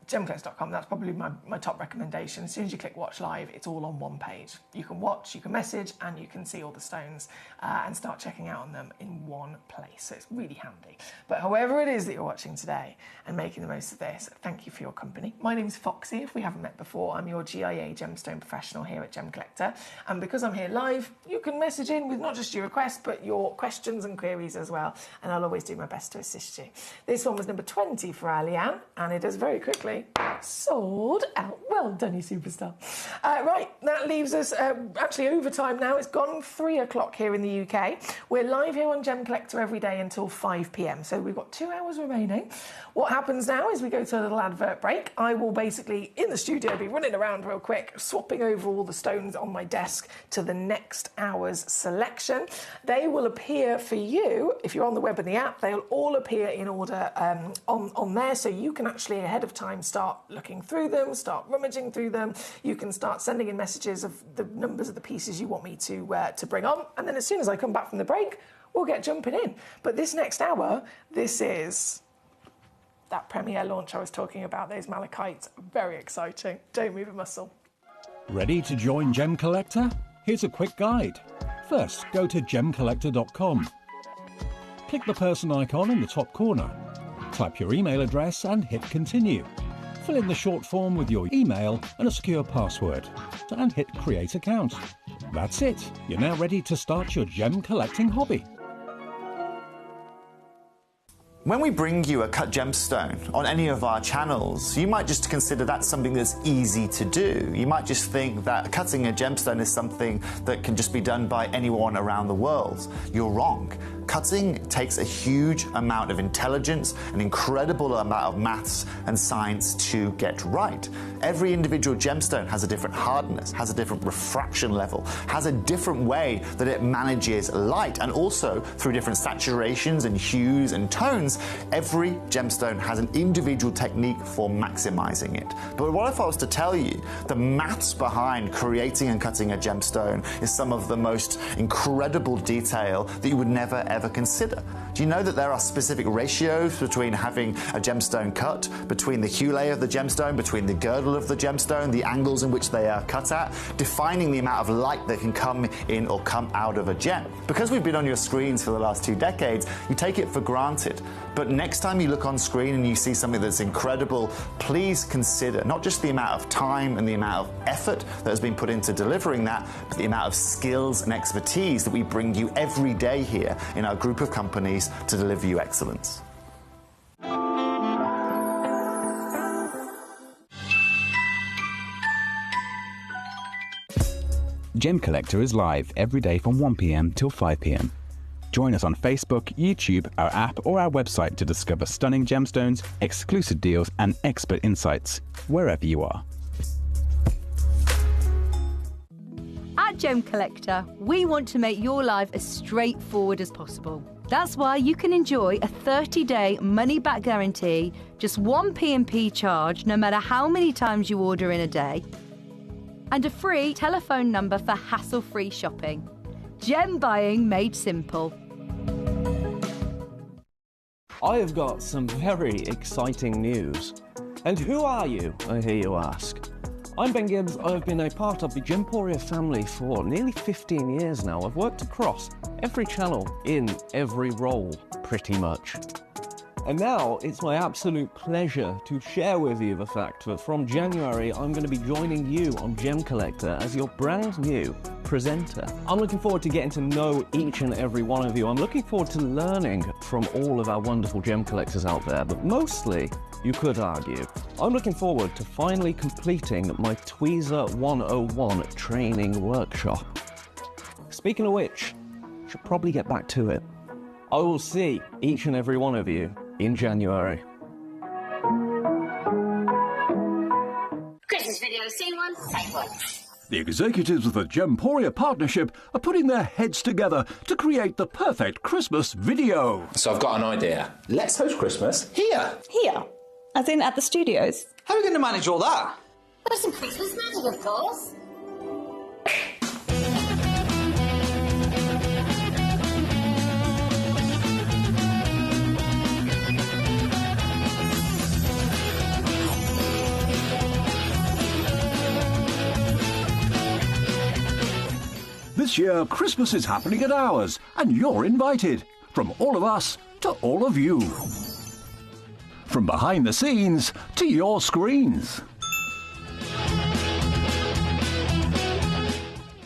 Gemcollector.com, that's probably my top recommendation. As soon as you click watch live, it's all on one page. You can watch, you can message, and you can see all the stones and start checking out on them in one place. So it's really handy. But however it is that you're watching today and making the most of this, thank you for your company. My name's Foxy. If we haven't met before, I'm your GIA gemstone professional here at Gemcollector. And because I'm here live, you can message in with not just your requests, but your questions and queries as well. And I'll always do my best to assist you. This one was number 20 for Alianne, and it is very quickly sold out. Well done, you superstar. Right, that leaves us actually overtime now. It's gone 3 o'clock here in the UK. We're live here on Gemcollector every day until 5 p.m. So we've got 2 hours remaining. What happens now is we go to a little advert break. I will basically, in the studio, be running around real quick, swapping over all the stones on my desk to the next hour's selection. They will appear for you, if you're on the web and the app, they'll all appear in order on there, so you can actually, ahead of time, start looking through them, start rummaging through them. You can start sending in messages of the numbers of the pieces you want me to bring on, and then as soon as I come back from the break, we'll get jumping in. But this next hour, this is that premiere launch I was talking about, those malachites. Very exciting. Don't move a muscle. Ready to join Gemcollector? Here's a quick guide. First, go to gemcollector.com. Click the person icon in the top corner. Type your email address and hit continue. Fill in the short form with your email and a secure password, and hit create account. That's it. You're now ready to start your gem collecting hobby. When we bring you a cut gemstone on any of our channels, you might just consider that something that's easy to do. You might just think that cutting a gemstone is something that can just be done by anyone around the world. You're wrong. Cutting takes a huge amount of intelligence, an incredible amount of maths and science to get right. Every individual gemstone has a different hardness, has a different refraction level, has a different way that it manages light, and also through different saturations and hues and tones, every gemstone has an individual technique for maximizing it. But what if I was to tell you the maths behind creating and cutting a gemstone is some of the most incredible detail that you would never ever consider? Do you know that there are specific ratios between having a gemstone cut, between the hue layer of the gemstone, between the girdle of the gemstone, the angles in which they are cut at, defining the amount of light that can come in or come out of a gem? Because we've been on your screens for the last 2 decades, you take it for granted. But next time you look on screen and you see something that's incredible, please consider not just the amount of time and the amount of effort that has been put into delivering that, but the amount of skills and expertise that we bring you every day here in our group of companies to deliver you excellence. Gemcollector is live every day from 1 p.m. till 5 p.m. Join us on Facebook, YouTube, our app, or our website to discover stunning gemstones, exclusive deals, and expert insights wherever you are. At Gemcollector, we want to make your life as straightforward as possible. That's why you can enjoy a 30-day money-back guarantee, just one P&P charge no matter how many times you order in a day, and a free telephone number for hassle-free shopping. Gem buying made simple. I have got some very exciting news. And who are you, I hear you ask? I'm Ben Gibbs. I've been a part of the Gemporia family for nearly 15 years now. I've worked across every channel in every role, pretty much. And now it's my absolute pleasure to share with you the fact that from January I'm going to be joining you on Gemcollector as your brand new presenter. I'm looking forward to getting to know each and every one of you. I'm looking forward to learning from all of our wonderful gem collectors out there, but mostly, you could argue, I'm looking forward to finally completing my Tweezer 101 training workshop. Speaking of which, I should probably get back to it. I will see each and every one of you in January. Christmas video, scene one, take one. The executives of the Gemporia partnership are putting their heads together to create the perfect Christmas video. So I've got an idea. Let's host Christmas here. Here? As in at the studios? How are we going to manage all that? There's some Christmas magic, of course. This year, Christmas is happening at ours, and you're invited. From all of us to all of you. From behind the scenes to your screens.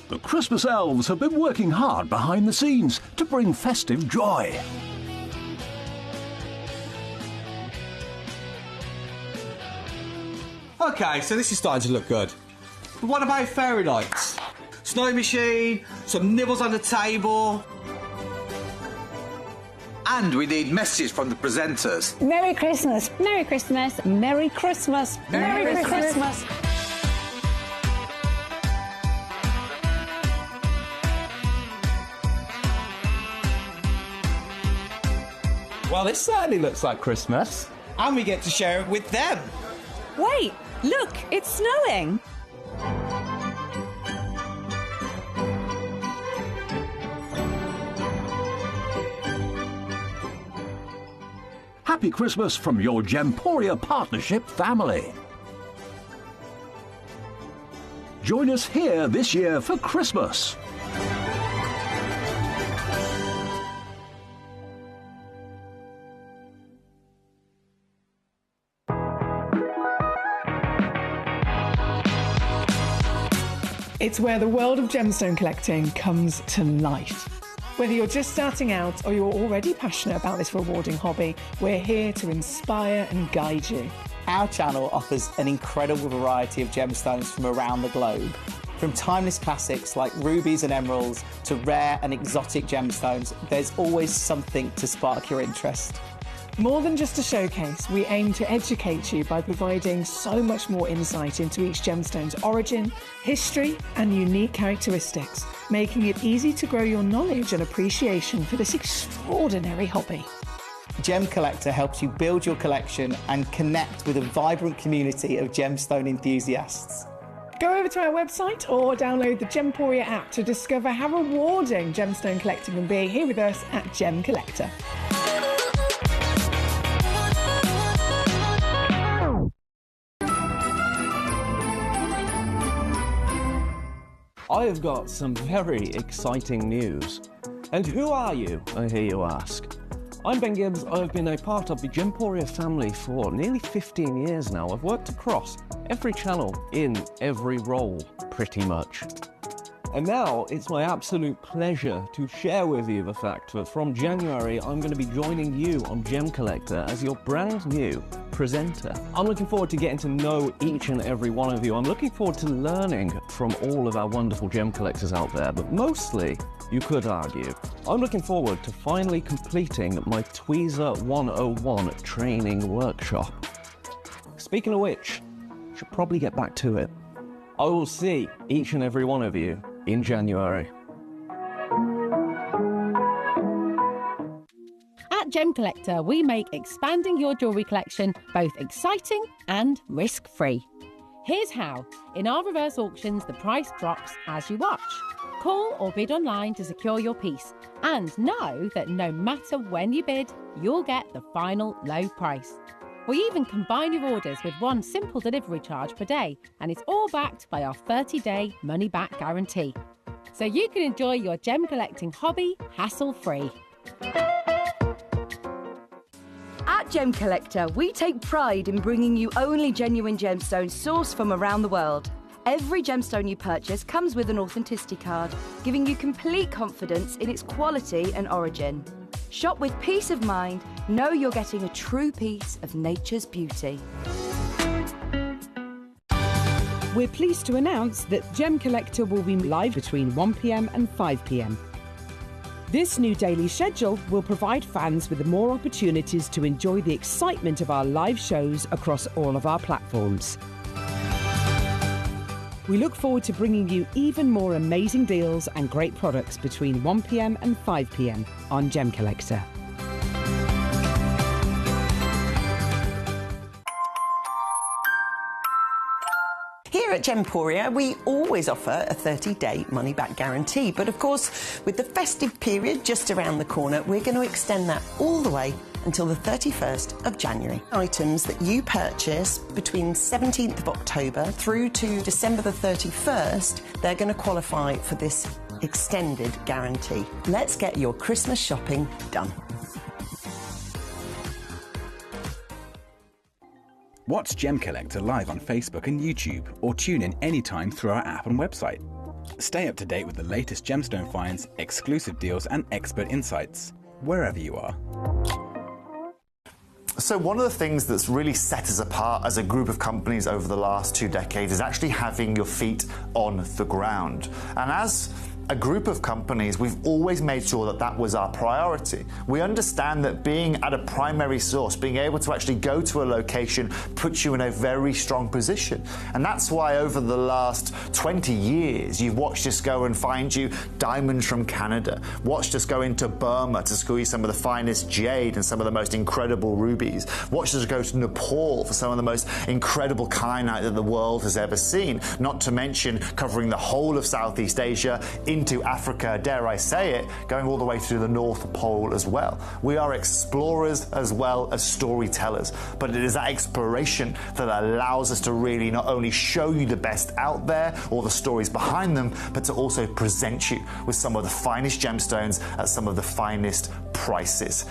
The Christmas elves have been working hard behind the scenes to bring festive joy. Okay, so this is starting to look good. But what about fairy lights? Snow machine, some nibbles on the table. And we need messages from the presenters. Merry Christmas. Merry Christmas. Merry Christmas. Merry Christmas. Well, this certainly looks like Christmas. And we get to share it with them. Wait, look, it's snowing. Happy Christmas from your Gemporia partnership family. Join us here this year for Christmas. It's where the world of gemstone collecting comes to life. Whether you're just starting out or you're already passionate about this rewarding hobby, we're here to inspire and guide you. Our channel offers an incredible variety of gemstones from around the globe. From timeless classics like rubies and emeralds to rare and exotic gemstones, there's always something to spark your interest. More than just a showcase, we aim to educate you by providing so much more insight into each gemstone's origin, history, and unique characteristics, making it easy to grow your knowledge and appreciation for this extraordinary hobby. Gemcollector helps you build your collection and connect with a vibrant community of gemstone enthusiasts. Go over to our website or download the Gemporia app to discover how rewarding gemstone collecting can be here with us at Gemcollector. I have got some very exciting news. And who are you, I hear you ask? I'm Ben Gibbs. I've been a part of the Gemporia family for nearly 15 years now. I've worked across every channel in every role, pretty much. And now it's my absolute pleasure to share with you the fact that from January I'm going to be joining you on Gemcollector as your brand new presenter. I'm looking forward to getting to know each and every one of you. I'm looking forward to learning from all of our wonderful gem collectors out there, but mostly, you could argue, I'm looking forward to finally completing my Tweezer 101 training workshop. Speaking of which, I should probably get back to it. I will see each and every one of you in January. At Gemcollector, we make expanding your jewellery collection both exciting and risk-free. Here's how. In our reverse auctions, the price drops as you watch. Call or bid online to secure your piece, and know that no matter when you bid, you'll get the final low price. We even combine your orders with one simple delivery charge per day, and it's all backed by our 30-day money-back guarantee. So you can enjoy your gem collecting hobby hassle-free. At Gemcollector, we take pride in bringing you only genuine gemstones sourced from around the world. Every gemstone you purchase comes with an authenticity card, giving you complete confidence in its quality and origin. Shop with peace of mind, know you're getting a true piece of nature's beauty. We're pleased to announce that Gemcollector will be live between 1 p.m. and 5 p.m. This new daily schedule will provide fans with more opportunities to enjoy the excitement of our live shows across all of our platforms. We look forward to bringing you even more amazing deals and great products between 1 p.m. and 5 p.m. on Gemcollector. Here at Gemporia, we always offer a 30-day money-back guarantee. But of course, with the festive period just around the corner, we're going to extend that all the way until the 31st of January. Items that you purchase between 17th of October through to December the 31st, they're going to qualify for this extended guarantee. Let's get your Christmas shopping done. Watch Gemcollector live on Facebook and YouTube, or tune in anytime through our app and website. Stay up to date with the latest gemstone finds, exclusive deals and expert insights, wherever you are. So one of the things that's really set us apart as a group of companies over the last 2 decades is actually having your feet on the ground. And as a group of companies, we've always made sure that that was our priority. We understand that being at a primary source, being able to actually go to a location, puts you in a very strong position. And that's why over the last 20 years, you've watched us go and find you diamonds from Canada, watched us go into Burma to squeeze some of the finest jade and some of the most incredible rubies, watched us go to Nepal for some of the most incredible kyanite that the world has ever seen, not to mention covering the whole of Southeast Asia, into Africa, dare I say it, going all the way to the North Pole as well. We are explorers as well as storytellers, but it is that exploration that allows us to really not only show you the best out there or the stories behind them, but to also present you with some of the finest gemstones at some of the finest prices.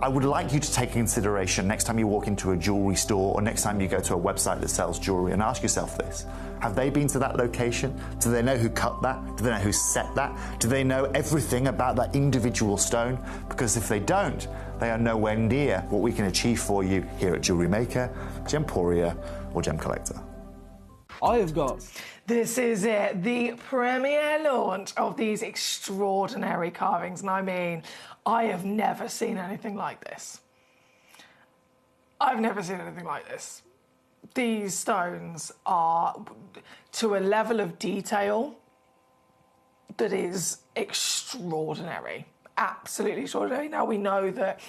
I would like you to take consideration next time you walk into a jewellery store or next time you go to a website that sells jewellery and ask yourself this. Have they been to that location? Do they know who cut that? Do they know who set that? Do they know everything about that individual stone? Because if they don't, they are nowhere near what we can achieve for you here at Jewellery Maker, Gemporia or Gemcollector. I have got... This is it, the premiere launch of these extraordinary carvings. And I mean, I have never seen anything like this. I've never seen anything like this. These stones are to a level of detail that is extraordinary. Absolutely extraordinary. Now, we know that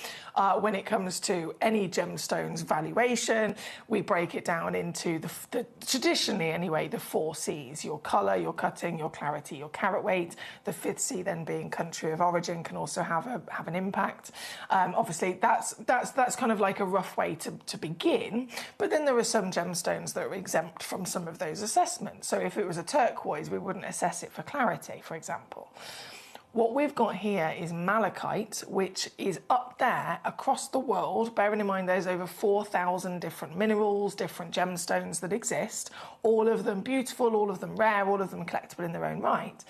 when it comes to any gemstones valuation, we break it down into the traditionally anyway, the 4 C's: your colour, your cutting, your clarity, your carat weight. The 5th C then being country of origin can also have an impact. Obviously, that's kind of like a rough way to begin. But then there are some gemstones that are exempt from some of those assessments. So if it was a turquoise, we wouldn't assess it for clarity, for example. What we've got here is malachite, which is up up there across the world, bearing in mind there's over 4,000 different minerals, different gemstones that exist, all of them beautiful, all of them rare, all of them collectible in their own right.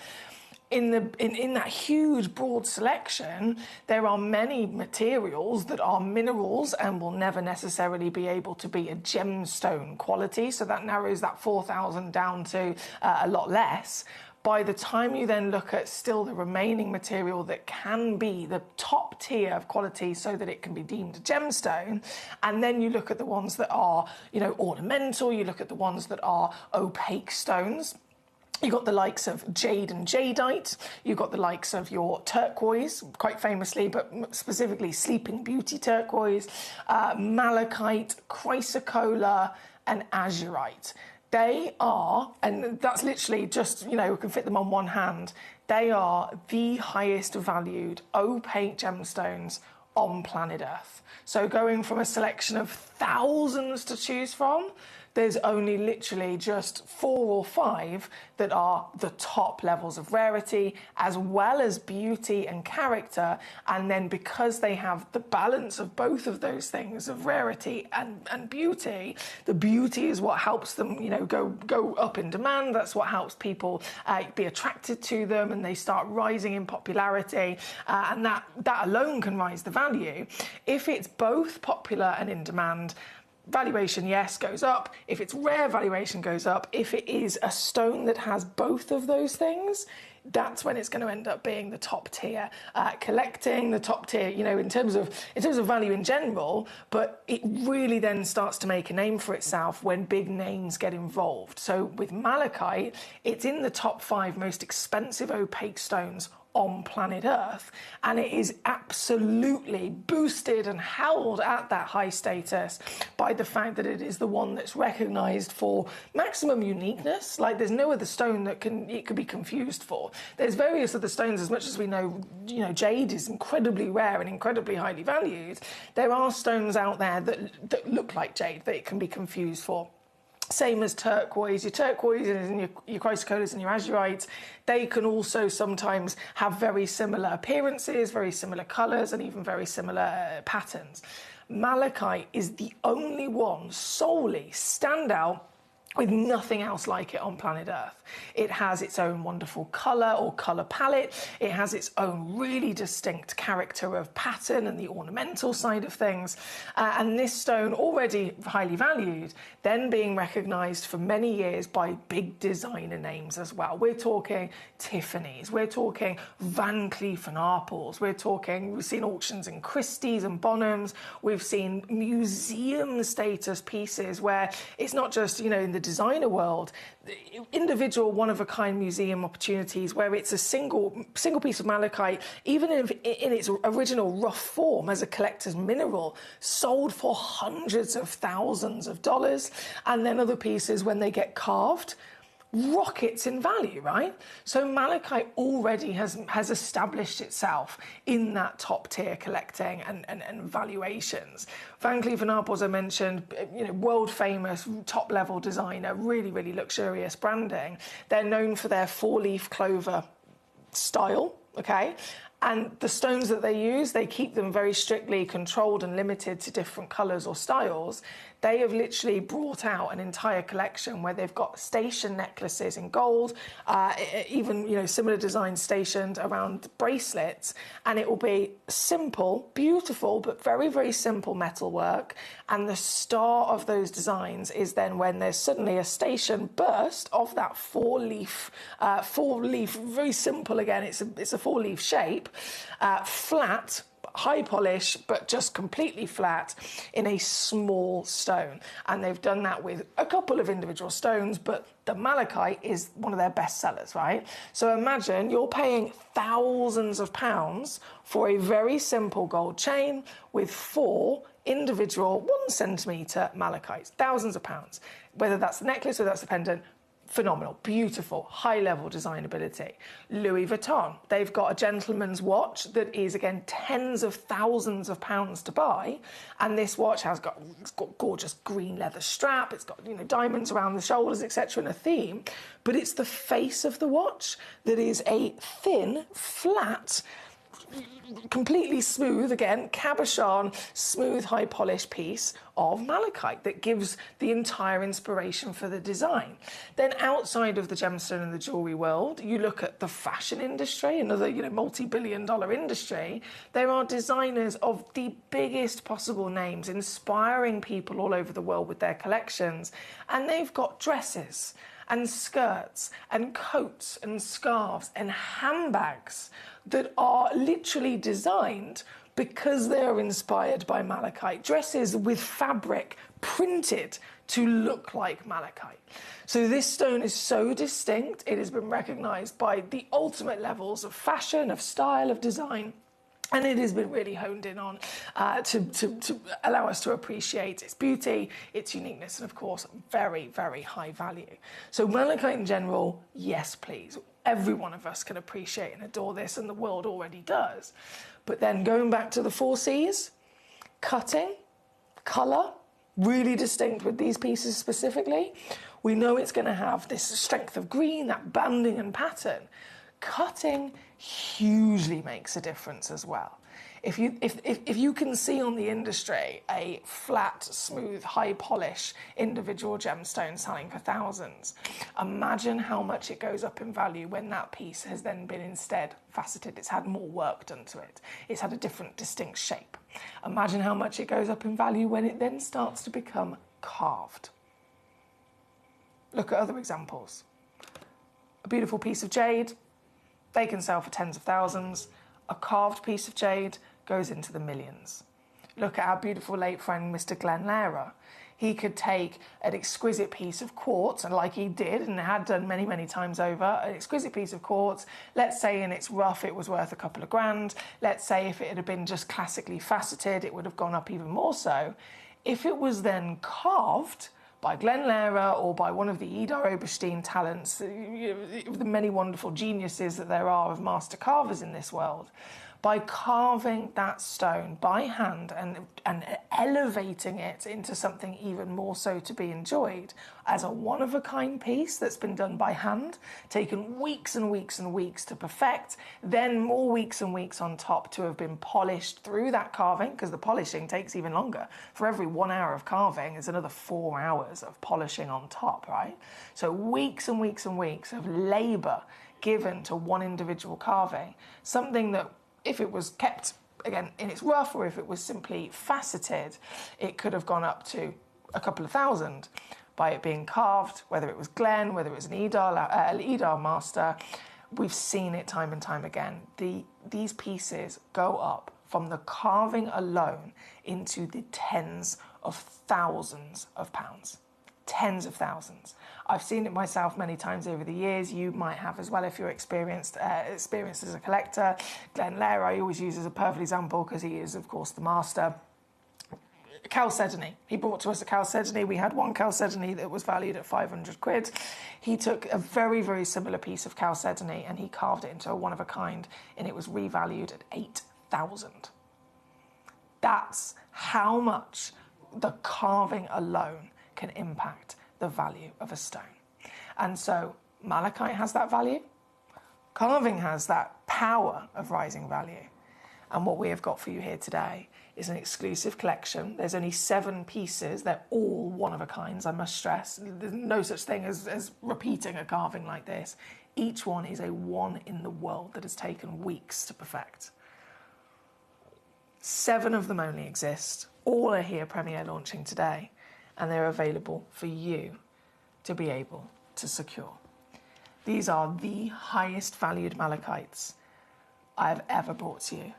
In that huge broad selection, there are many materials that are minerals and will never necessarily be able to be a gemstone quality, so that narrows that 4,000 down to a lot less. By the time you then look at still the remaining material that can be the top tier of quality so that it can be deemed a gemstone, and then you look at the ones that are, you know, ornamental, you look at the ones that are opaque stones. You've got the likes of jade and jadeite, you've got the likes of your turquoise, quite famously, but specifically Sleeping Beauty turquoise, malachite, chrysocolla, and azurite. They are, and that's literally just, you know, we can fit them on one hand, they are the highest valued opaque gemstones on planet Earth. So going from a selection of thousands to choose from, there's only literally just 4 or 5 that are the top levels of rarity, as well as beauty and character. And then because they have the balance of both of those things, of rarity and beauty, the beauty is what helps them, you know, go up in demand. That's what helps people be attracted to them, and they start rising in popularity. And that alone can rise the value. If it's both popular and in demand, valuation, yes, goes up. If it's rare, valuation goes up. If it is a stone that has both of those things, that's when it's going to end up being the top tier collecting, the top tier, you know, in terms of value in general. But it really then starts to make a name for itself when big names get involved. So with malachite, it's in the top 5 most expensive opaque stones on planet Earth, and it is absolutely boosted and held at that high status by the fact that it is the one that's recognized for maximum uniqueness. Like, there's no other stone that it could be confused for. There's various other stones, as much as we know, you know, jade is incredibly rare and incredibly highly valued. There are stones out there that look like jade that it can be confused for. Same as turquoise. Your turquoise and your chrysocollas and your azurites, they can also sometimes have very similar appearances, very similar colours, and even very similar patterns. Malachite is the only one solely standout with nothing else like it on planet Earth. It has its own wonderful colour or colour palette. It has its own really distinct character of pattern and the ornamental side of things. And this stone, already highly valued, then being recognised for many years by big designer names as well. We're talking Tiffany's, we're talking Van Cleef & Arpels, we've seen auctions in Christie's and Bonhams, we've seen museum status pieces where it's not just, you know, in the designer world, individual one-of-a-kind museum opportunities where it's a single piece of malachite, even in its original rough form as a collector's mineral, sold for hundreds of thousands of dollars, and then other pieces, when they get carved, rockets in value, right? So malachite already has established itself in that top tier collecting and valuations. Van Cleef & Arpels, I mentioned, you know, world famous, top level designer, really, really luxurious branding. They're known for their 4-leaf clover style, okay? And the stones that they use, they keep them very strictly controlled and limited to different colours or styles. They have literally brought out an entire collection where they've got station necklaces in gold, even, you know, similar designs stationed around bracelets, and it will be simple, beautiful, but very, very simple metalwork. And the star of those designs is then when there's suddenly a station burst of that 4-leaf, very simple again. It's a 4-leaf shape, flat, high polish, but just completely flat in a small stone. And they've done that with a couple of individual stones, but the malachite is one of their best sellers, right? So imagine you're paying thousands of pounds for a very simple gold chain with 4 individual 1 centimetre malachites, thousands of pounds. Whether that's the necklace or that's the pendant, phenomenal, beautiful, high-level designability. Louis Vuitton, they've got a gentleman's watch that is, again, tens of thousands of pounds to buy, and this watch it's got gorgeous green leather strap, it's got, you know, diamonds around the shoulders, etc., and a theme, but it's the face of the watch that is a thin, flat, completely smooth, again, cabochon, smooth, high polish piece of malachite that gives the entire inspiration for the design. Then outside of the gemstone and the jewellery world, you look at the fashion industry, another multi-billion-dollar industry. There are designers of the biggest possible names inspiring people all over the world with their collections, and they've got dresses and skirts and coats and scarves and handbags that are literally designed because they are inspired by malachite. Dresses with fabric printed to look like malachite. So this stone is so distinct, it has been recognised by the ultimate levels of fashion, of style, of design, and it has been really honed in on to allow us to appreciate its beauty, its uniqueness, and of course, very, very high value. So malachite in general, yes, please. Every one of us can appreciate and adore this, and the world already does. But then going back to the 4 C's, cutting, colour, really distinct with these pieces specifically. We know it's going to have this strength of green, that banding and pattern. Cutting hugely makes a difference as well. If you can see on the industry a flat, smooth, high polish individual gemstone selling for thousands, imagine how much it goes up in value when that piece has then been instead faceted. It's had more work done to it. It's had a different, distinct shape. Imagine how much it goes up in value when it then starts to become carved. Look at other examples. A beautiful piece of jade, they can sell for tens of thousands. A carved piece of jade goes into the millions. Look at our beautiful late friend, Mr. Glenn Lehrer. He could take an exquisite piece of quartz, and like he did and had done many, many times over, an exquisite piece of quartz, let's say in its rough it was worth a couple of grand. Let's say if it had been just classically faceted, it would have gone up even more so. If it was then carved by Glenn Lehrer or by one of the Idar Oberstein talents, the many wonderful geniuses that there are of master carvers in this world, by carving that stone by hand and elevating it into something even more so to be enjoyed as a one-of-a-kind piece that's been done by hand, taken weeks and weeks and weeks to perfect, then more weeks and weeks on top to have been polished through that carving, because the polishing takes even longer. For every 1 hour of carving, there's another 4 hours of polishing on top, right? So weeks and weeks and weeks of labour given to one individual carving, something that if it was kept, again, in its rough, or if it was simply faceted, it could have gone up to a couple of thousand. By it being carved, whether it was Glenn, whether it was an Idar master, we've seen it time and time again. These pieces go up from the carving alone into the tens of thousands of pounds. Tens of thousands. I've seen it myself many times over the years. You might have as well if you're experienced as a collector. Glenn Lehrer I always use as a perfect example because he is, of course, the master. Chalcedony. He brought to us a chalcedony. We had one chalcedony that was valued at 500 quid. He took a very, very similar piece of chalcedony and he carved it into a one-of-a-kind, and it was revalued at 8,000. That's how much the carving alone can impact the value of a stone. And so malachite has that value. Carving has that power of rising value. And what we have got for you here today is an exclusive collection. There's only 7 pieces. They're all one-of-a-kinds, I must stress. There's no such thing as repeating a carving like this. Each one is a one in the world that has taken weeks to perfect. 7 of them only exist. All are here premiere launching today, and they're available for you to be able to secure. These are the highest valued malachites I have ever brought to you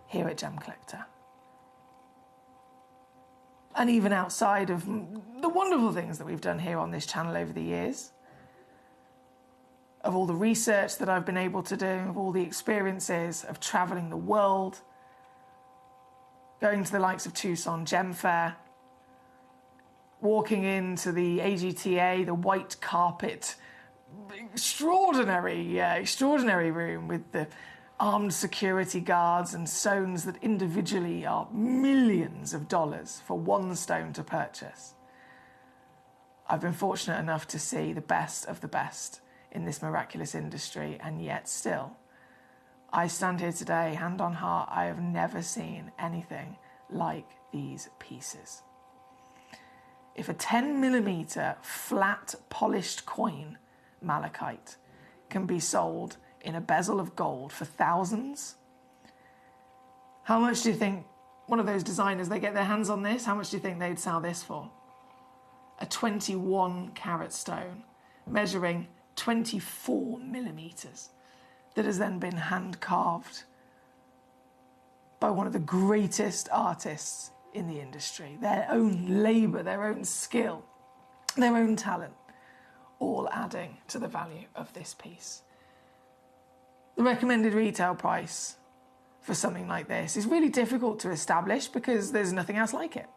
here at Gemcollector. And even outside of the wonderful things that we've done here on this channel over the years, of all the research that I've been able to do, of all the experiences of travelling the world, going to the likes of Tucson Gem Fair, walking into the AGTA, the white carpet, extraordinary room with the armed security guards and stones that individually are millions of dollars for one stone to purchase. I've been fortunate enough to see the best of the best in this miraculous industry, and yet still, I stand here today, hand on heart, I have never seen anything like these pieces. If a 10mm flat polished coin malachite can be sold in a bezel of gold for thousands, how much do you think one of those designers, they get their hands on this, how much do you think they'd sell this for? A 21 carat stone measuring 24mm that has then been hand carved by one of the greatest artists in the industry. Their own labour, their own skill, their own talent, all adding to the value of this piece. The recommended retail price for something like this is really difficult to establish because there's nothing else like it.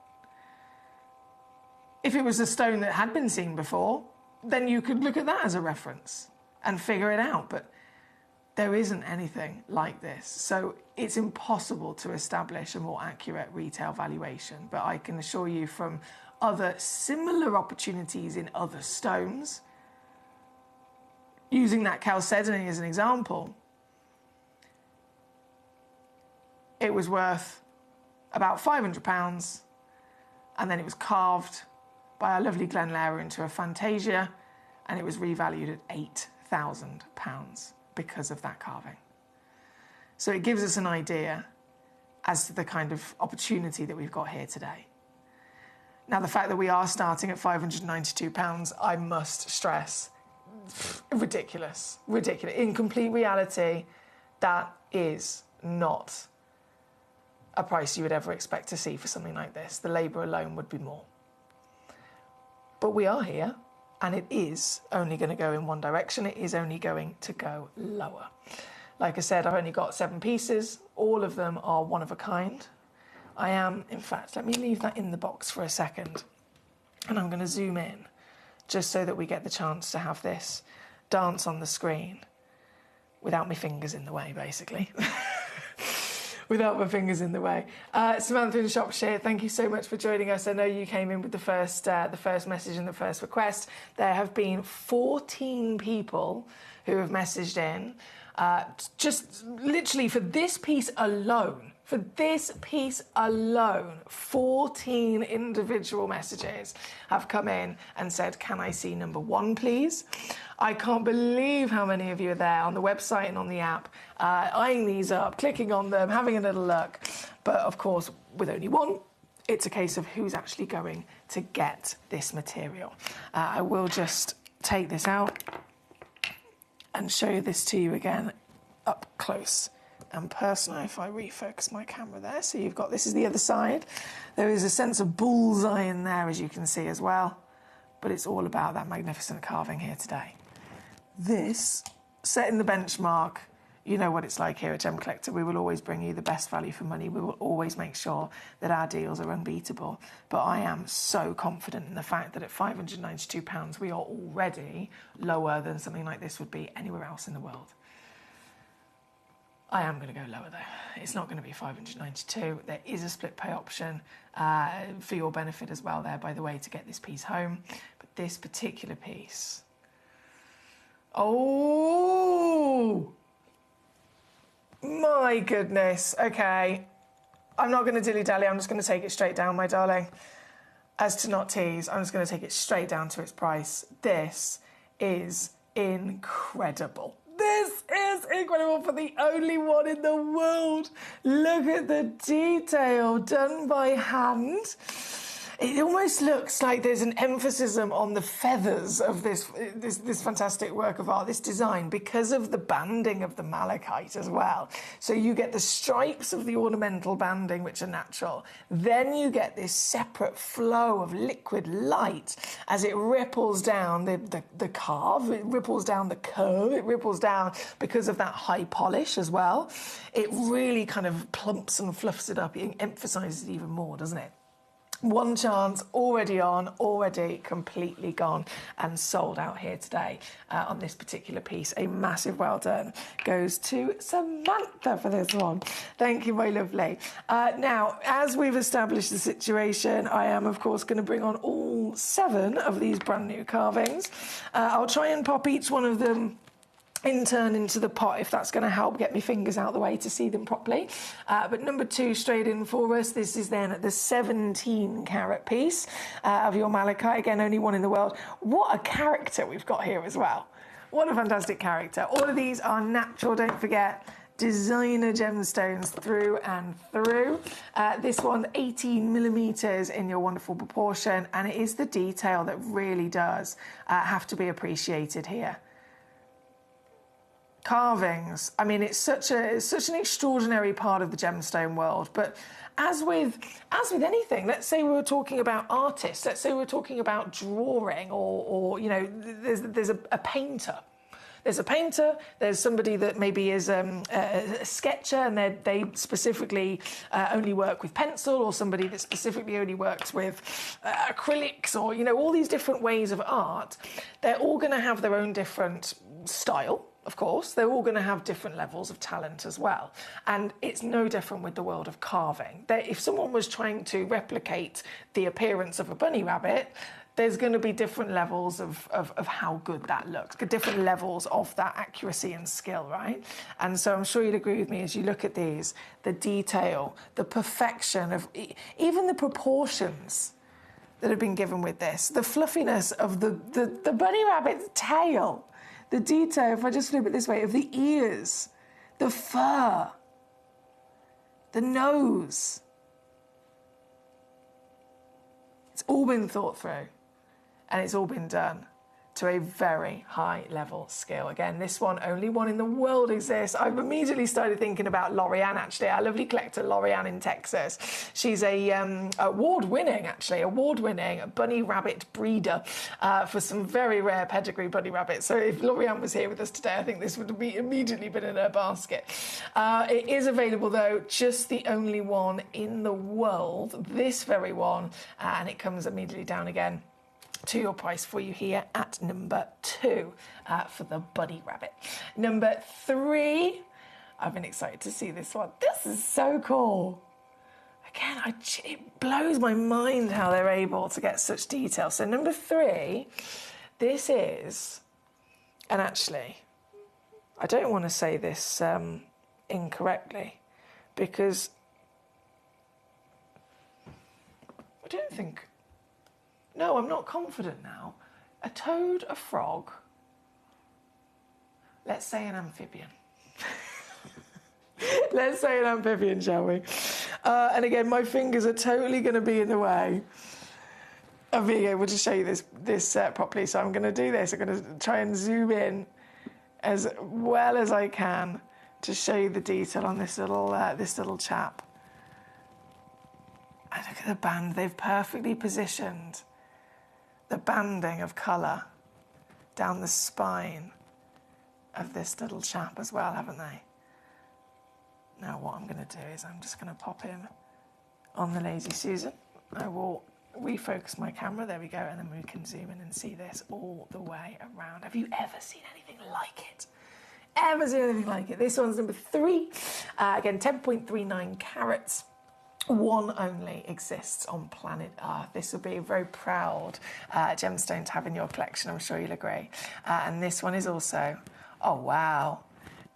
If it was a stone that had been seen before, then you could look at that as a reference and figure it out, but there isn't anything like this. So it's impossible to establish a more accurate retail valuation, but I can assure you from other similar opportunities in other stones, using that chalcedony as an example, it was worth about £500, and then it was carved by our lovely Glen Lehrer into a Fantasia, and it was revalued at £8,000 because of that carving. So it gives us an idea as to the kind of opportunity that we've got here today. Now, the fact that we are starting at £592, I must stress, ridiculous, ridiculous. In complete reality, that is not a price you would ever expect to see for something like this. The labour alone would be more. But we are here, and it is only going to go in one direction. It is only going to go lower. Like I said, I've only got 7 pieces. All of them are one of a kind. I am, in fact, let me leave that in the box for a second, and I'm going to zoom in just so that we get the chance to have this dance on the screen without my fingers in the way, basically. Without my fingers in the way. Samantha in Shropshire, thank you so much for joining us. I know you came in with the first message and the first request. There have been 14 people who have messaged in, just literally for this piece alone. For this piece alone, 14 individual messages have come in and said, can I see number 1, please? I can't believe how many of you are there on the website and on the app, eyeing these up, clicking on them, having a little look. But of course, with only one, it's a case of who's actually going to get this material. I will just take this out and show this to you again up close and personal. If I refocus my camera there, so you've got, this is the other side. There is a sense of bullseye in there, as you can see as well, but it's all about that magnificent carving here today. This, setting the benchmark, you know what it's like here at Gemcollector. We will always bring you the best value for money. We will always make sure that our deals are unbeatable. But I am so confident in the fact that at £592, we are already lower than something like this would be anywhere else in the world. I am going to go lower though. It's not going to be £592. There is a split pay option for your benefit as well there, by the way, to get this piece home. But this particular piece, oh my goodness. Okay, I'm not going to dilly-dally. I'm just going to take it straight down, my darling. As to not tease, I'm just going to take it straight down to its price. This is incredible. This is incredible for the only one in the world. Look at the detail done by hand. It almost looks like there's an emphasis on the feathers of this fantastic work of art, this design, because of the banding of the malachite as well. So you get the stripes of the ornamental banding, which are natural. Then you get this separate flow of liquid light as it ripples down the carve, it ripples down the curve, it ripples down because of that high polish as well. It really kind of plumps and fluffs it up. It emphasises it even more, doesn't it? One chance, already on, already completely gone and sold out here today on this particular piece. A massive well done goes to Samantha for this one. Thank you, my lovely. Now, as we've established the situation, I am, of course, going to bring on all 7 of these brand new carvings. I'll try and pop each one of them in into the pot if that's going to help get my fingers out the way to see them properly. But number 2 straight in for us. This is then the 17 carat piece of your malachite. Again, only one in the world. What a character we've got here as well. What a fantastic character. All of these are natural, don't forget. Designer gemstones through and through. This one 18 millimeters in your wonderful proportion, and it is the detail that really does have to be appreciated here. Carvings, I mean, it's such an extraordinary part of the gemstone world, but as with anything, let's say we were talking about artists, let's say we were talking about drawing, or you know, there's a painter. There's a painter, there's somebody that maybe is a sketcher and they specifically only work with pencil, or somebody that specifically only works with acrylics, or, you know, all these different ways of art. They're all going to have their own different style. Of course, they're all going to have different levels of talent as well. And it's no different with the world of carving. If someone was trying to replicate the appearance of a bunny rabbit, there's going to be different levels of how good that looks, different levels of that accuracy and skill, right? And so I'm sure you'd agree with me as you look at these, the detail, the perfection of even the proportions that have been given with this, the fluffiness of the bunny rabbit's tail, the detail, if I just flip it this way, of the ears, the fur, the nose. It's all been thought through, and it's all been done to a very high level skill. Again, this one, only one in the world exists. I've immediately started thinking about Lorianne, actually, our lovely collector Lorianne in Texas. She's a award-winning bunny rabbit breeder for some very rare pedigree bunny rabbits. So if Lorianne was here with us today, I think this would have immediately been in her basket. It is available though, just the only one in the world, this very one, and it comes immediately down again to your price for you here at number 2 for the bunny rabbit. Number 3, I've been excited to see this one. This is so cool. Again, it blows my mind how they're able to get such detail. So number 3, this is, and actually, I don't want to say this incorrectly, because I don't think, no, I'm not confident now. A toad, a frog, let's say an amphibian. Let's say an amphibian, shall we? And again, my fingers are totally going to be in the way of being able to show you this properly. So I'm going to do this. I'm going to try and zoom in as well as I can to show you the detail on this little chap. And look at the band. They've perfectly positioned the banding of colour down the spine of this little chap as well, haven't they? Now what I'm going to do is I'm just going to pop in on the Lazy Susan. I will refocus my camera, there we go, and then we can zoom in and see this all the way around. Have you ever seen anything like it? Ever seen anything like it? This one's number 3. Again, 10.39 carats. One only exists on planet Earth. This will be a very proud gemstone to have in your collection, I'm sure you'll agree. And this one is also, oh wow.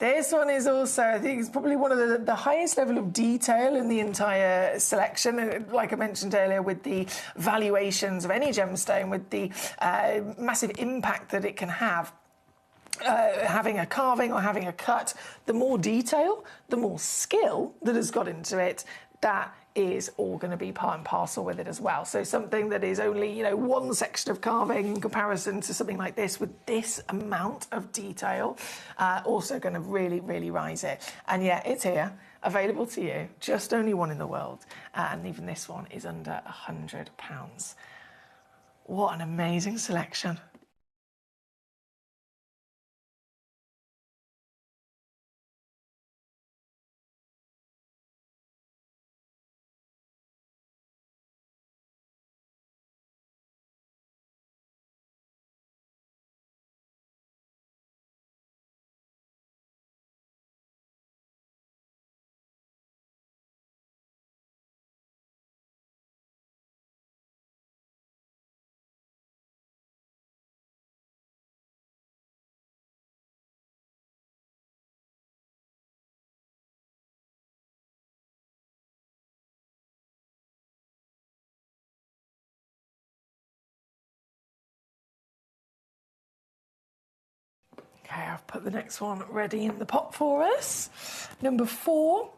This one is also, I think it's probably one of the highest level of detail in the entire selection. Like I mentioned earlier, with the valuations of any gemstone, with the massive impact that it can have. Having a carving or having a cut, the more detail, the more skill that has got into it, that is all going to be part and parcel with it as well. So something that is only, you know, one section of carving in comparison to something like this with this amount of detail, also going to really, really rise it. And yeah, it's here, available to you, just only one in the world. And even this one is under £100. What an amazing selection. there, I've put the next one ready in the pot for us. Number 4,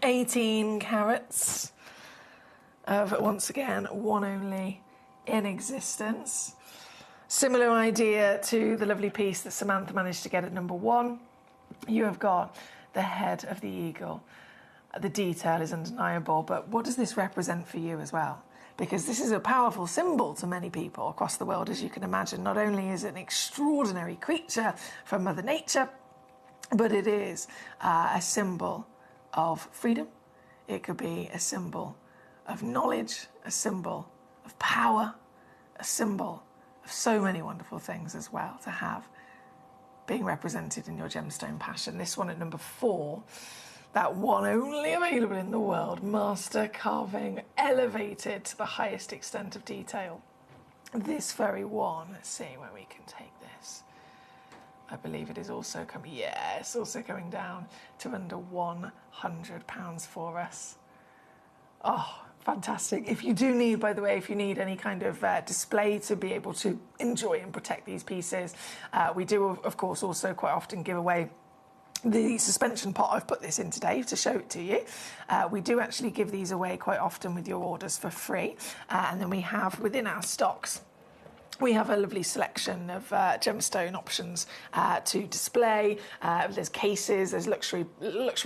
18 carats of, once again, one only in existence. Similar idea to the lovely piece that Samantha managed to get at number 1. You have got the head of the eagle. The detail is undeniable, but what does this represent for you as well? Because this is a powerful symbol to many people across the world, as you can imagine. Not only is it an extraordinary creature from Mother Nature, but it is a symbol of freedom. It could be a symbol of knowledge, a symbol of power, a symbol of so many wonderful things as well to have being represented in your gemstone passion. This one at number 4, that one only available in the world, master carving, elevated to the highest extent of detail. This very one, let's see where we can take this. I believe it is also coming, yes, also going down to under £100 for us. Oh, fantastic. If you do need, by the way, if you need any kind of display to be able to enjoy and protect these pieces, we do, of course, also quite often give away the suspension pot. I've put this in today to show it to you. We do actually give these away quite often with your orders for free. And then we have within our stocks, we have a lovely selection of gemstone options to display. There's cases, there's luxury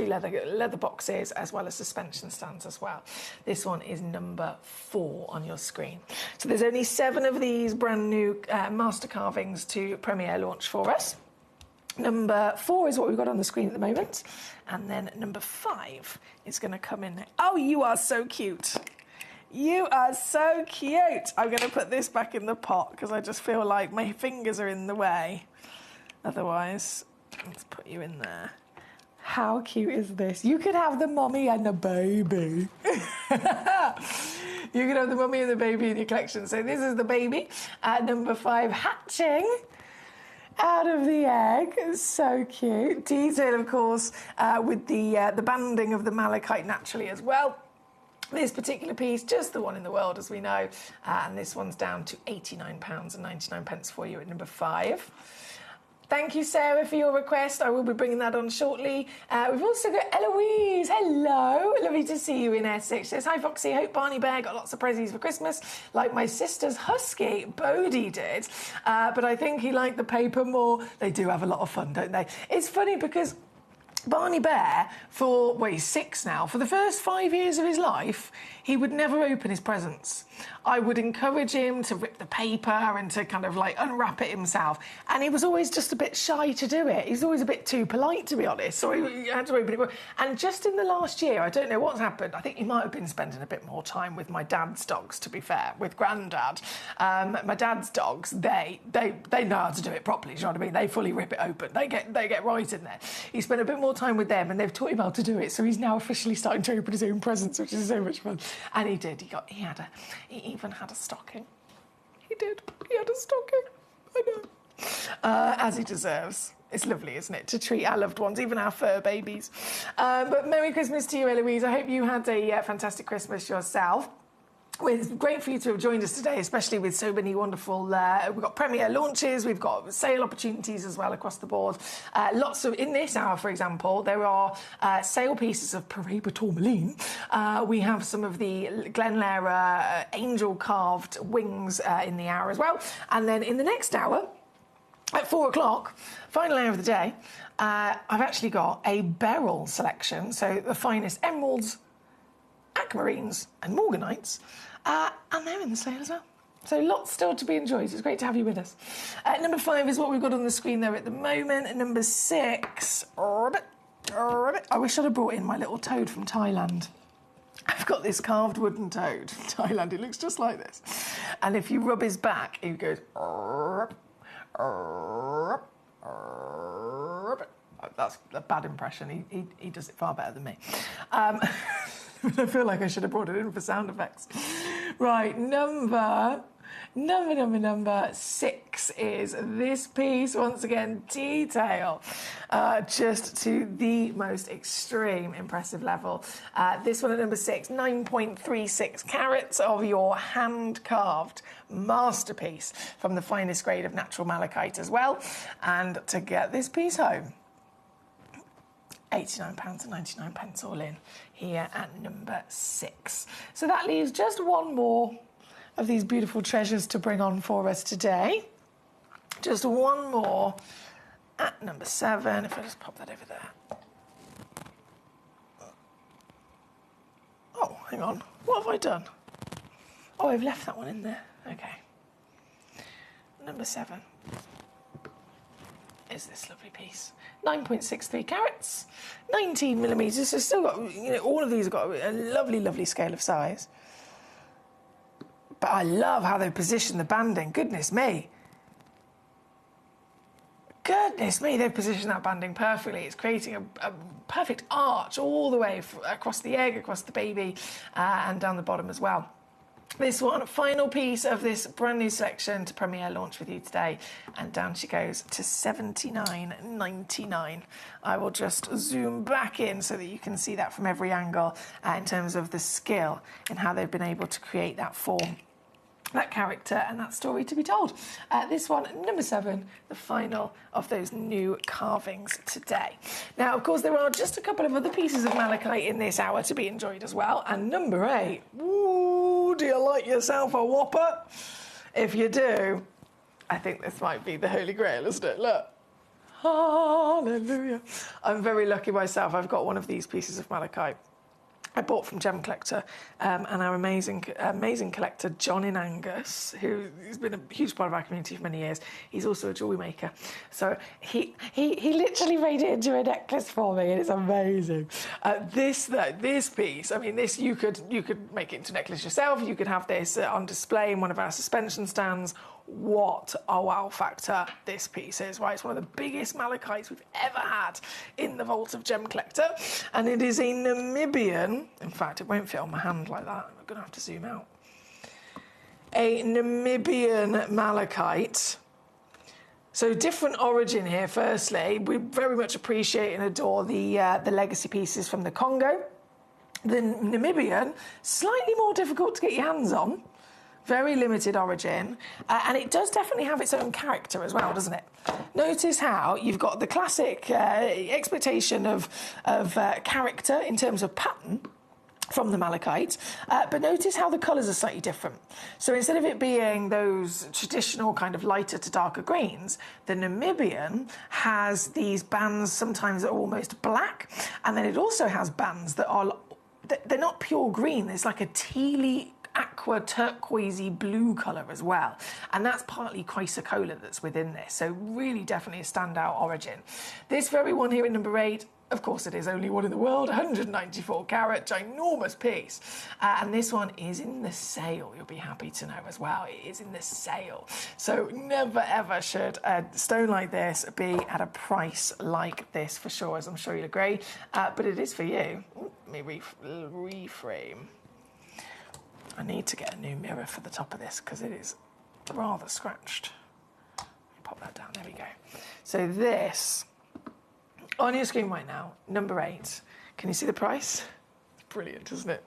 leather boxes, as well as suspension stands as well. This one is number 4 on your screen. So there's only 7 of these brand new master carvings to premiere launch for us. Number 4 is what we've got on the screen at the moment. And then number 5 is going to come in. Oh, you are so cute. You are so cute. I'm going to put this back in the pot because I just feel like my fingers are in the way. Otherwise, let's put you in there. How cute is this? You could have the mummy and the baby. You could have the mummy and the baby in your collection. So this is the baby at number 5, hatching out of the egg. It's so cute. Detail, of course, with the banding of the malachite naturally as well. This particular piece, just the one in the world, as we know, and this one's down to £89.99 for you at number 5. Thank you, Sarah, for your request. I will be bringing that on shortly. We've also got Eloise. Hello. Lovely to see you in Essex. Says, hi, Foxy. Hope Barney Bear got lots of presents for Christmas, like my sister's husky, Bodie, did. But I think he liked the paper more. They do have a lot of fun, don't they? It's funny because Barney Bear, he's 6 now, for the first 5 years of his life, he would never open his presents. I would encourage him to rip the paper and to kind of like unwrap it himself. And he was always just a bit shy to do it. He's always a bit too polite, to be honest. So he had to open it. And just in the last year, I don't know what's happened. I think he might have been spending a bit more time with my dad's dogs, to be fair, with Grandad. My dad's dogs, they know how to do it properly, do you know what I mean? They fully rip it open. They get right in there. He spent a bit more time with them and they've taught him how to do it. So he's now officially starting to open his own presents, which is so much fun. And he did. He even had a stocking. He did. He had a stocking. I know. As he deserves. It's lovely, isn't it, to treat our loved ones, even our fur babies. But Merry Christmas to you, Eloise. I hope you had a fantastic Christmas yourself. It's great for you to have joined us today, especially with so many wonderful... we've got premiere launches, we've got sale opportunities as well across the board. Lots of... In this hour, for example, there are sale pieces of Paraiba tourmaline. We have some of the Glenlara angel-carved wings in the hour as well. And then in the next hour, at 4 o'clock, final hour of the day, I've actually got a beryl selection. So the finest emeralds, aquamarines and morganites, and they're in the sale as well. So lots still to be enjoyed. It's great to have you with us. Number 5 is what we've got on the screen there at the moment. And number 6, I wish I'd have brought in my little toad from Thailand. I've got this carved wooden toad from Thailand. It looks just like this. And if you rub his back, he goes... That's a bad impression. He does it far better than me. I feel like I should have brought it in for sound effects. Right, number Number 6 is this piece. Once again, detail just to the most extreme impressive level. This one at number 6, 9.36 carats of your hand-carved masterpiece from the finest grade of natural malachite as well. And to get this piece home, £89.99 all in here at number 6. So that leaves just one more of these beautiful treasures to bring on for us today. Just one more at number 7. If I just pop that over there. Oh, hang on. What have I done? Oh, I've left that one in there. Okay. Number 7 is this lovely piece. 9.63 carats, 19 millimetres. So still got, you know, all of these have got a lovely, lovely scale of size. But I love how they position the banding. Goodness me. Goodness me, they've positioned that banding perfectly. It's creating a perfect arch all the way across the egg, across the baby, and down the bottom as well. This one, final piece of this brand new selection to premiere launch with you today, and down she goes to £79.99. I will just zoom back in so that you can see that from every angle in terms of the skill in how they've been able to create that form, that character and that story to be told. This one, number 7, the final of those new carvings today. Now, of course, there are just a couple of other pieces of malachite in this hour to be enjoyed as well. And number 8, ooh, do you like yourself a whopper? If you do, I think this might be the Holy Grail, isn't it? Look. Hallelujah. I'm very lucky myself. I've got one of these pieces of malachite I bought from Gemcollector, and our amazing collector, John in Angus, who's been a huge part of our community for many years. He's also a jewellery maker. So he literally made it into a necklace for me, and it's amazing. This piece, I mean, this you could make it into a necklace yourself. You could have this on display in one of our suspension stands. What a wow factor this piece is, right? It's one of the biggest malachites we've ever had in the vault of Gemcollector, and it is a Namibian, in fact, it won't fit on my hand like that, I'm gonna have to zoom out. A Namibian malachite. So different origin here, firstly. We very much appreciate and adore the legacy pieces from the Congo. The Namibian, slightly more difficult to get your hands on. Very limited origin, and it does definitely have its own character as well, doesn't it? Notice how you've got the classic expectation of character in terms of pattern from the malachite, but notice how the colours are slightly different. So instead of it being those traditional kind of lighter to darker greens, the Namibian has these bands sometimes that are almost black, and then it also has bands that are, they're not pure green, it's like a tealy aqua turquoisey blue colour as well, and that's partly chrysocolla that's within this, so really definitely a standout origin. This very one here at number 8, of course it is only one in the world, 194 carat, ginormous piece, and this one is in the sale, you'll be happy to know as well. It is in the sale, so never ever should a stone like this be at a price like this, for sure, as I'm sure you'll agree, but it is for you. Ooh, let me reframe. I need to get a new mirror for the top of this because it is rather scratched. Let me pop that down, there we go. So this, on your screen right now, number 8. Can you see the price? It's brilliant, isn't it?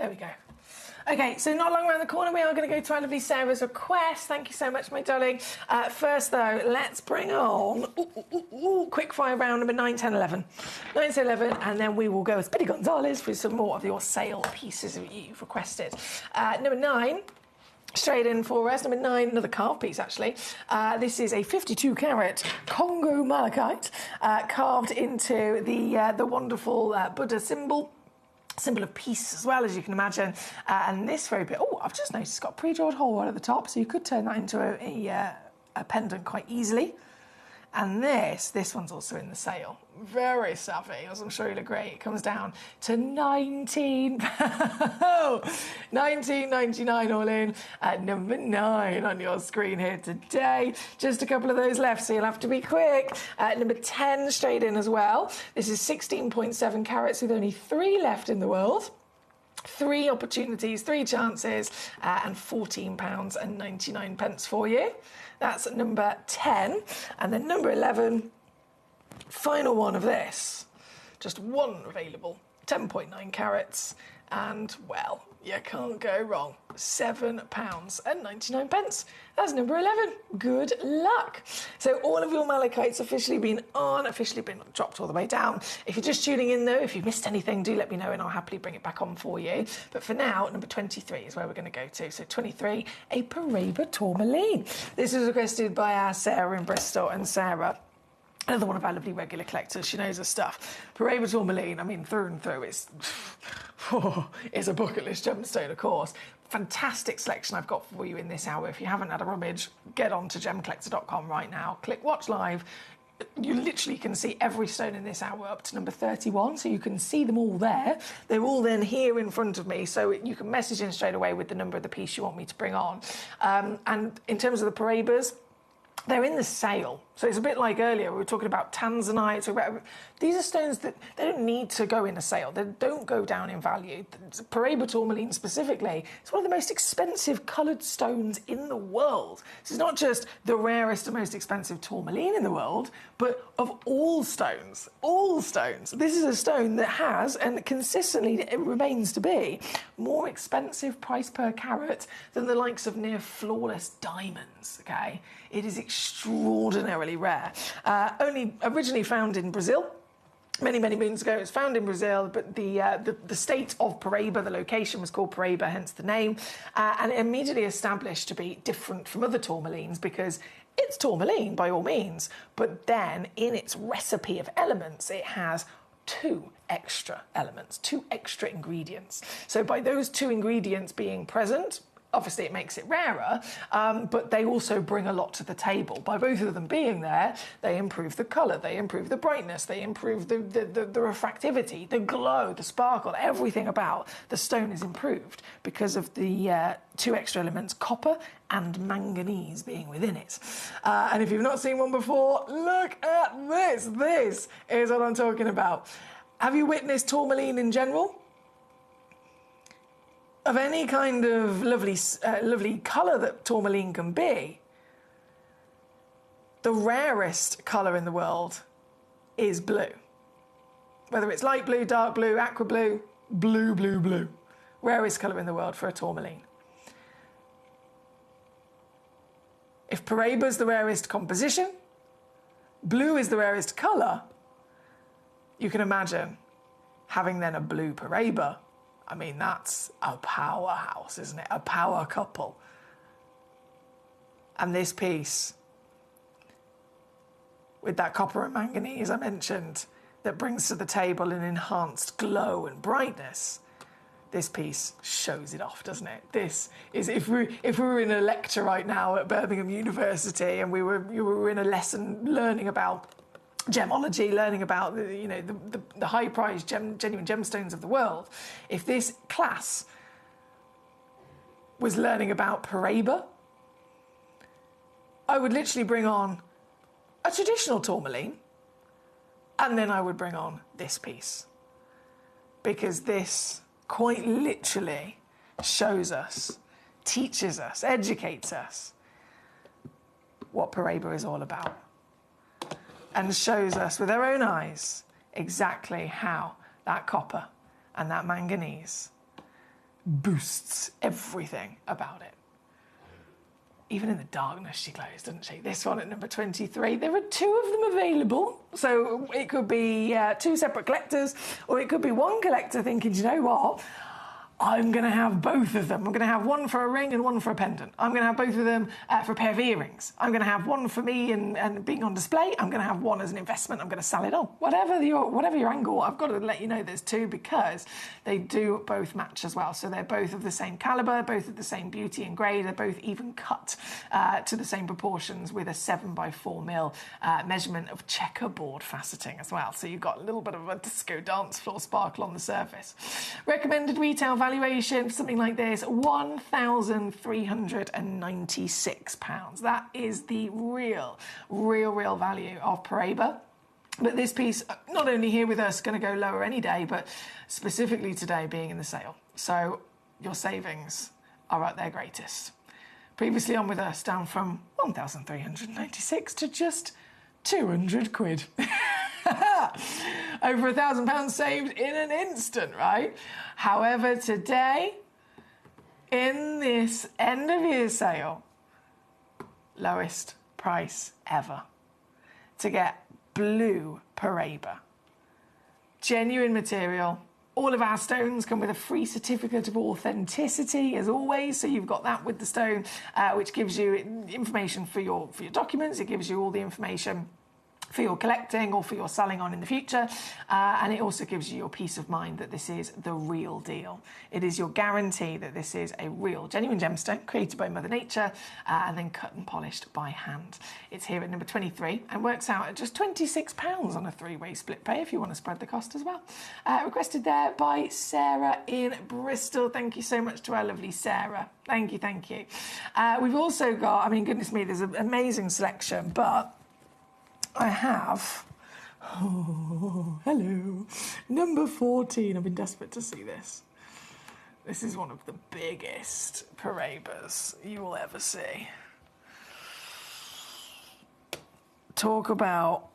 There we go. Okay, so not long around the corner, we are going to go to our lovely Sarah's request. Thank you so much, my darling. First, though, let's bring on quick fire round number 9, 10, 11. 9, 10, 11, and then we will go with Speedy Gonzalez with some more of your sale pieces that you've requested. Number 9. Straight in for us. Number 9, another carved piece, actually. This is a 52-carat Congo malachite carved into the wonderful Buddha symbol of peace as well, as you can imagine. And this very bit, I've just noticed it's got a pre-drilled hole right at the top, so you could turn that into a pendant quite easily. And this one's also in the sale. Very savvy, as I'm sure you'll agree. It comes down to £19. £19.99 all in at number 9 on your screen here today. Just a couple of those left, so you'll have to be quick. Number 10 straight in as well. This is 16.7 carats with only 3 left in the world. 3 opportunities, 3 chances, and £14.99 for you. That's number 10. And then number 11, final one of this. Just one available, 10.9 carats. And, well, you can't go wrong. £7.99. That's number 11. Good luck. So all of your malachites officially been dropped all the way down. If you're just tuning in, though, if you've missed anything, do let me know and I'll happily bring it back on for you. But for now, number 23 is where we're going to go to. So 23, a Paraiba tourmaline. This was requested by our Sarah in Bristol, and Sarah, another one of our lovely regular collectors, she knows her stuff. Paraiba tourmaline, I mean, through and through, it's a bucket list gemstone, of course. Fantastic selection I've got for you in this hour. If you haven't had a rummage, get on to gemcollector.com right now. Click watch live. You literally can see every stone in this hour up to number 31, so you can see them all there. They're all then here in front of me, so you can message in straight away with the number of the piece you want me to bring on. And in terms of the Paraibas, they're in the sale. So it's a bit like earlier, we were talking about tanzanite. These are stones that they don't need to go in a sale. They don't go down in value. Paraiba tourmaline specifically, it's one of the most expensive coloured stones in the world. This is not just the rarest and most expensive tourmaline in the world, but of all stones, this is a stone that has, and consistently it remains to be, more expensive price per carat than the likes of near flawless diamonds, okay? It is extraordinarily rare. Only originally found in Brazil. Many moons ago. It was found in Brazil, but the state of Paraiba, the location was called Paraiba, hence the name, and it immediately established to be different from other tourmalines because it's tourmaline by all means, but then in its recipe of elements, it has 2 extra elements, 2 extra ingredients. So by those 2 ingredients being present, obviously it makes it rarer, but they also bring a lot to the table. By both of them being there, they improve the colour, they improve the brightness, they improve the refractivity, the glow, the sparkle, everything about the stone is improved because of the 2 extra elements, copper and manganese being within it. And if you've not seen one before, look at this. This is what I'm talking about. Have you witnessed tourmaline in general? Of any kind of lovely colour that tourmaline can be, the rarest colour in the world is blue. Whether it's light blue, dark blue, aqua blue, blue. Rarest colour in the world for a tourmaline. If Paraiba's the rarest composition, blue is the rarest colour, you can imagine having then a blue Paraiba. I mean, that's a powerhouse, isn't it? A power couple. And this piece, with that copper and manganese I mentioned, that brings to the table an enhanced glow and brightness, this piece shows it off, doesn't it? This is, if we were in a lecture right now at Birmingham University and you were in a lesson learning about gemology, learning about the high-priced genuine gemstones of the world, if this class was learning about Paraiba, I would literally bring on a traditional tourmaline and then I would bring on this piece, because this quite literally shows us, teaches us, educates us what Paraiba is all about, and shows us with our own eyes exactly how that copper and that manganese boosts everything about it. Even in the darkness, she glows, doesn't she? This one at number 23. There are 2 of them available. So it could be 2 separate collectors, or it could be one collector thinking, do you know what? I'm going to have both of them. I'm going to have one for a ring and one for a pendant. I'm going to have both of them for a pair of earrings. I'm going to have one for me and being on display. I'm going to have one as an investment. I'm going to sell it on. Whatever your angle, I've got to let you know there's 2 because they do both match as well. So they're both of the same caliber, both of the same beauty and grade. They're both even cut to the same proportions with a 7x4mm measurement of checkerboard faceting as well. So you've got a little bit of a disco dance floor sparkle on the surface. Recommended retail valuation for something like this, £1,396. That is the real value of Paraiba. But this piece, not only here with us, going to go lower any day, but specifically today being in the sale. So your savings are at their greatest. Previously on with us, down from 1,396 to just 200 quid. Over £1,000 saved in an instant, right? However, today, in this end of year sale, lowest price ever to get blue Paraiba. Genuine material. All of our stones come with a free certificate of authenticity, as always. So you've got that with the stone, which gives you information for your documents. It gives you all the information for your collecting or for your selling on in the future, and it also gives you your peace of mind that this is the real deal. It is your guarantee that this is a real, genuine gemstone created by Mother Nature and then cut and polished by hand. It's here at number 23 and works out at just £26 on a 3-way split pay if you want to spread the cost as well. Requested there by Sarah in Bristol. Thank you so much to our lovely Sarah. Thank you, thank you. We've also got, I mean, goodness me, there's an amazing selection, but I have, hello, number 14. I've been desperate to see this. This is one of the biggest Paraibas you will ever see. Talk about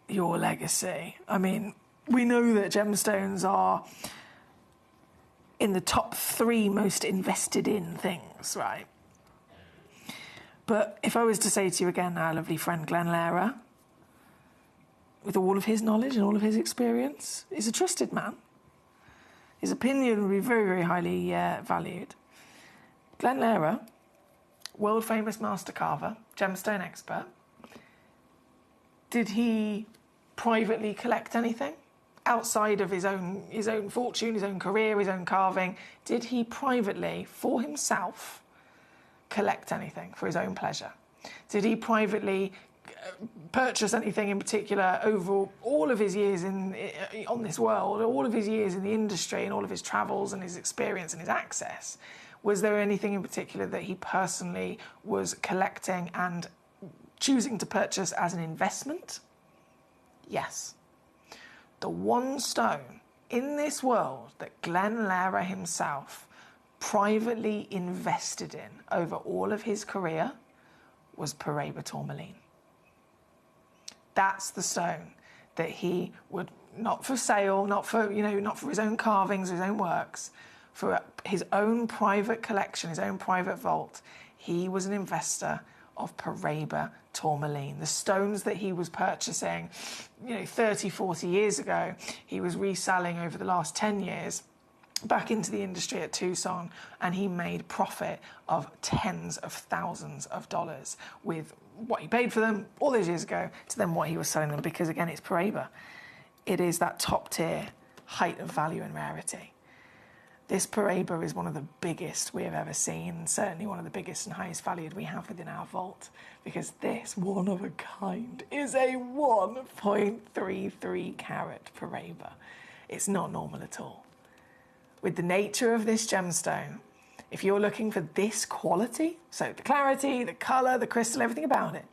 your legacy. I mean, we know that gemstones are in the top 3 most invested in things, right? But if I was to say to you again, our lovely friend Glenn Lehrer, with all of his knowledge and all of his experience, is a trusted man. His opinion would be very, very highly valued. Glenn Lehrer, world-famous master carver, gemstone expert. Did he privately collect anything? Outside of his own fortune, his own career, his own carving, did he privately, for himself, collect anything for his own pleasure? Did he privately purchase anything in particular over all of his years on this world, all of his years in the industry and all of his travels and his experience and his access? Was there anything in particular that he personally was collecting and choosing to purchase as an investment? Yes. The one stone in this world that Glenn Lehrer himself privately invested in over all of his career was Paraiba tourmaline. That's the stone that he would, not for sale, not for his own carvings, his own works, for his own private collection, his own private vault. He was an investor of Paraiba tourmaline. The stones that he was purchasing, 30, 40 years ago, he was reselling over the last 10 years back into the industry at Tucson, and he made profit of tens of thousands of dollars with what he paid for them all those years ago to then what he was selling them, because again, it's Paraiba. It is that top tier height of value and rarity. This Paraiba is one of the biggest we have ever seen, and certainly one of the biggest and highest valued we have within our vault, because this one of a kind is a 1.33 carat Paraiba. It's not normal at all. With the nature of this gemstone, if you're looking for this quality, so the clarity, the colour, the crystal, everything about it,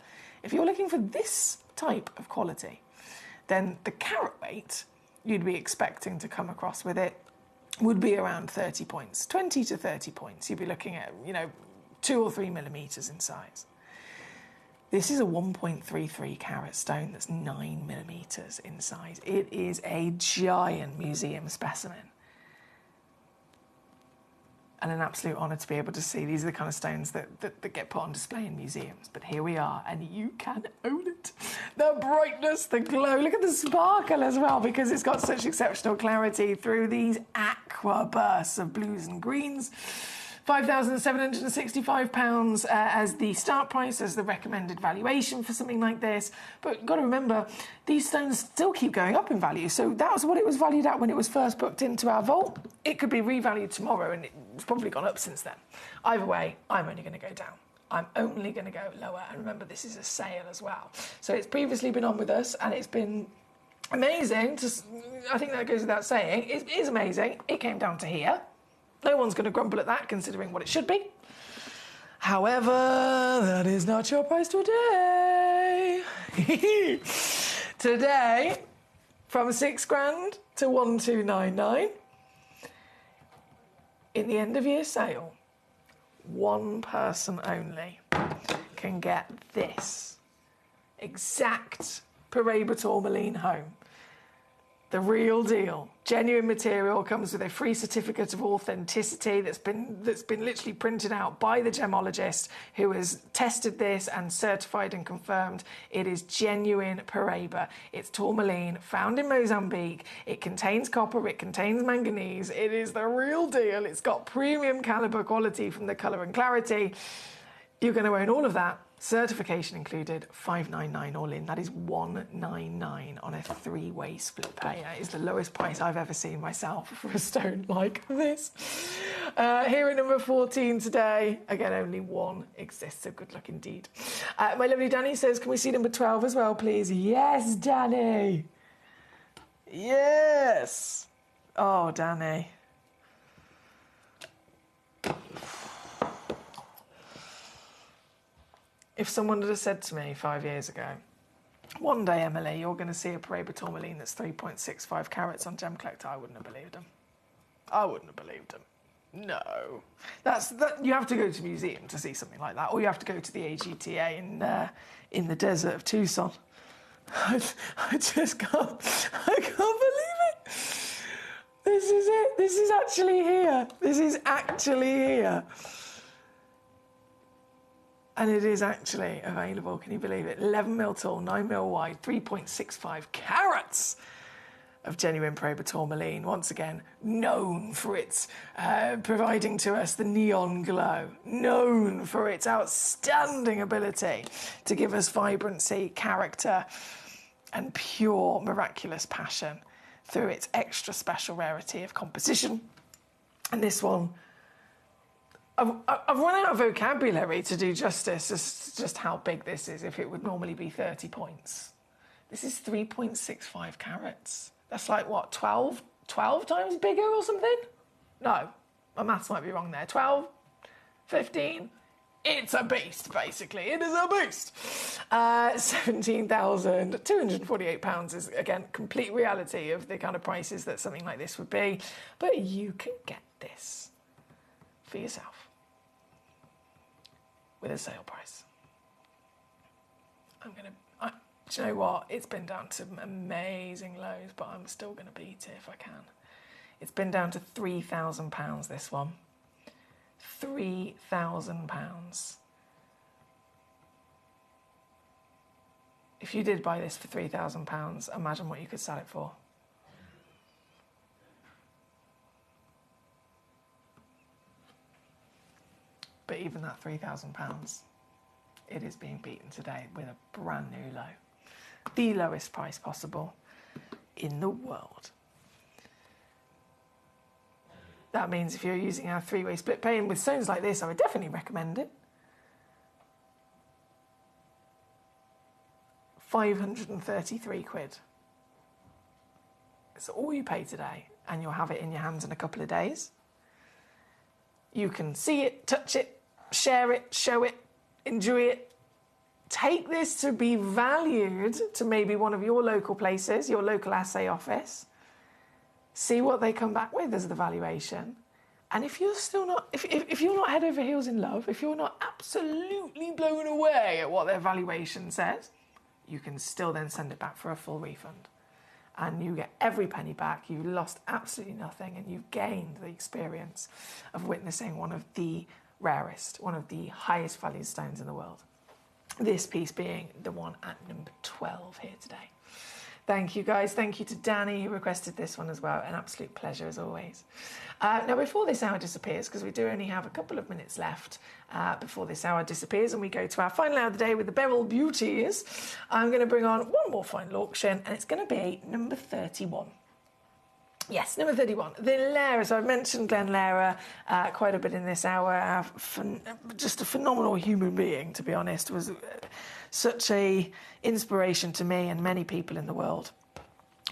if you're looking for this type of quality, then the carat weight you'd be expecting to come across with it would be around 30 points, 20 to 30 points. You'd be looking at, 2 or 3 millimetres in size. This is a 1.33 carat stone that's 9 millimetres in size. It is a giant museum specimen. and an absolute honour to be able to see. These are the kind of stones that get put on display in museums. But here we are, and you can own it. The brightness, the glow. Look at the sparkle as well, because it's got such exceptional clarity through these aqua bursts of blues and greens. £5,765 as the start price, as the recommended valuation for something like this. But got to remember, these stones still keep going up in value. So that was what it was valued at when it was first booked into our vault. It could be revalued tomorrow, and it's probably gone up since then. Either way, I'm only going to go down. I'm only going to go lower. And remember, this is a sale as well. So it's previously been on with us, and it's been amazing. I think that goes without saying. It is amazing. It came down to here. No one's going to grumble at that, considering what it should be. However, that is not your price today. Today, from £6,000 to 1,299. In the end of year sale, one person only can get this exact Paraiba tourmaline home. The real deal. Genuine material, comes with a free certificate of authenticity that's been literally printed out by the gemologist who has tested this and certified and confirmed it is genuine Paraiba. It's tourmaline, found in Mozambique. It contains copper, it contains manganese. It is the real deal. It's got premium caliber quality from the colour and clarity. You're going to own all of that. Certification included, $599 all in. That is $199 on a three-way split pay. That is the lowest price I've ever seen myself for a stone like this. Here at number 14 today, again, only one exists, so good luck indeed. My lovely Danny says, can we see number 12 as well, please? Yes, Danny. Yes. Oh, Danny. If someone had said to me 5 years ago, one day, Emily, you're going to see a Paraiba tourmaline that's 3.65 carats on Gemcollector, I wouldn't have believed them. I wouldn't have believed them. No. You have to go to a museum to see something like that, or you have to go to the AGTA in the desert of Tucson. I just can't believe it. This is it. This is actually here. This is actually here. And it is actually available, can you believe it? 11mm tall, 9mm wide, 3.65 carats of genuine Paraiba tourmaline. Once again, known for its providing to us the neon glow. Known for its outstanding ability to give us vibrancy, character, and pure miraculous passion through its extra special rarity of composition. And this one, I've run out of vocabulary to do justice as just how big this is if it would normally be 30 points. This is 3.65 carats. That's like, what, 12 times bigger or something? No, my maths might be wrong there. 12, 15, it's a beast, basically. It is a beast. £17,248 is, again, complete reality of the kind of prices that something like this would be. But you can get this for yourself with a sale price. do you know what? It's been down to amazing lows, but I'm still going to beat it if I can. It's been down to £3,000, this one. £3,000. If you did buy this for £3,000, imagine what you could sell it for. But even that £3,000, it is being beaten today with a brand new low. The lowest price possible in the world. That means if you're using our three-way split paying with stones like this, I would definitely recommend it. 533 quid. It's all you pay today, and you'll have it in your hands in a couple of days. You can see it, touch it, share it, show it, enjoy it. Take this to be valued to maybe one of your local places, your local assay office. See what they come back with as the valuation. And if you're still not, if you're not head over heels in love, if you're not absolutely blown away at what their valuation says, you can still then send it back for a full refund. and you get every penny back. You lost absolutely nothing, and you've gained the experience of witnessing one of the rarest, one of the highest valued stones in the world. This piece being the one at number 12 here today. Thank you, guys. Thank you to Danny, who requested this one as well. An absolute pleasure, as always. Now, before this hour disappears, because we do only have a couple of minutes left before this hour disappears and we go to our final hour of the day with the Beryl Beauties, I'm going to bring on one more final auction, and it's going to be number 31. Yes, number 31, the Lara. So I've mentioned Glenn Lara quite a bit in this hour. Just a phenomenal human being, to be honest. Was such a inspiration to me and many people in the world,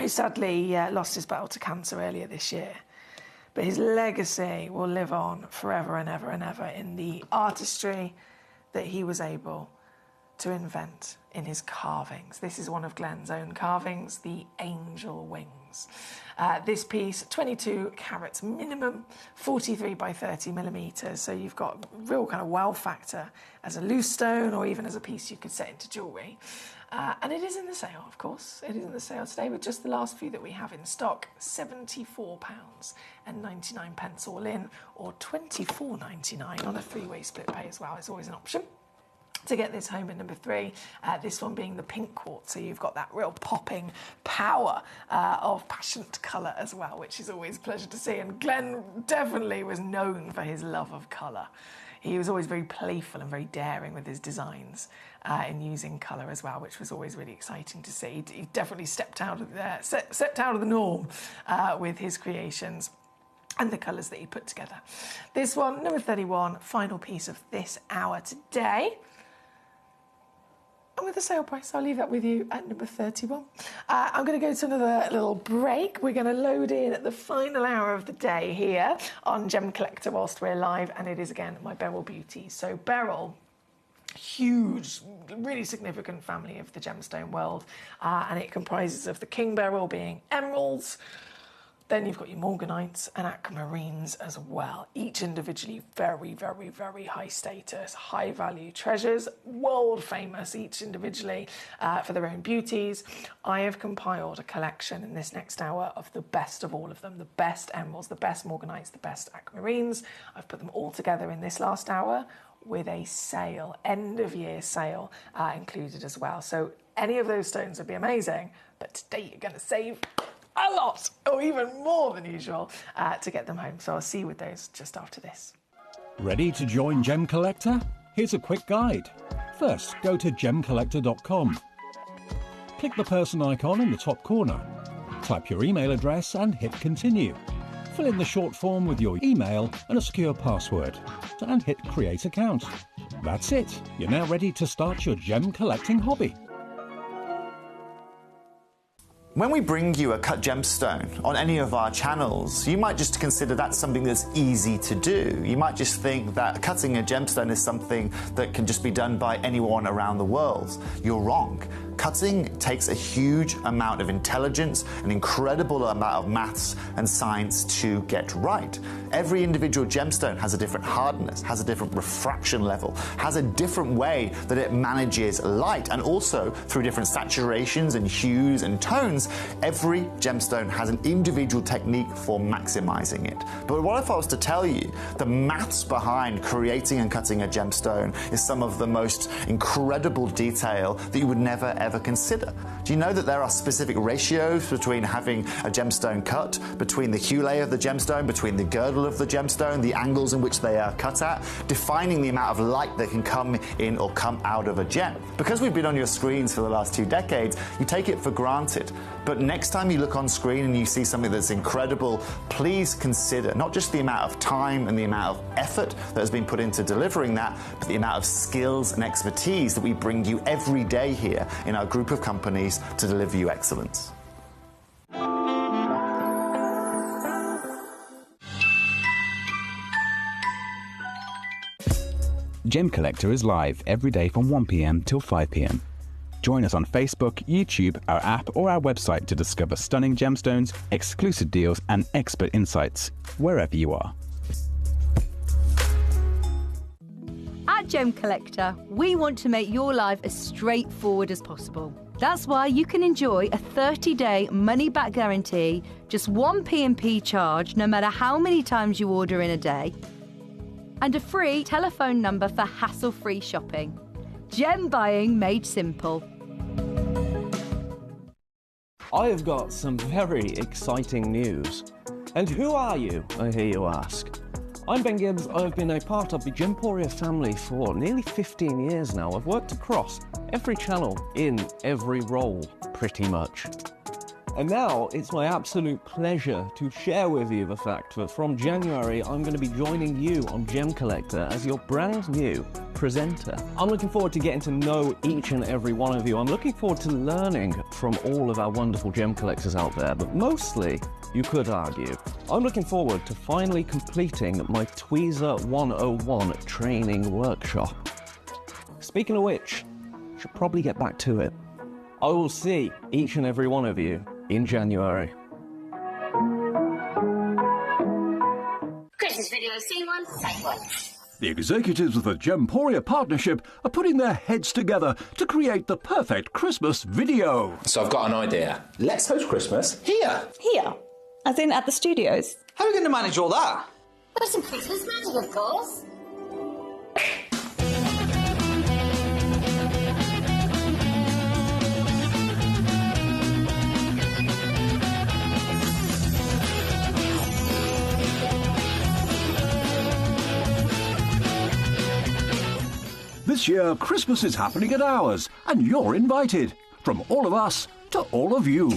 who sadly lost his battle to cancer earlier this year. But his legacy will live on forever and ever and ever in the artistry that he was able to invent in his carvings. This is one of Glenn's own carvings, the angel wings. This piece, 22 carats minimum, 43 by 30 millimetres. So you've got real kind of wow factor as a loose stone, or even as a piece you could set into jewellery. And it is in the sale, of course. It is in the sale today with just the last few that we have in stock. £74.99 all in, or £24.99 on a three-way split pay as well. It's always an option to get this home in number 3, this one being the pink quartz. So you've got that real popping power of passionate colour as well, which is always a pleasure to see. And Glenn definitely was known for his love of colour. He was always very playful and very daring with his designs in using colour as well, which was always really exciting to see. He definitely stepped out of the norm with his creations and the colours that he put together. This one, number 31, final piece of this hour today. And with the sale price, I'll leave that with you at number 31. I'm going to go to another little break. We're going to load in at the final hour of the day here on Gemcollector whilst we're live, and it is again my Beryl Beauty. So Beryl, huge, really significant family of the gemstone world, and it comprises of the king beryl being emeralds. Then you've got your morganites and aquamarines as well, each individually very, very, very high status, high value treasures, world famous, each individually for their own beauties. I have compiled a collection in this next hour of the best of all of them, the best emeralds, the best morganites, the best aquamarines. I've put them all together in this last hour with a sale, end of year sale included as well. So any of those stones would be amazing, but today you're going to save a lot, or even more than usual, to get them home. So I'll see you with those just after this. Ready to join Gem Collector? Here's a quick guide. First, go to gemcollector.com. Click the person icon in the top corner. Type your email address and hit continue. Fill in the short form with your email and a secure password, and hit create account. That's it. You're now ready to start your gem collecting hobby. When we bring you a cut gemstone on any of our channels, you might just consider that's something that's easy to do. You might just think that cutting a gemstone is something that can just be done by anyone around the world. You're wrong. Cutting takes a huge amount of intelligence, an incredible amount of maths and science to get right. Every individual gemstone has a different hardness, has a different refraction level, has a different way that it manages light, and also through different saturations and hues and tones, every gemstone has an individual technique for maximizing it. But what if I was to tell you the maths behind creating and cutting a gemstone is some of the most incredible detail that you would never ever consider? Do you know that there are specific ratios between having a gemstone cut, between the hue layer of the gemstone, between the girdle of the gemstone, the angles in which they are cut at, defining the amount of light that can come in or come out of a gem? Because we've been on your screens for the last 2 decades, you take it for granted. But next time you look on screen and you see something that's incredible, please consider not just the amount of time and the amount of effort that has been put into delivering that, but the amount of skills and expertise that we bring you every day here in our group of companies to deliver you excellence. Gem Collector is live every day from 1 p.m. till 5 p.m. Join us on Facebook, YouTube, our app, or our website to discover stunning gemstones, exclusive deals, and expert insights wherever you are. At Gemcollector, we want to make your life as straightforward as possible. That's why you can enjoy a 30-day money-back guarantee, just one P&P charge no matter how many times you order in a day, and a free telephone number for hassle-free shopping. Gem buying made simple. I have got some very exciting news. And who are you, I hear you ask? I'm Ben Gibbs. I've been a part of the Gemporia family for nearly 15 years now. I've worked across every channel in every role, pretty much. And now it's my absolute pleasure to share with you the fact that from January I'm going to be joining you on Gemcollector as your brand new presenter. I'm looking forward to getting to know each and every one of you. I'm looking forward to learning from all of our wonderful gem collectors out there, but mostly, you could argue, I'm looking forward to finally completing my Tweezer 101 training workshop. Speaking of which, I should probably get back to it. I will see each and every one of you in January. Christmas video, scene one, take one. The executives of the Gemporia partnership are putting their heads together to create the perfect Christmas video. So I've got an idea. Let's host Christmas here. Here? As in at the studios? How are we going to manage all that? With some Christmas magic, of course. This year, Christmas is happening at ours, and you're invited. From all of us to all of you.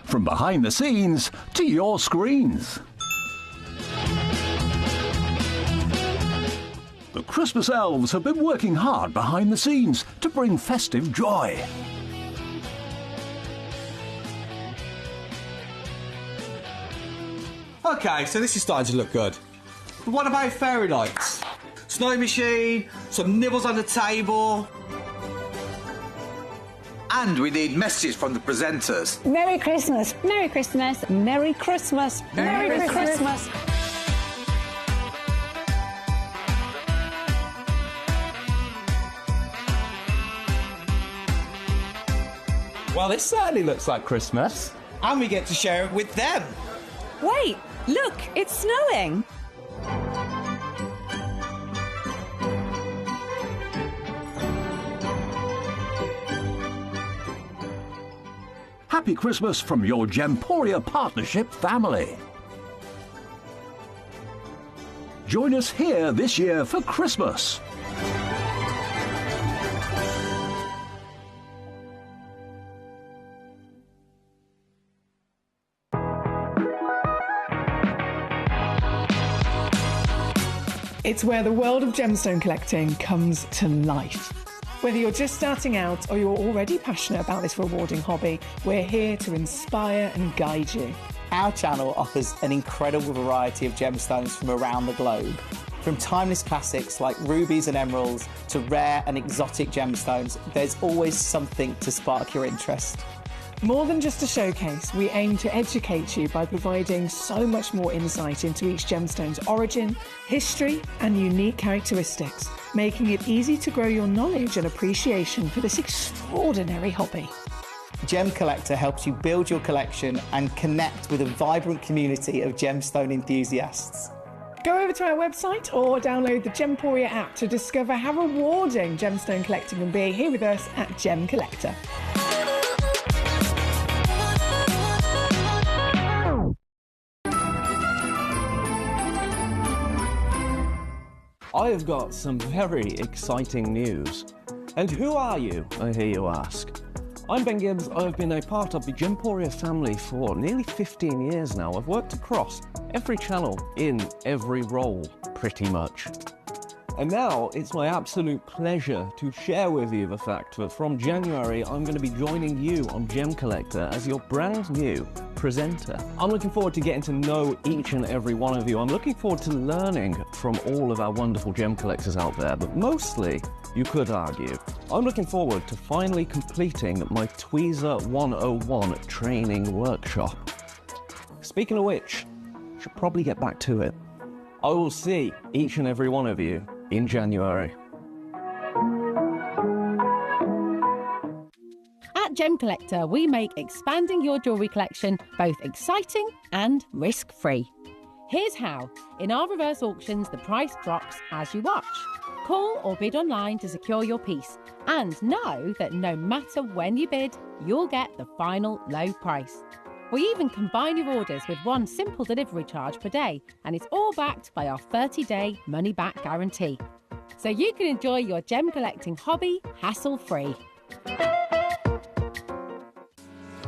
From behind the scenes to your screens. The Christmas elves have been working hard behind the scenes to bring festive joy. Okay, so this is starting to look good. But what about fairy lights? Snow machine, some nibbles on the table. And we need messages from the presenters. Merry Christmas. Merry Christmas. Merry Christmas. Merry Christmas. Well, this certainly looks like Christmas. And we get to share it with them. Wait, look, it's snowing. Happy Christmas from your Gemporia partnership family. Join us here this year for Christmas. It's where the world of gemstone collecting comes to life. Whether you're just starting out or you're already passionate about this rewarding hobby, we're here to inspire and guide you. Our channel offers an incredible variety of gemstones from around the globe. From timeless classics like rubies and emeralds to rare and exotic gemstones, there's always something to spark your interest. More than just a showcase, we aim to educate you by providing so much more insight into each gemstone's origin, history, and unique characteristics, making it easy to grow your knowledge and appreciation for this extraordinary hobby. Gemcollector helps you build your collection and connect with a vibrant community of gemstone enthusiasts. Go over to our website or download the Gemporia app to discover how rewarding gemstone collecting can be here with us at Gemcollector. I have got some very exciting news. And who are you, I hear you ask? I'm Ben Gibbs. I've been a part of the Gemporia family for nearly 15 years now. I've worked across every channel in every role, pretty much. And now it's my absolute pleasure to share with you the fact that from January I'm going to be joining you on Gemcollector as your brand new presenter. I'm looking forward to getting to know each and every one of you. I'm looking forward to learning from all of our wonderful gem collectors out there, but mostly, you could argue, I'm looking forward to finally completing my Tweezer 101 training workshop. Speaking of which, I should probably get back to it. I will see each and every one of you in January. At Gemcollector, we make expanding your jewellery collection both exciting and risk-free. Here's how. In our reverse auctions, the price drops as you watch. Call or bid online to secure your piece. And know that no matter when you bid, you'll get the final low price. We even combine your orders with one simple delivery charge per day, and it's all backed by our 30-day money-back guarantee. So you can enjoy your gem collecting hobby hassle-free.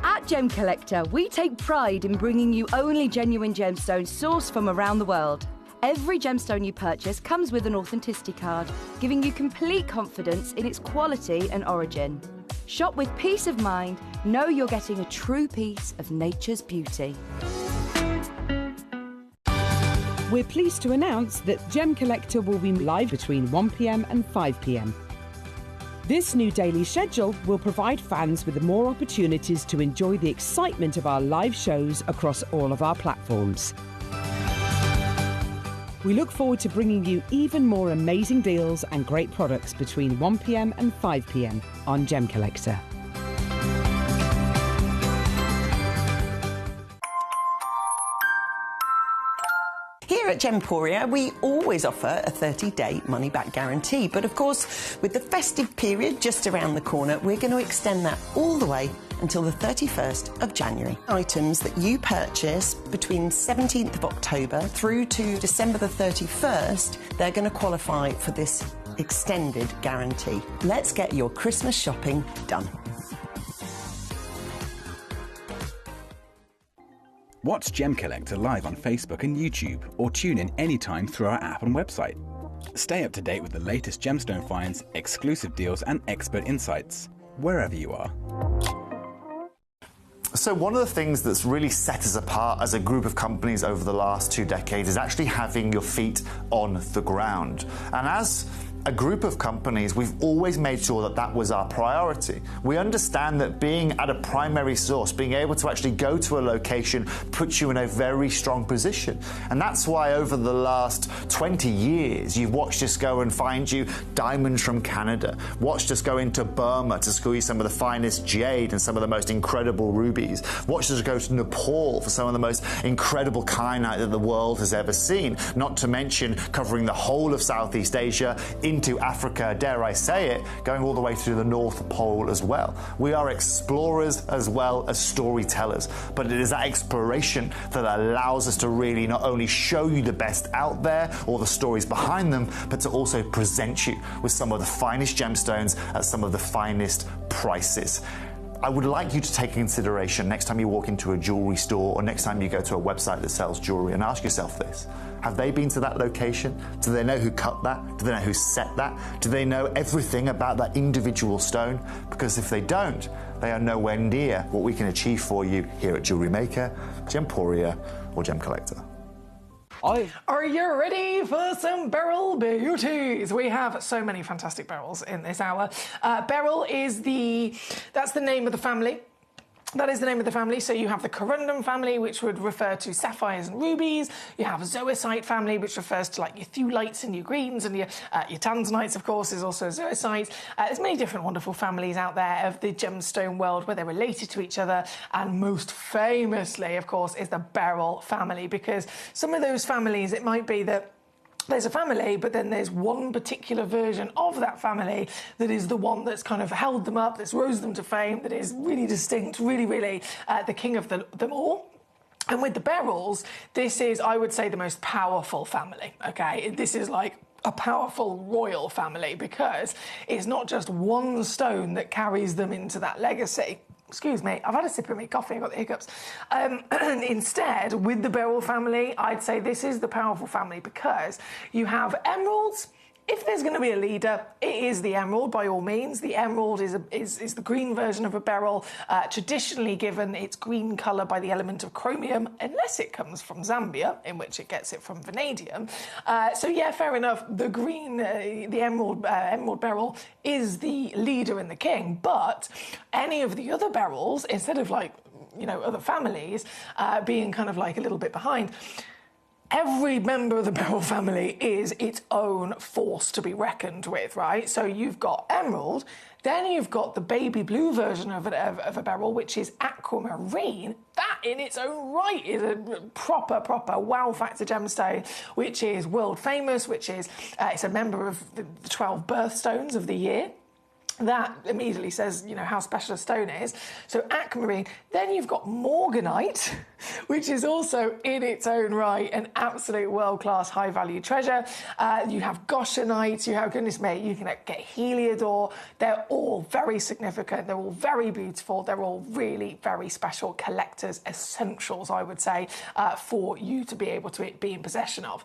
At Gemcollector, we take pride in bringing you only genuine gemstones sourced from around the world. Every gemstone you purchase comes with an authenticity card, giving you complete confidence in its quality and origin. Shop with peace of mind, know you're getting a true piece of nature's beauty. We're pleased to announce that Gemcollector will be live between 1 p.m. and 5 p.m. This new daily schedule will provide fans with more opportunities to enjoy the excitement of our live shows across all of our platforms. We look forward to bringing you even more amazing deals and great products between 1 p.m. and 5 p.m. on Gemcollector. Here at Gemporia, we always offer a 30-day money-back guarantee. But of course, with the festive period just around the corner, we're going to extend that all the way until the 31st of January. Items that you purchase between 17th of October through to December the 31st, they're going to qualify for this extended guarantee. Let's get your Christmas shopping done. Watch Gemcollector live on Facebook and YouTube, or tune in anytime through our app and website. Stay up to date with the latest gemstone finds, exclusive deals and expert insights, wherever you are. So one of the things that's really set us apart as a group of companies over the last 2 decades is actually having your feet on the ground. And as a group of companies, we've always made sure that that was our priority. We understand that being at a primary source, being able to actually go to a location, puts you in a very strong position. And that's why over the last 20 years, you've watched us go and find you diamonds from Canada, watched us go into Burma to squeeze some of the finest jade and some of the most incredible rubies, watched us go to Nepal for some of the most incredible kyanite that the world has ever seen, not to mention covering the whole of Southeast Asia, into Africa, dare I say it, going all the way to the North Pole as well. We are explorers as well as storytellers, but it is that exploration that allows us to really not only show you the best out there or the stories behind them, but to also present you with some of the finest gemstones at some of the finest prices. I would like you to take consideration next time you walk into a jewellery store or next time you go to a website that sells jewellery and ask yourself this. Have they been to that location? Do they know who cut that? Do they know who set that? Do they know everything about that individual stone? Because if they don't, they are nowhere near what we can achieve for you here at Jewellery Maker, Gemporia or Gemcollector. Are you ready for some beryl beauties? We have so many fantastic beryls in this hour. Beryl is that's the name of the family. That is the name of the family. So you have the corundum family, which would refer to sapphires and rubies. You have a zoisite family, which refers to like your thulites and your greens, and your tanzanites, of course, is also zoisite. There's many different wonderful families out there of the gemstone world where they're related to each other. And most famously, of course, is the beryl family, because some of those families, it might be that there's a family, but then there's one particular version of that family that is the one that's kind of held them up, that's rose them to fame, that is really distinct, really the king of them all. And with the beryls, this is, I would say, the most powerful family, okay? This is like a powerful royal family because it's not just one stone that carries them into that legacy. Excuse me, I've had a sip of my coffee, I've got the hiccups. Instead, with the beryl family, I'd say this is the powerful family because you have emeralds. If there's going to be a leader, it is the emerald, by all means. The emerald is the green version of a beryl, traditionally given its green colour by the element of chromium, unless it comes from Zambia, in which it gets it from vanadium. So yeah, fair enough. The green, the emerald beryl is the leader and the king, but any of the other beryls, instead of like, you know, other families being kind of like a little bit behind, every member of the beryl family is its own force to be reckoned with, right? So you've got emerald, then you've got the baby blue version of a beryl, which is aquamarine. That in its own right is a proper wow factor gemstone, which is world famous, which is, it's a member of the 12 birthstones of the year. That immediately says, you know, how special a stone is. So aquamarine. Then you've got morganite, which is also in its own right an absolute world-class high-value treasure. You have goshenite, you have, goodness me, you can get heliodor. They're all very significant. They're all very beautiful. They're all really very special collector's essentials, I would say, for you to be able to be in possession of.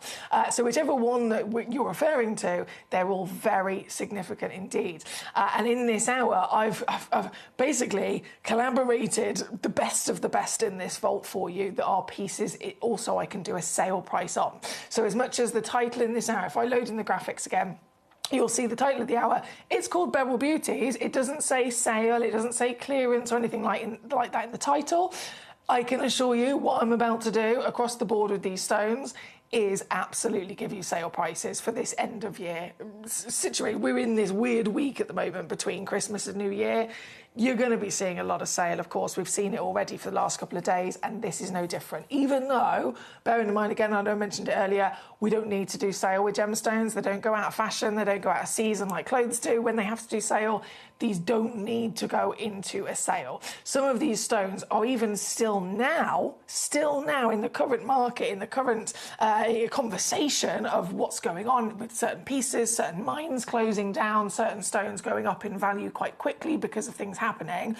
So whichever one that you're referring to, they're all very significant indeed. And in this hour, I've basically collaborated the best of the best in this vault for you that are pieces also I can do a sale price on. So as much as the title in this hour, if I load in the graphics again, you'll see the title of the hour. It's called Beryl Beauties. It doesn't say sale, it doesn't say clearance or anything like that in the title. I can assure you what I'm about to do across the board with these stones is absolutely give you sale prices for this end of year situation. We're in this weird week at the moment between Christmas and New Year. You're going to be seeing a lot of sale, of course. We've seen it already for the last couple of days, and this is no different. Even though, bearing in mind, again, I know I mentioned it earlier, we don't need to do sale with gemstones. They don't go out of fashion. They don't go out of season like clothes do when they have to do sale. These don't need to go into a sale. Some of these stones are even still now in the current market, in the current conversation of what's going on with certain pieces, certain mines closing down, certain stones going up in value quite quickly because of things happening.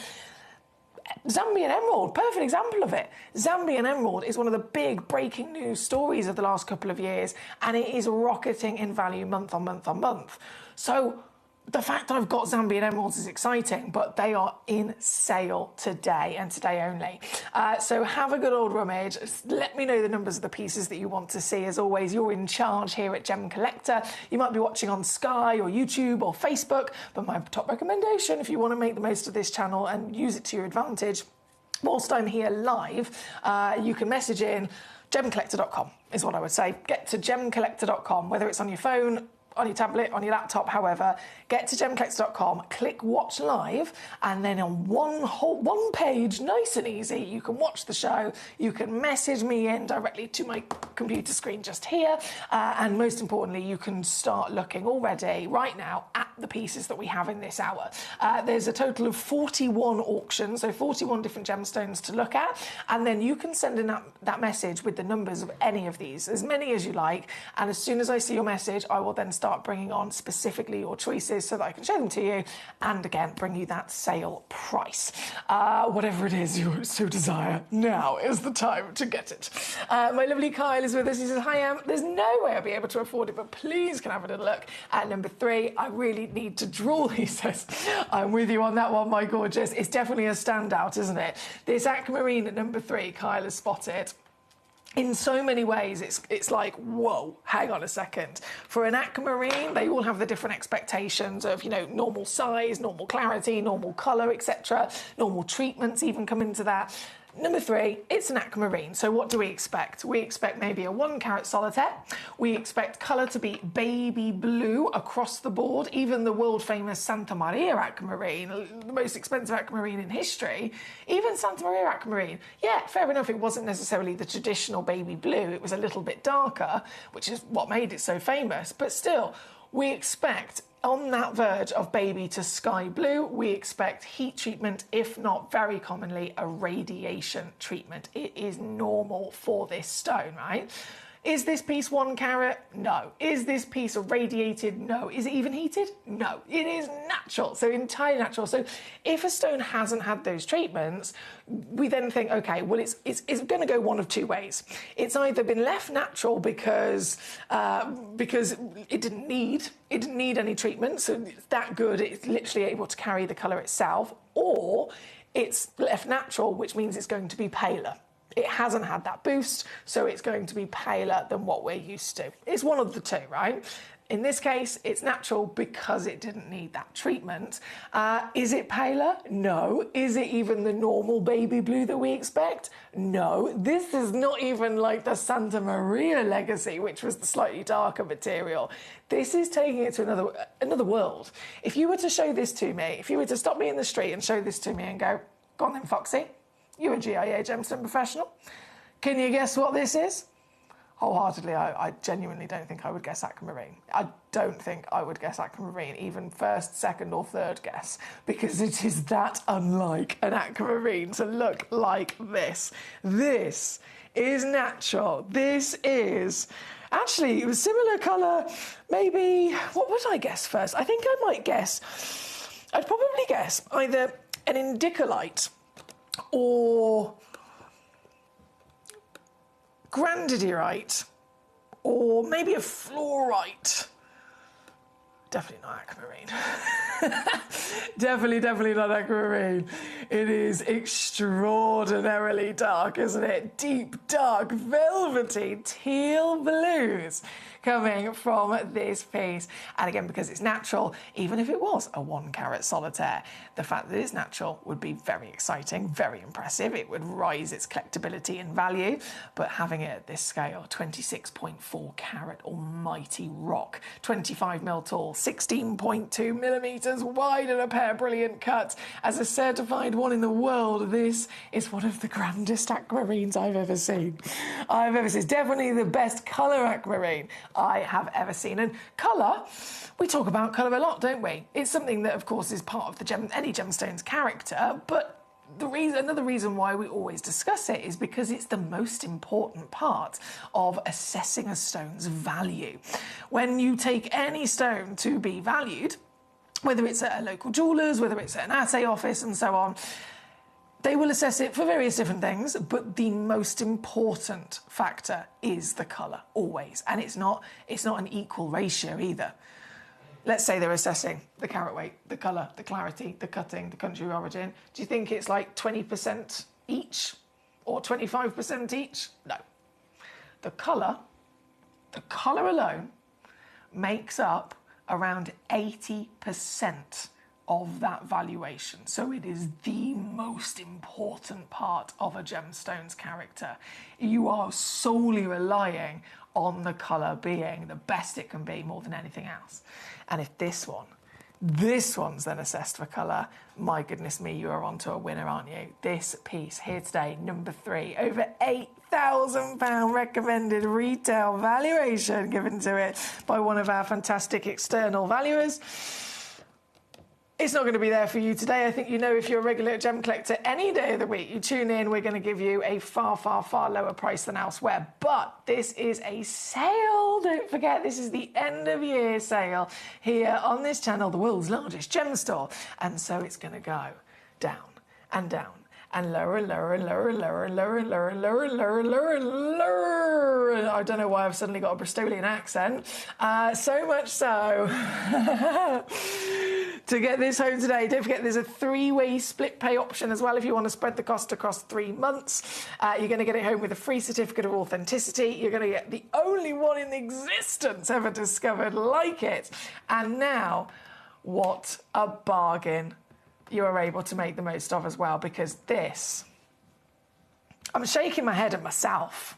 Zambian emerald, perfect example of it. Zambian emerald is one of the big breaking news stories of the last couple of years, and it is rocketing in value month on month on month. So the fact I've got Zambian emeralds is exciting, but they are in sale today and today only. So have a good old rummage. Let me know the numbers of the pieces that you want to see. As always, you're in charge here at Gem Collector. You might be watching on Sky or YouTube or Facebook, but my top recommendation, if you want to make the most of this channel and use it to your advantage, whilst I'm here live, you can message in gemcollector.com is what I would say. Get to gemcollector.com, whether it's on your phone, on your tablet, on your laptop, however, get to gemcollector.com, click watch live, and then on one page, nice and easy, you can watch the show, you can message me in directly to my computer screen just here, and most importantly, you can start looking already, right now, at the pieces that we have in this hour. There's a total of 41 auctions, so 41 different gemstones to look at, and then you can send in that message with the numbers of any of these, as many as you like, and as soon as I see your message, I will then start bringing on specifically your choices so that I can show them to you and again bring you that sale price. Whatever it is you so desire, now is the time to get it. My lovely Kyle is with us. He says, hi Am, there's no way I'll be able to afford it, but please can I have a little look at number 3. I really need to drool, he says. I'm with you on that one, my gorgeous. It's definitely a standout, isn't it? This aquamarine at number 3, Kyle has spotted. In so many ways, it's like, whoa, hang on a second. For an aquamarine, they all have the different expectations of, you know, normal size, normal clarity, normal colour, etc. Normal treatments even come into that. Number 3, it's an aquamarine. So what do we expect? We expect maybe a 1 carat solitaire. We expect colour to be baby blue across the board. Even the world famous Santa Maria aquamarine, the most expensive aquamarine in history, even Santa Maria aquamarine, yeah, fair enough, it wasn't necessarily the traditional baby blue. It was a little bit darker, which is what made it so famous. But still, we expect on that verge of baby to sky blue, we expect heat treatment, if not very commonly a radiation treatment. It is normal for this stone, right? Is this piece 1 carat? No. Is this piece irradiated? No. Is it even heated? No. It is natural, so entirely natural. So if a stone hasn't had those treatments, we then think, okay, well, it's going to go one of 2 ways. It's either been left natural because it didn't need any treatment, so it's that good, it's literally able to carry the colour itself, or it's left natural, which means it's going to be paler. It hasn't had that boost, so it's going to be paler than what we're used to. It's one of the 2, right? In this case, it's natural because it didn't need that treatment. Is it paler? No. Is it even the normal baby blue that we expect? No. This is not even like the Santa Maria Legacy, which was the slightly darker material. This is taking it to another world. If you were to show this to me, if you were to stop me in the street and show this to me and go, go on then, Foxy, you're a GIA gemstone professional. Can you guess what this is? Wholeheartedly, I genuinely don't think I would guess aquamarine. I don't think I would guess aquamarine, even first, second or third guess, because it is that unlike an aquamarine to look like this. This is natural. This is... Actually, it was similar colour, maybe... What would I guess first? I think I might guess... I'd probably guess either an indicolite or... grandidierite, or maybe a fluorite. Definitely not aquamarine. Definitely not aquamarine. It is extraordinarily dark, isn't it? Deep, dark, velvety teal blues coming from this piece. And again, because it's natural, even if it was a 1 carat solitaire, the fact that it's natural would be very exciting, very impressive. It would rise its collectability in value, but having it at this scale, 26.4 carat almighty rock, 25 mil tall, 16.2 millimeters wide and a pair of brilliant cuts. As a certified one in the world, this is one of the grandest aquamarines I've ever seen. It's definitely the best colour aquamarine I have ever seen. And colour, we talk about colour a lot, don't we? It's something that, of course, is part of any gemstone's character, but another reason why we always discuss it is because it's the most important part of assessing a stone's value. When you take any stone to be valued, whether it's at a local jeweller's, whether it's at an assay office and so on, they will assess it for various different things, but the most important factor is the colour, always. And it's not an equal ratio either. Let's say they're assessing the carat weight, the colour, the clarity, the cutting, the country of origin. Do you think it's like 20% each or 25% each? No. The colour alone makes up around 80% of that valuation. So it is the most important part of a gemstone's character. You are solely relying on the colour being the best it can be more than anything else. And if this one's then assessed for colour, my goodness me, you are onto a winner, aren't you? This piece here today, number 3, over £8,000 recommended retail valuation given to it by one of our fantastic external valuers. It's not going to be there for you today. I think you know if you're a regular Gemcollector any day of the week, you tune in, we're going to give you a far, far, far lower price than elsewhere. But this is a sale. Don't forget, this is the end of year sale here on this channel, the world's largest gem store. And so it's going to go down and down and lower and lower and lower and lower and lower and lower and lower and lower and lower and lower. I don't know why I've suddenly got a Bristolian accent. So much so. To get this home today, don't forget there's a 3-way split pay option as well if you want to spread the cost across 3 months. You're going to get it home with a free certificate of authenticity. You're going to get the only one in existence ever discovered like it. And now, what a bargain you are able to make the most of as well, because this... I'm shaking my head at myself.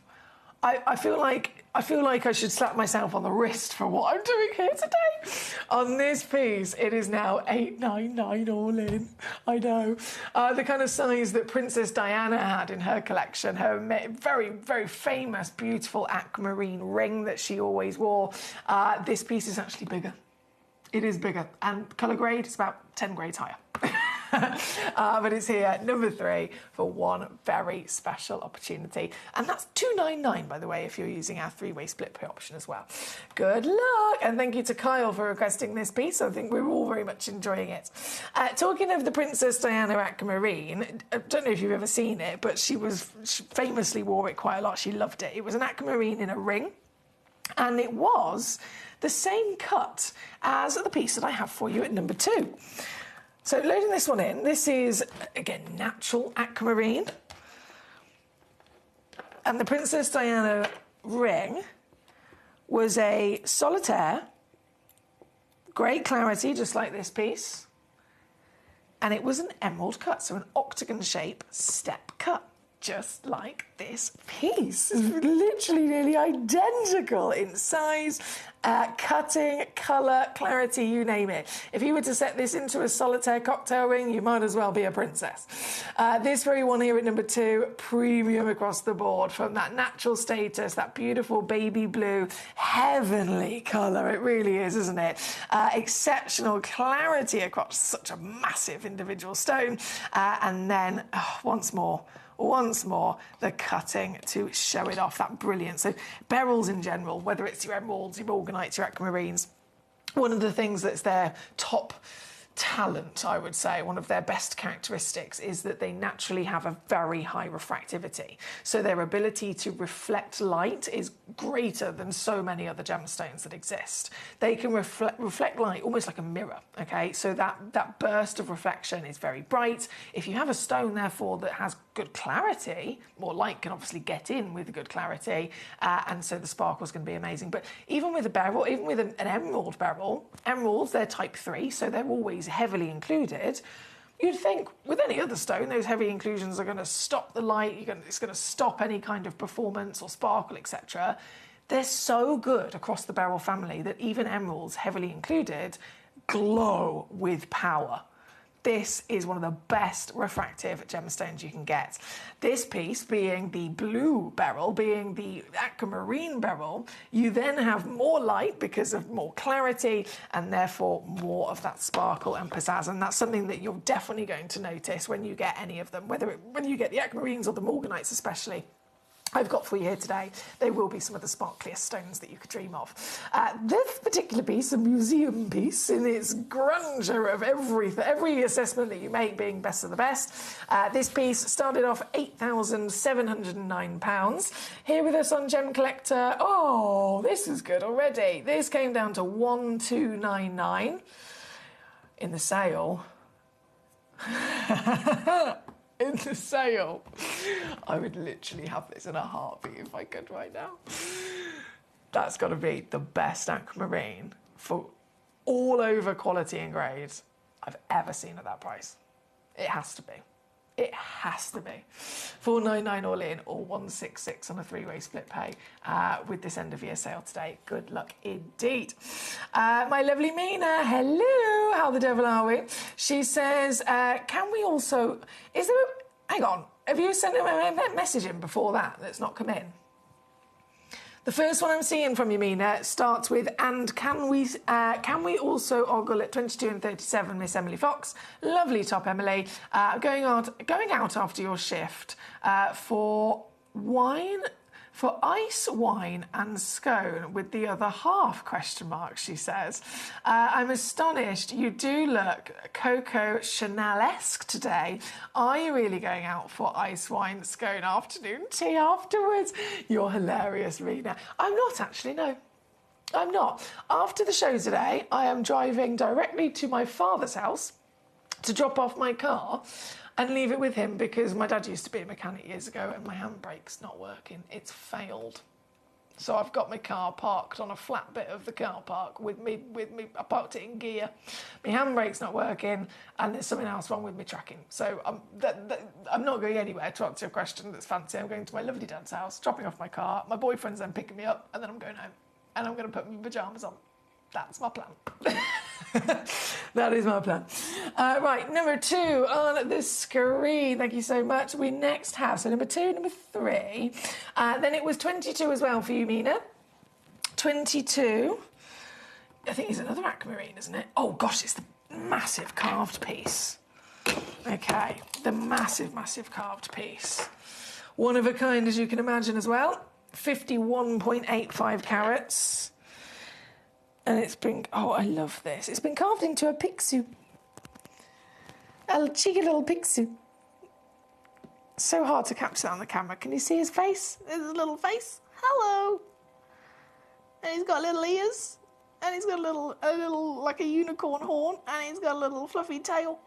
I feel like I should slap myself on the wrist for what I'm doing here today. On this piece, it is now $899 all in. I know. The kind of size that Princess Diana had in her collection, her very, very famous, beautiful aquamarine ring that she always wore. This piece is actually bigger. It is bigger. And colour grade is about 10 grades higher. But it's here, number 3, for one very special opportunity. And that's $299, by the way, if you're using our 3-way split pay option as well. Good luck! And thank you to Kyle for requesting this piece. I think we're all very much enjoying it. Talking of the Princess Diana aquamarine, I don't know if you've ever seen it, but she famously wore it quite a lot. She loved it. It was an aquamarine in a ring. And it was the same cut as the piece that I have for you at number 2. So loading this one in, this is, again, natural aquamarine. And the Princess Diana ring was a solitaire Great clarity, just like this piece. And it was an emerald cut, so an octagon shape step cut, just like this piece. It's literally nearly identical in size, cutting, colour, clarity, you name it. If you were to set this into a solitaire cocktail ring, you might as well be a princess. This very one here at number 2, premium across the board, from that natural status, that beautiful baby blue, heavenly colour. It really is, isn't it? Exceptional clarity across such a massive individual stone. And then, once more, the cutting to show it off, that brilliance. So beryls in general, whether it's your emeralds, your morganites, your aquamarines, one of the things that's their top talent, I would say, one of their best characteristics is that they naturally have a very high refractivity. So their ability to reflect light is greater than so many other gemstones that exist. They can reflect light almost like a mirror, okay? So that burst of reflection is very bright. If you have a stone, therefore, that has good clarity, more light can obviously get in with good clarity, and so the sparkle's going to be amazing. But even with a beryl, even with an emerald beryl, emeralds, they're type 3, so they're always heavily included. You'd think with any other stone, those heavy inclusions are going to stop the light, it's going to stop any kind of performance or sparkle, etc. They're so good across the beryl family that even emeralds, heavily included, glow with power. This is one of the best refractive gemstones you can get. This piece being the blue beryl, being the aquamarine beryl, you then have more light because of more clarity and therefore more of that sparkle and pizzazz. And that's something that you're definitely going to notice when you get any of them, when you get the aquamarines or the morganites especially. I've got for you here today, they will be some of the sparkliest stones that you could dream of. This particular piece, a museum piece, in its grandeur of every assessment that you make being best of the best. This piece started off £8,709. Here with us on Gemcollector, oh, this is good already. This came down to 1,299 in the sale. In the sale, I would literally have this in a heartbeat if I could right now. That's got to be the best aquamarine for all over quality and grade I've ever seen at that price. It has to be. It has to be. 499 all in, or 166 on a 3-way split pay with this end of year sale today. Good luck indeed. My lovely Mina, hello. How the devil are we? She says, can we also... Hang on. Have you sent a message in before that that's not come in? The first one I'm seeing from you, Mina, starts with, and can we also ogle at 22 and 37, Miss Emily Fox? Lovely top, Emily. Going out after your shift for ice, wine and scone with the other half, ? She says. I'm astonished. You do look Coco Chanel-esque today. Are you really going out for ice, wine, scone, afternoon tea afterwards? You're hilarious, Rena. I'm not actually, no. I'm not. After the show today, I am driving directly to my father's house to drop off my car and leave it with him because my dad used to be a mechanic years ago and my handbrake's not working. It's failed. So I've got my car parked on a flat bit of the car park with me. I parked it in gear. My handbrake's not working and there's something else wrong with my tracking. So I'm not going anywhere to answer your question that's fancy. I'm going to my lovely dad's house, dropping off my car. My boyfriend's then picking me up and then I'm going home. And I'm going to put my pyjamas on. That's my plan. That is my plan. Right, number 2 on the screen. Thank you so much. We next have, so number 2, number 3. Then it was 22 as well for you, Mina. 22. I think it's another aquamarine, isn't it? Oh, gosh, it's the massive carved piece. Okay, the massive, massive carved piece. One of a kind, as you can imagine as well. 51.85 carats. And it's been... Oh, I love this. It's been carved into a pixie. A cheeky little pixie. So hard to capture that on the camera. Can you see his face? His little face. Hello. And he's got little ears. And he's got a little like a unicorn horn. And he's got a little fluffy tail.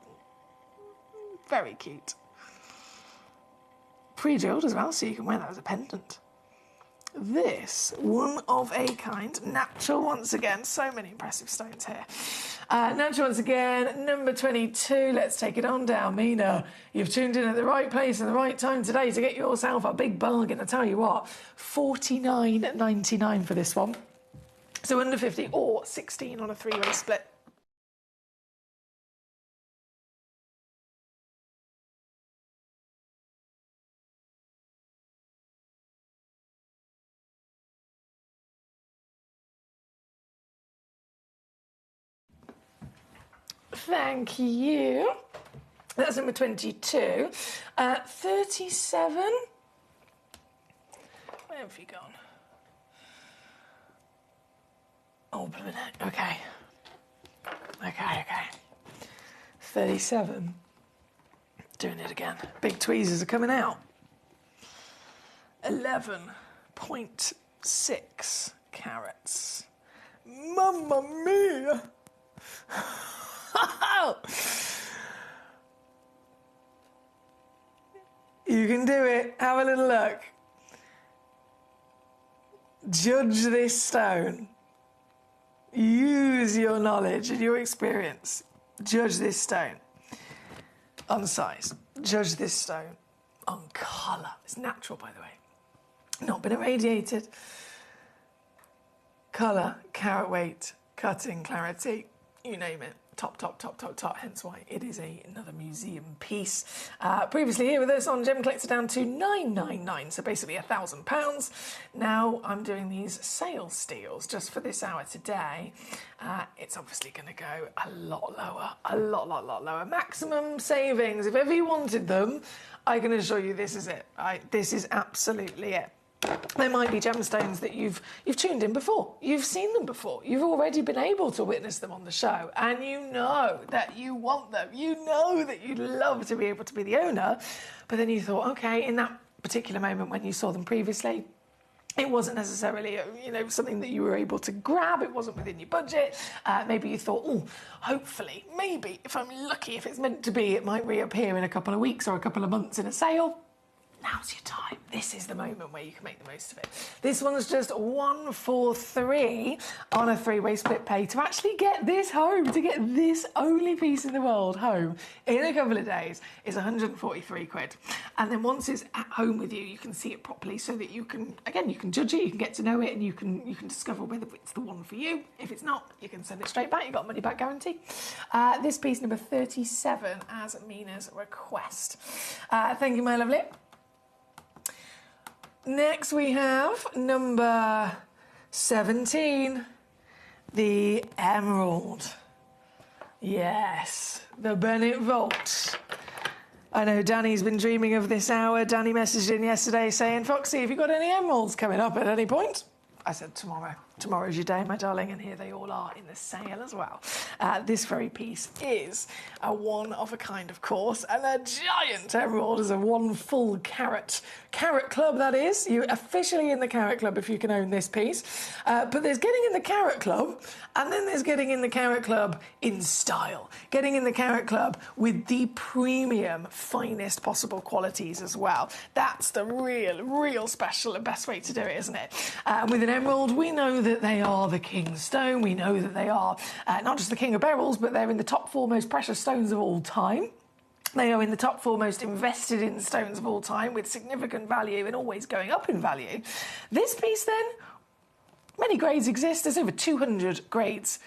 Very cute. Pre-drilled as well, so you can wear that as a pendant. this one of a kind, natural once again. So many impressive stones here. Natural once again, number 22. Let's take it on down. Mina, you've tuned in at the right place and the right time today to get yourself a big bargain. I tell you what, $49.99 for this one. So under 50 or 16 on a three-way split. Thank you. That's number 22. 37. Where have you gone? Oh, blooming heck. Okay. Okay. 37. Doing it again. Big tweezers are coming out. 11.6 carats. Mamma mia! You can do it. Have a little look. Judge this stone. Use your knowledge and your experience. Judge this stone on size. Judge this stone on colour. It's natural, by the way. Not been irradiated. Colour, carat weight, cutting, clarity, you name it. Top, hence why it is another museum piece. Previously here with us on Gemcollector down to $9.99, so basically £1,000. Now I'm doing these sale steals just for this hour today. It's obviously going to go a lot lower, a lot lower. Maximum savings, if ever you wanted them, I can assure you this is it. This is absolutely it. There might be gemstones that you've tuned in before. You've seen them before. You've already been able to witness them on the show, and you know that you want them. You know that you'd love to be able to be the owner, but then you thought, okay, in that particular moment when you saw them previously, it wasn't necessarily, something that you were able to grab. It wasn't within your budget. Maybe you thought, oh, hopefully, maybe if I'm lucky, if it's meant to be, it might reappear in a couple of weeks or a couple of months in a sale. Now's your time. This is the moment where you can make the most of it. This one's just 143 on a three-way split pay to actually get this home, to get this only piece in the world home in a couple of days is 143 quid. And then once it's at home with you, you can see it properly so that you can, again, you can judge it, you can get to know it, and you can discover whether it's the one for you. If it's not, you can send it straight back. You've got a money back guarantee. This piece number 37 as Mina's request. Thank you, my lovely. Next we have number 17, the emerald. Yes, the Bennett Vault. I know Danny's been dreaming of this hour. Danny messaged in yesterday saying, Foxy, have you got any emeralds coming up at any point? I said, tomorrow. Tomorrow's your day, my darling, and here they all are in the sale as well. This very piece is a one of a kind, of course, and a giant emerald is a one full carat. Carat club, that is. You're officially in the carat club if you can own this piece. But there's getting in the carat club, and then there's getting in the carat club in style. Getting in the carat club with the premium, finest possible qualities as well. That's the real special and best way to do it, isn't it? With an emerald, we know that they are the king stone. We know that they are not just the king of beryls, but they're in the top 4 most precious stones of all time. They are in the top 4 most invested in stones of all time, with significant value and always going up in value. This piece then, many grades exist. There's over 200 grades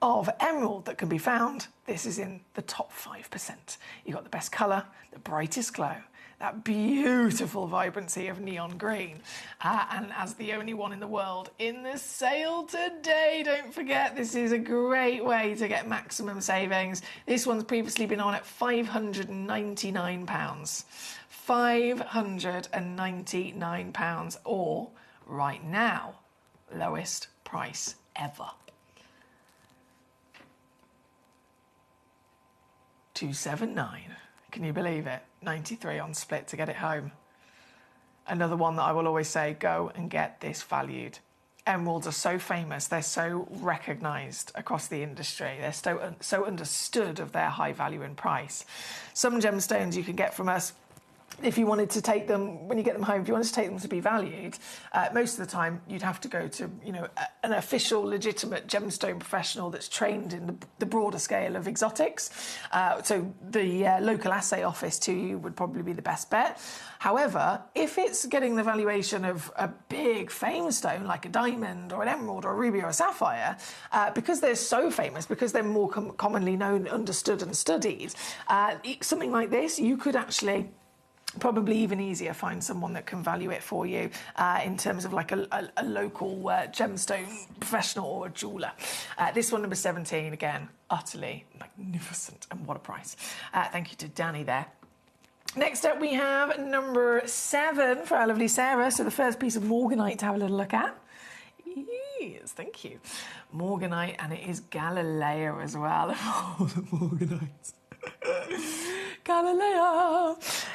of emerald that can be found. This is in the top 5%. You've got the best colour, the brightest glow, that beautiful vibrancy of neon green. And as the only one in the world in the sale today, don't forget, this is a great way to get maximum savings. This one's previously been on at £599. £599, or right now, lowest price ever. $279. Can you believe it? 93 on split to get it home. Another one that I will always say, go and get this valued. Emeralds are so famous, they're so recognised across the industry, they're so understood of their high value and price. Some gemstones you can get from us if you wanted to take them, when you get them home, if you wanted to take them to be valued, most of the time you'd have to go to, an official, legitimate gemstone professional that's trained in the broader scale of exotics. So the local assay office to you would probably be the best bet. However, if it's getting the valuation of a big famous stone like a diamond or an emerald or a ruby or a sapphire, because they're so famous, because they're more commonly known, understood and studied, something like this, you could actually probably even easier find someone that can value it for you in terms of like a local gemstone professional or a jeweller. This one, number 17, again, utterly magnificent, and what a price. Thank you to Danny there. Next up we have number 7 for our lovely Sarah. So the first piece of morganite to have a little look at. Yes, thank you. Morganite, and it is Galileo as well. Oh, the morganites.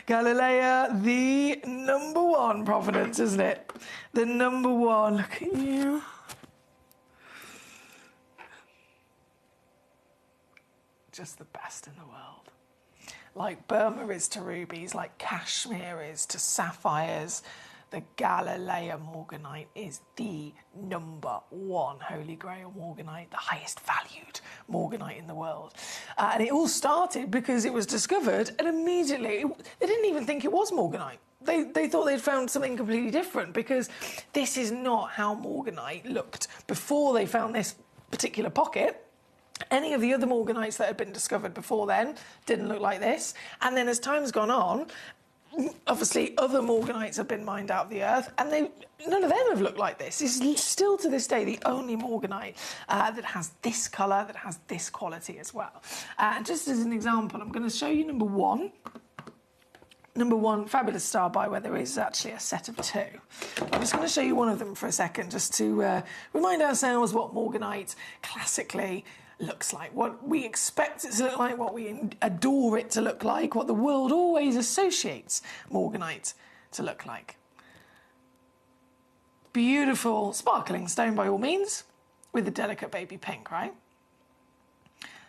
Galilea, the number 1 provenance, isn't it? The number 1. Look at you. Just the best in the world. Like Burma is to rubies, like Kashmir is to sapphires, the Galilea morganite is the number 1 Holy Grail morganite, the highest valued morganite in the world. And it all started because it was discovered, and immediately, they didn't even think it was morganite. They thought they'd found something completely different, because this is not how morganite looked before they found this particular pocket. Any of the other morganites that had been discovered before then didn't look like this. And then as time's gone on, obviously other morganites have been mined out of the earth, and none of them have looked like this. This is still to this day the only morganite that has this colour, that has this quality as well. And just as an example, I'm going to show you number 1. Number 1, fabulous star by, where there is actually a set of 2. I'm just going to show you one of them for a second, just to remind ourselves what morganite classically looks like, what we expect it to look like, what we adore it to look like, what the world always associates morganite to look like. Beautiful, sparkling stone by all means, with a delicate baby pink, right?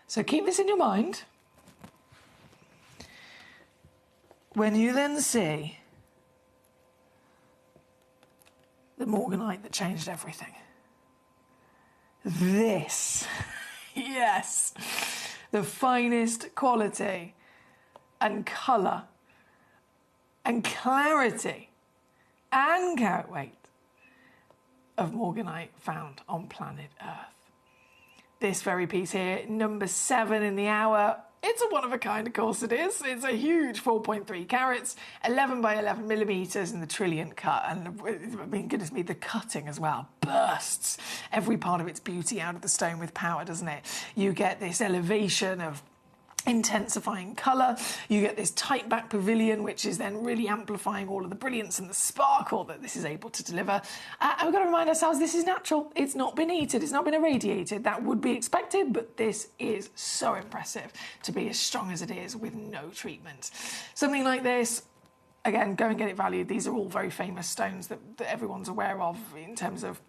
So keep this in your mind. When you then see the morganite that changed everything, this, yes, the finest quality and colour and clarity and carat weight of morganite found on planet Earth. This very piece here, number 7 in the hour. It's a one-of-a-kind, of course it is. It's a huge 4.3 carats, 11 by 11 millimetres in the trillion cut. And, I mean, goodness me, the cutting as well bursts every part of its beauty out of the stone with power, doesn't it? You get this elevation of intensifying colour, you get this tight back pavilion, which is then really amplifying all of the brilliance and the sparkle that this is able to deliver. And we've got to remind ourselves this is natural. It's not been heated, it's not been irradiated. That would be expected, but this is so impressive to be as strong as it is with no treatment. Something like this, again, go and get it valued. These are all very famous stones that everyone's aware of in terms of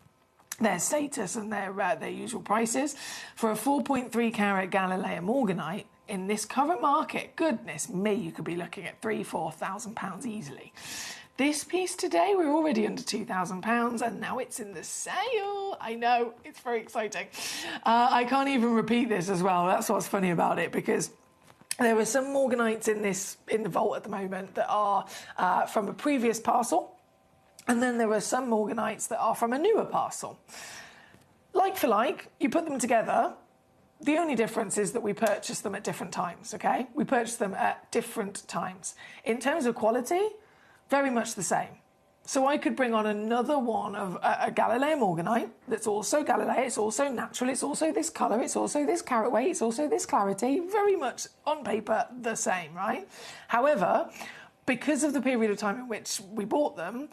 their status and their usual prices. For a 4.3 carat Galileo morganite, in this current market, goodness me, you could be looking at £3,000–4,000 easily. This piece today, we're already under £2,000, and now it's in the sale. I know, it's very exciting. I can't even repeat this as well. That's what's funny about it, because there are some morganites in the vault at the moment that are from a previous parcel, and then there are some morganites that are from a newer parcel. Like for like, you put them together. The only difference is that we purchase them at different times, okay? We purchase them at different times. In terms of quality, very much the same. So I could bring on another one of a Galileo morganite that's also Galileo, it's also natural, it's also this colour, it's also this carat weight, it's also this clarity, very much on paper the same, right? However, because of the period of time in which we bought them,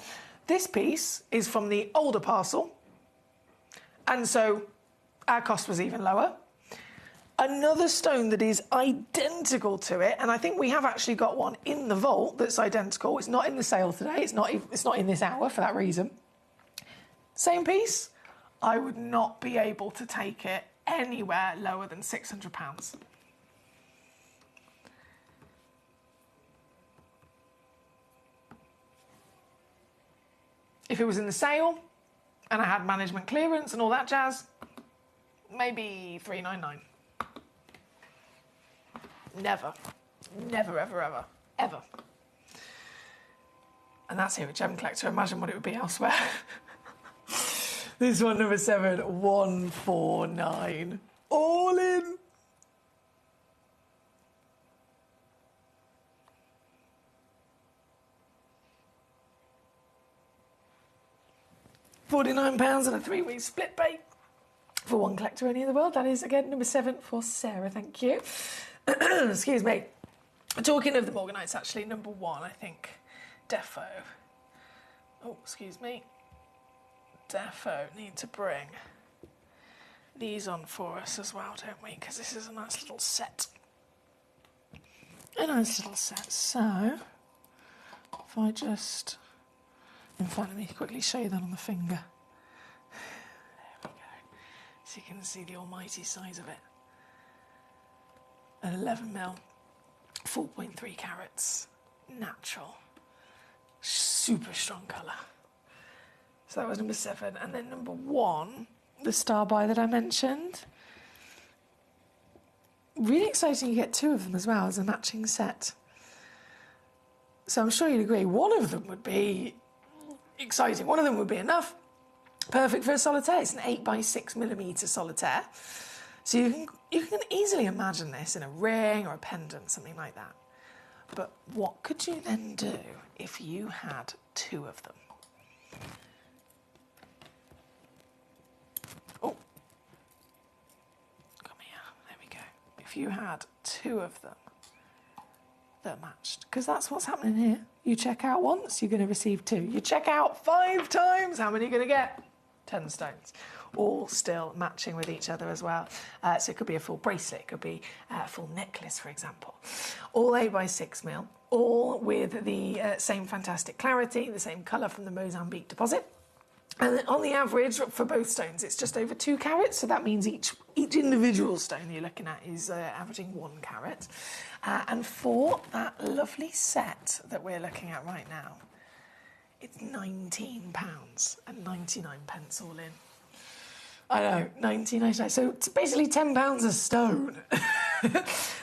this piece is from the older parcel, and so our cost was even lower. Another stone that is identical to it, and I think we have actually got one in the vault that's identical. It's not in the sale today. It's not in this hour for that reason. Same piece. I would not be able to take it anywhere lower than £600. If it was in the sale and I had management clearance and all that jazz, maybe $399. Never, ever. And that's here at Gemcollector. Imagine what it would be elsewhere. This one, number 7, $149. All in. £49 and a 3-week split pay for one collector only in the world. That is, again, number 7 for Sarah. Thank you. Excuse me. Talking of the Morganites, actually, number 1, I think, Defo. Oh, excuse me. Defo need to bring these on for us as well, don't we? Because this is a nice little set. A nice little set. So, if I just, in front of me, quickly show you that on the finger. There we go. So you can see the almighty size of it. An 11mm, 4.3 carats, natural, super strong colour. So that was number 7. And then number 1, the Star Buy that I mentioned. Really exciting, you get 2 of them as well as a matching set. So I'm sure you'd agree, one of them would be exciting. One of them would be enough. Perfect for a solitaire. It's an 8x6mm solitaire. So you can easily imagine this in a ring or a pendant, something like that. But what could you then do if you had 2 of them? Oh, come here, there we go. If you had 2 of them that matched, because that's what's happening here. You check out once, you're going to receive 2. You check out 5 times, how many are you going to get? 10 stones. All still matching with each other as well. So it could be a full bracelet, it could be a full necklace, for example. All 8x6mm, all with the same fantastic clarity, the same colour from the Mozambique deposit. And on the average, for both stones, it's just over 2 carats, so that means each individual stone you're looking at is averaging 1 carat. And for that lovely set that we're looking at right now, it's £19.99 all in. I know, $19.99. So it's basically £10 a stone.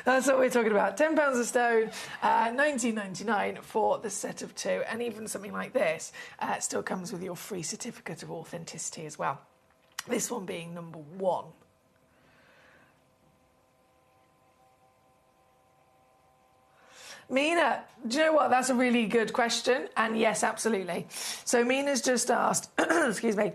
That's what we're talking about. £10 a stone, $19.99 for the set of 2. And even something like this still comes with your free certificate of authenticity as well. This one being number 1. Mina, do you know what? That's a really good question. And yes, absolutely. So Mina's just asked, excuse me,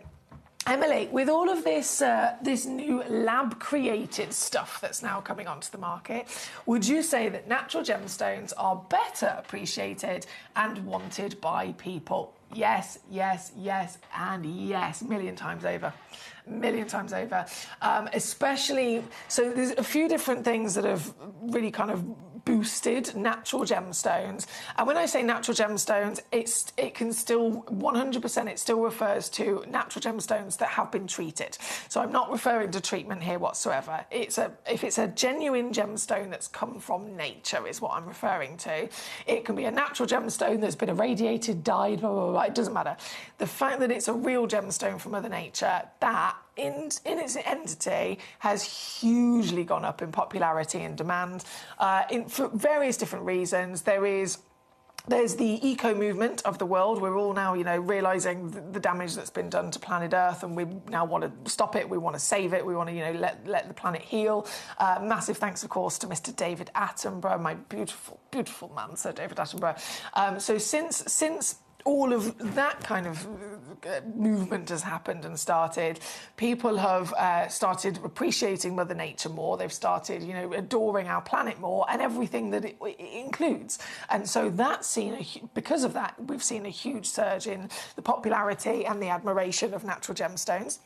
Emily, with all of this this new lab-created stuff that's now coming onto the market, would you say that natural gemstones are better appreciated and wanted by people? Yes, yes, yes, and yes, million times over. Especially, so there's a few different things that have really kind of boosted natural gemstones. And when I say natural gemstones, it can still 100%, it still refers to natural gemstones that have been treated. So I'm not referring to treatment here whatsoever. If it's a genuine gemstone that's come from nature is what I'm referring to. It can be a natural gemstone that's been irradiated, dyed, blah, blah, blah. It doesn't matter. The fact that it's a real gemstone from Mother Nature, that in its entity has hugely gone up in popularity and demand for various different reasons. There's the eco movement of the world. We're all now, realising the damage that's been done to planet Earth, and we now want to stop it. We want to save it. We want to, let the planet heal. Massive thanks, of course, to Mr. David Attenborough, my beautiful, beautiful man, Sir David Attenborough. So since all of that kind of movement has happened and started, people have started appreciating Mother Nature more. They've started, adoring our planet more and everything that it includes. And so because of that, we've seen a huge surge in the popularity and the admiration of natural gemstones.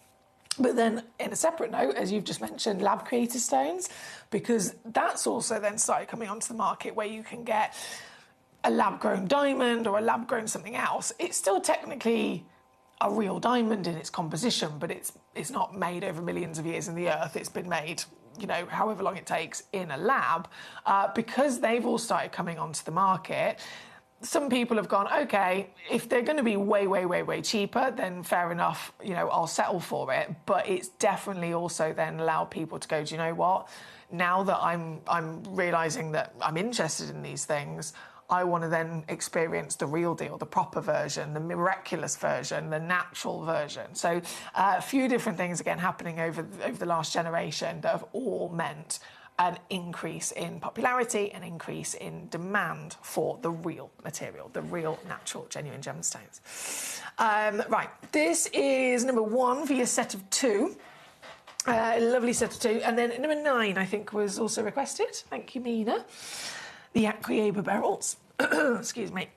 But then, in a separate note, as you've just mentioned, lab-created stones, because that's also then started coming onto the market where you can get a lab-grown diamond or a lab-grown something else. It's still technically a real diamond in its composition, but it's not made over millions of years in the earth. It's been made, however long it takes in a lab. Because they've all started coming onto the market, some people have gone, okay, if they're going to be way, way, way, way cheaper, then fair enough, you know, I'll settle for it. But it's definitely also then allowed people to go, do you know what? Now that I'm realising that I'm interested in these things, I want to then experience the real deal, the proper version, the miraculous version, the natural version. So a few different things, again, happening over the last generation that have all meant an increase in popularity, an increase in demand for the real material, the real, natural, genuine gemstones. Right, this is number 1 for your set of 2. A lovely set of 2. And then number 9, I think, was also requested. Thank you, Mina. The Aquaeba beryls. Excuse me.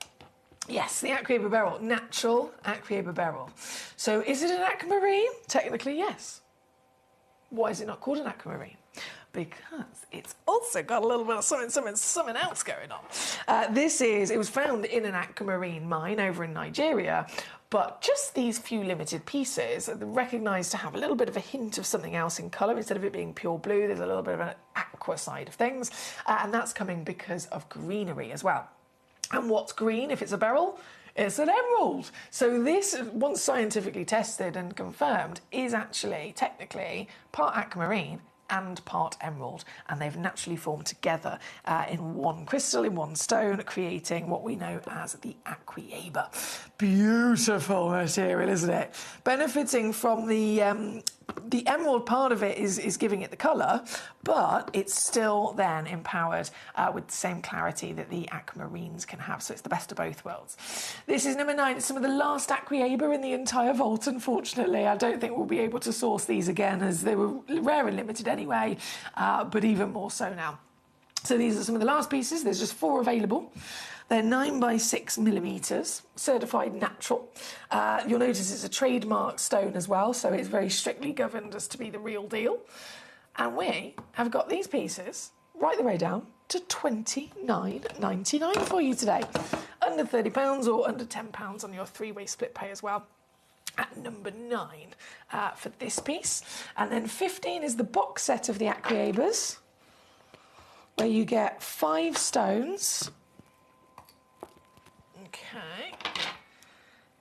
Yes, the Aquaeba beryl. Natural Aquaeba beryl. So is it an aquamarine? Technically, yes. Why is it not called an aquamarine? Because it's also got a little bit of something else going on. It was found in an aquamarine mine over in Nigeria, but just these few limited pieces are recognised to have a little bit of a hint of something else in colour. Instead of it being pure blue, there's a little bit of an aqua side of things, and that's coming because of greenery as well. And what's green if it's a beryl? It's an emerald. So this, once scientifically tested and confirmed, is actually technically part aquamarine and part emerald, and they've naturally formed together in one crystal, in one stone, creating what we know as the Aquaeba. Beautiful material, isn't it? Benefiting from the emerald part of it is giving it the colour, but it's still then empowered with the same clarity that the aquamarines can have, so it's the best of both worlds. This is number 9. It's some of the last Aquaeba in the entire vault, unfortunately. I don't think we'll be able to source these again, as they were rare and limited anyway, but even more so now. So these are some of the last pieces. There's just 4 available. They're 9 by 6 millimetres, certified natural. You'll notice it's a trademark stone as well, so it's very strictly governed as to be the real deal. And we have got these pieces right the way down to $29.99 for you today. Under £30 or under £10 on your 3-way split pay as well. At number 9 for this piece. And then 15 is the box set of the Aquaebas, where you get 5 stones. Okay.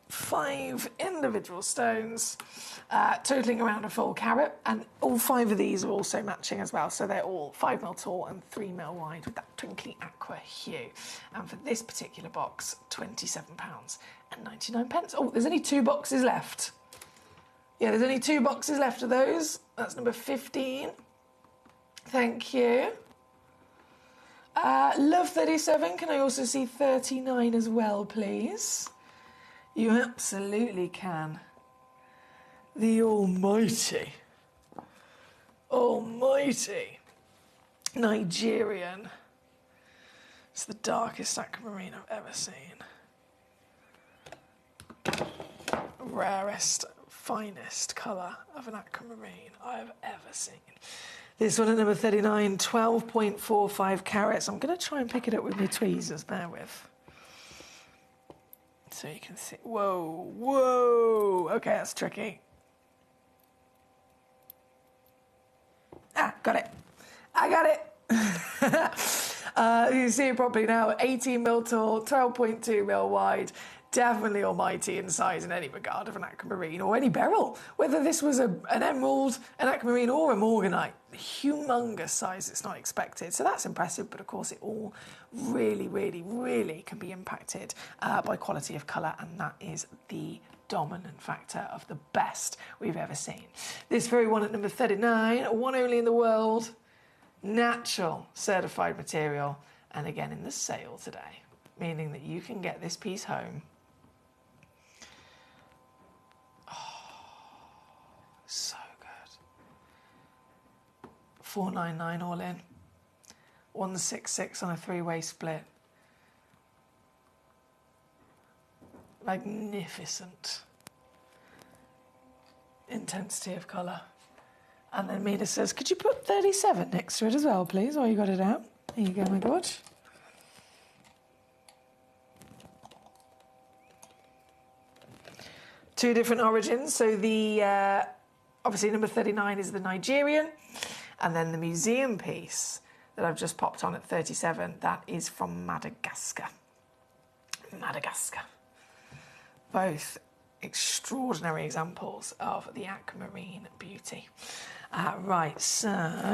5 individual stones, totaling around a full carat, and all 5 of these are also matching as well, so they're all 5mm tall and 3mm wide with that twinkly aqua hue. And for this particular box, £27.99. Oh, there's only 2 boxes left. Yeah, there's only 2 boxes left of those. That's number 15. Thank you. Love 37. Can I also see 39 as well, please? You absolutely can. The almighty Nigerian. It's the darkest aquamarine I've ever seen. Rarest, finest colour of an aquamarine I've ever seen. This one at number 39, 12.45 carats. I'm going to try and pick it up with my tweezers, bear with. So you can see, whoa, whoa. Okay, that's tricky. Got it. I got it. You can see it properly now. 18mm tall, 12.2mm wide. Definitely almighty in size in any regard of an aquamarine or any beryl. Whether this was an emerald, an aquamarine or a morganite. Humongous size, it's not expected. So that's impressive, but of course it all really, really, really can be impacted by quality of colour, and that is the dominant factor of the best we've ever seen. This very one at number 39, one only in the world, natural certified material, and again in the sale today, meaning that you can get this piece home. So good. $4.99 all in. $166 on a 3-way split. Magnificent intensity of colour. And then Mina says, could you put 37 next to it as well, please, while you got it out? There you go, my God. Two different origins. So the obviously number 39 is the Nigerian, and then the museum piece that I've just popped on at 37, that is from Madagascar. Madagascar. Both extraordinary examples of the aquamarine beauty. Right, so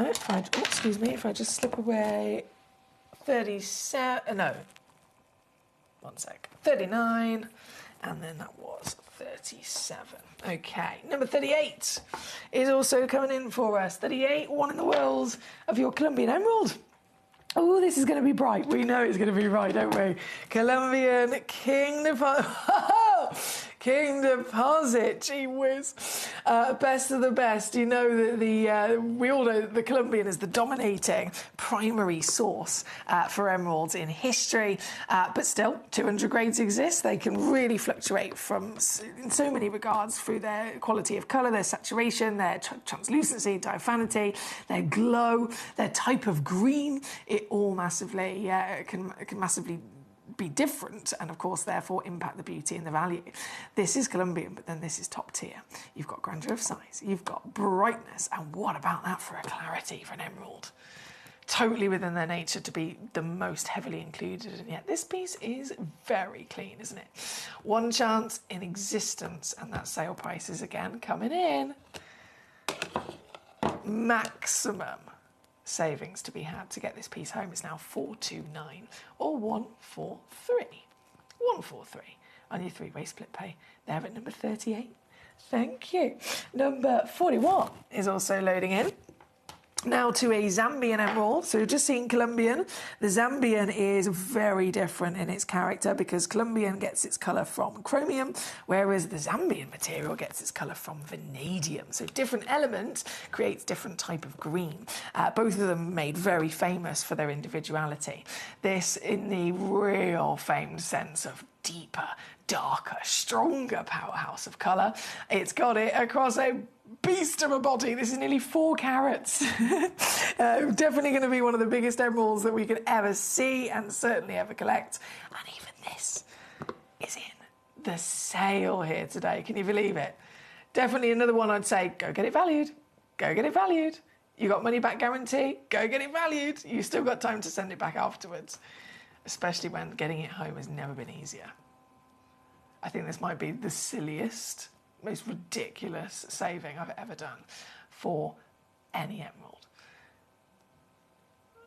if I just slip away 37, no, one sec, 39, and then that was 37. Okay, number 38 is also coming in for us. 38, one in the world of your Colombian emerald. Oh, this is going to be bright. We know it's going to be bright, don't we? Colombian King Deposit. King Deposit, gee whiz. Best of the best. You know that we all know that the Colombian is the dominating primary source for emeralds in history. But still, 200 grades exist. They can really fluctuate in so many regards through their quality of colour, their saturation, their translucency, diaphanity, their glow, their type of green. It all massively can massively be different, and of course therefore impact the beauty and the value. This is Colombian, but then this is top tier. You've got grandeur of size, you've got brightness, and what about that for a clarity for an emerald? Totally within their nature to be the most heavily included, and yet this piece is very clean, isn't it? One chance in existence, and that sale price is again coming in. Maximum savings to be had to get this piece home is now 429 or 143. 143 on your three-way split pay. There at number 38. Thank you. Number 41 is also loading in. Now to a Zambian emerald. So you've just seen Colombian. The Zambian is very different in its character because Colombian gets its colour from chromium, whereas the Zambian material gets its colour from vanadium. So different element creates different type of green. Both of them made very famous for their individuality. This in the real famed sense of deeper, darker, stronger powerhouse of colour. It's got it across a beast of a body. This is nearly 4 carats. Definitely going to be one of the biggest emeralds that we could ever see and certainly ever collect. And even this is in the sale here today. Can you believe it? Definitely another one I'd say, go get it valued. Go get it valued. You got money back guarantee, go get it valued. You still got time to send it back afterwards, especially when getting it home has never been easier. I think this might be the silliest, most ridiculous saving I've ever done for any emerald.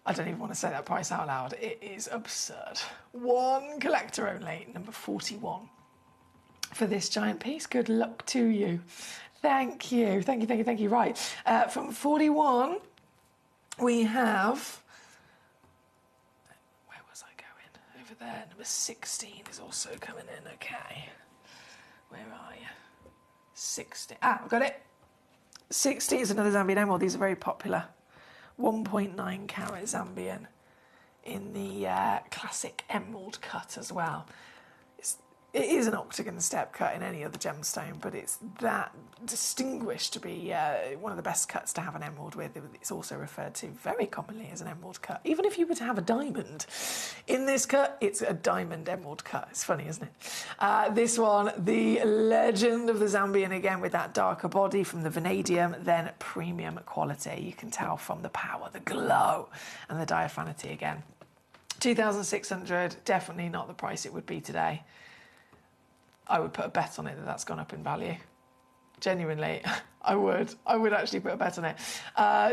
I don't even want to say that price out loud. It is absurd. One collector only, number 41. For this giant piece, good luck to you. Thank you, thank you, thank you, thank you. Right, from 41, we have, where was I going? Over there, number 16 is also coming in, okay. Where are you? 16, I've got it. 60 is another Zambian emerald. These are very popular. 1.9 carat Zambian in the classic emerald cut as well. It is an octagon step cut in any other gemstone, but it's that distinguished to be one of the best cuts to have an emerald with. It's also referred to very commonly as an emerald cut. Even if you were to have a diamond in this cut, it's a diamond emerald cut. It's funny, isn't it? This one, the legend of the Zambian, again with that darker body from the vanadium, then premium quality. You can tell from the power, the glow, and the diaphanity again. 2,600, definitely not the price it would be today. I would put a bet on it that that's gone up in value. Genuinely, I would actually put a bet on it.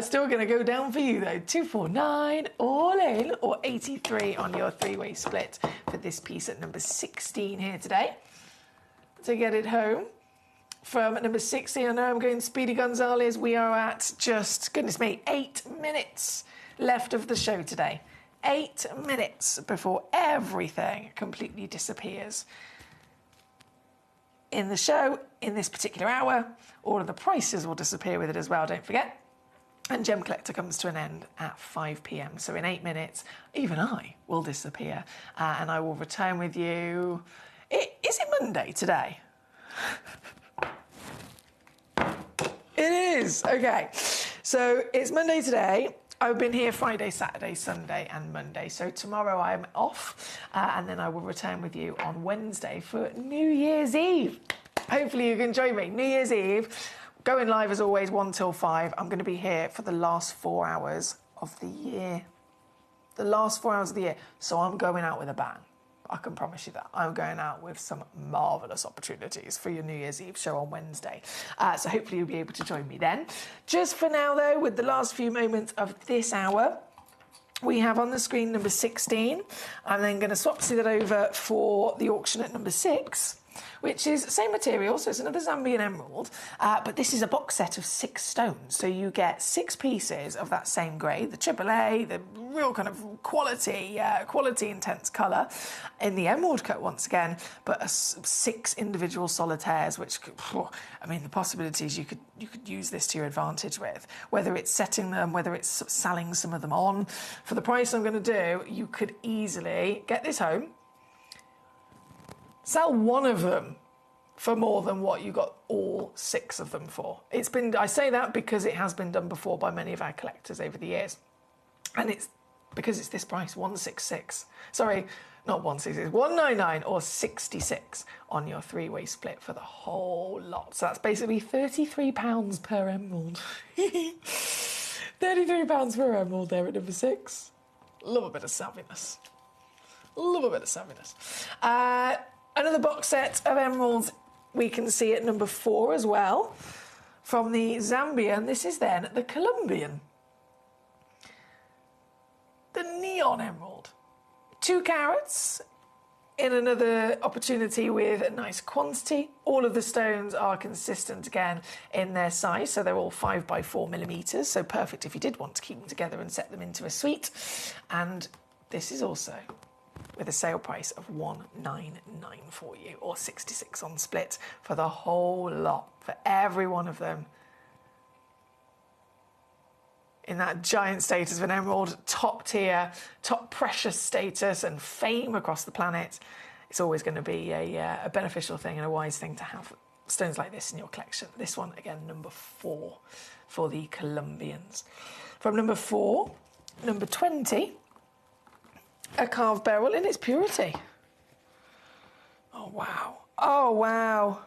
Still going to go down for you though. 249 all in, or 83 on your three-way split for this piece at number 16 here today. To get it home from number 16, I know I'm going Speedy Gonzalez. We are at just, goodness me, 8 minutes left of the show today. 8 minutes before everything completely disappears. In the show, in this particular hour, all of the prices will disappear with it as well, don't forget. And Gemcollector comes to an end at 5 p.m. So in 8 minutes, even I will disappear. And I will return with you. Is it Monday today? It is. Okay. So it's Monday today. I've been here Friday, Saturday, Sunday and Monday. So tomorrow I'm off and then I will return with you on Wednesday for New Year's Eve. Hopefully you can join me. New Year's Eve, going live as always 1 till 5. I'm going to be here for the last 4 hours of the year. The last 4 hours of the year. So I'm going out with a bang. I can promise you that. I'm going out with some marvellous opportunities for your New Year's Eve show on Wednesday. So hopefully you'll be able to join me then. Just for now, though, with the last few moments of this hour, we have on the screen number 16. I'm then going to swap that over for the auction at number 6, which is same material, so it's another Zambian emerald, but this is a box set of 6 stones. So you get 6 pieces of that same grade, the AAA, the real kind of quality intense colour in the emerald cut once again, but 6 individual solitaires, which, I mean, the possibilities you could use this to your advantage with, whether it's setting them, whether it's selling some of them on. For the price I'm going to do, you could easily get this home, sell one of them for more than what you got all 6 of them for. I say that because it has been done before by many of our collectors over the years. And it's because it's this price, 166. Sorry, not 166, 199 or 66 on your 3-way split for the whole lot. So that's basically £33 per emerald. £33 per emerald there at number 6. Love a bit of savviness. Another box set of emeralds we can see at number 4 as well, from the Zambian. This is then the Colombian. The neon emerald. 2 carats in another opportunity with a nice quantity. All of the stones are consistent again in their size, so they're all 5 by 4 millimetres, so perfect if you did want to keep them together and set them into a suite. And this is also with a sale price of $199 for you, or 66 on split for the whole lot, for every one of them. In that giant status of an emerald, top tier, top precious status and fame across the planet, it's always going to be a beneficial thing and a wise thing to have stones like this in your collection. This one, again, number 4 for the Colombians. From number 4, number 20, a carved beryl in its purity. Oh, wow. Oh, wow.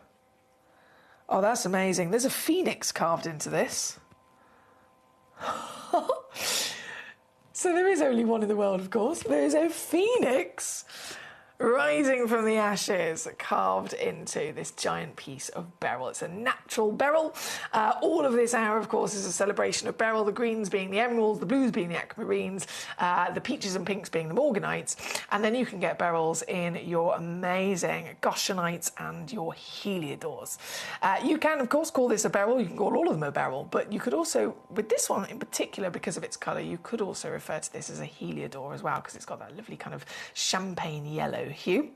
Oh, that's amazing. There's a phoenix carved into this. So there is only one in the world, of course. There is a phoenix rising from the ashes, carved into this giant piece of beryl. It's a natural beryl. All of this hour, of course, is a celebration of beryl, the greens being the emeralds, the blues being the aquamarines, the peaches and pinks being the morganites, and then you can get beryls in your amazing goshenites and your heliodors. You can, of course, call this a beryl. You can call all of them a beryl, but you could also, with this one in particular, because of its colour, you could also refer to this as a heliodor as well, because it's got that lovely kind of champagne yellow hue.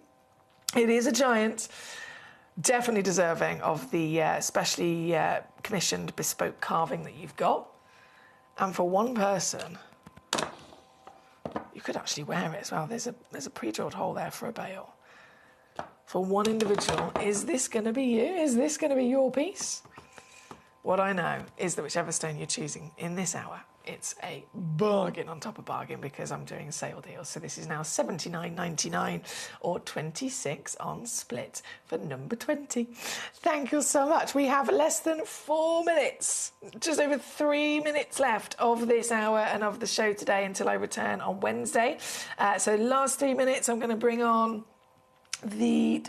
It is a giant, definitely deserving of the specially commissioned bespoke carving that you've got. And for one person, you could actually wear it as well. There's a pre-drilled hole there for a bail. For one individual, is this going to be you? Is this going to be your piece? What I know is that whichever stone you're choosing in this hour, it's a bargain on top of bargain, because I'm doing sale deals. So this is now $79.99 or 26 on split for number 20. Thank you so much. We have less than 4 minutes, just over 3 minutes left of this hour and of the show today until I return on Wednesday. So last 3 minutes, I'm going to bring on the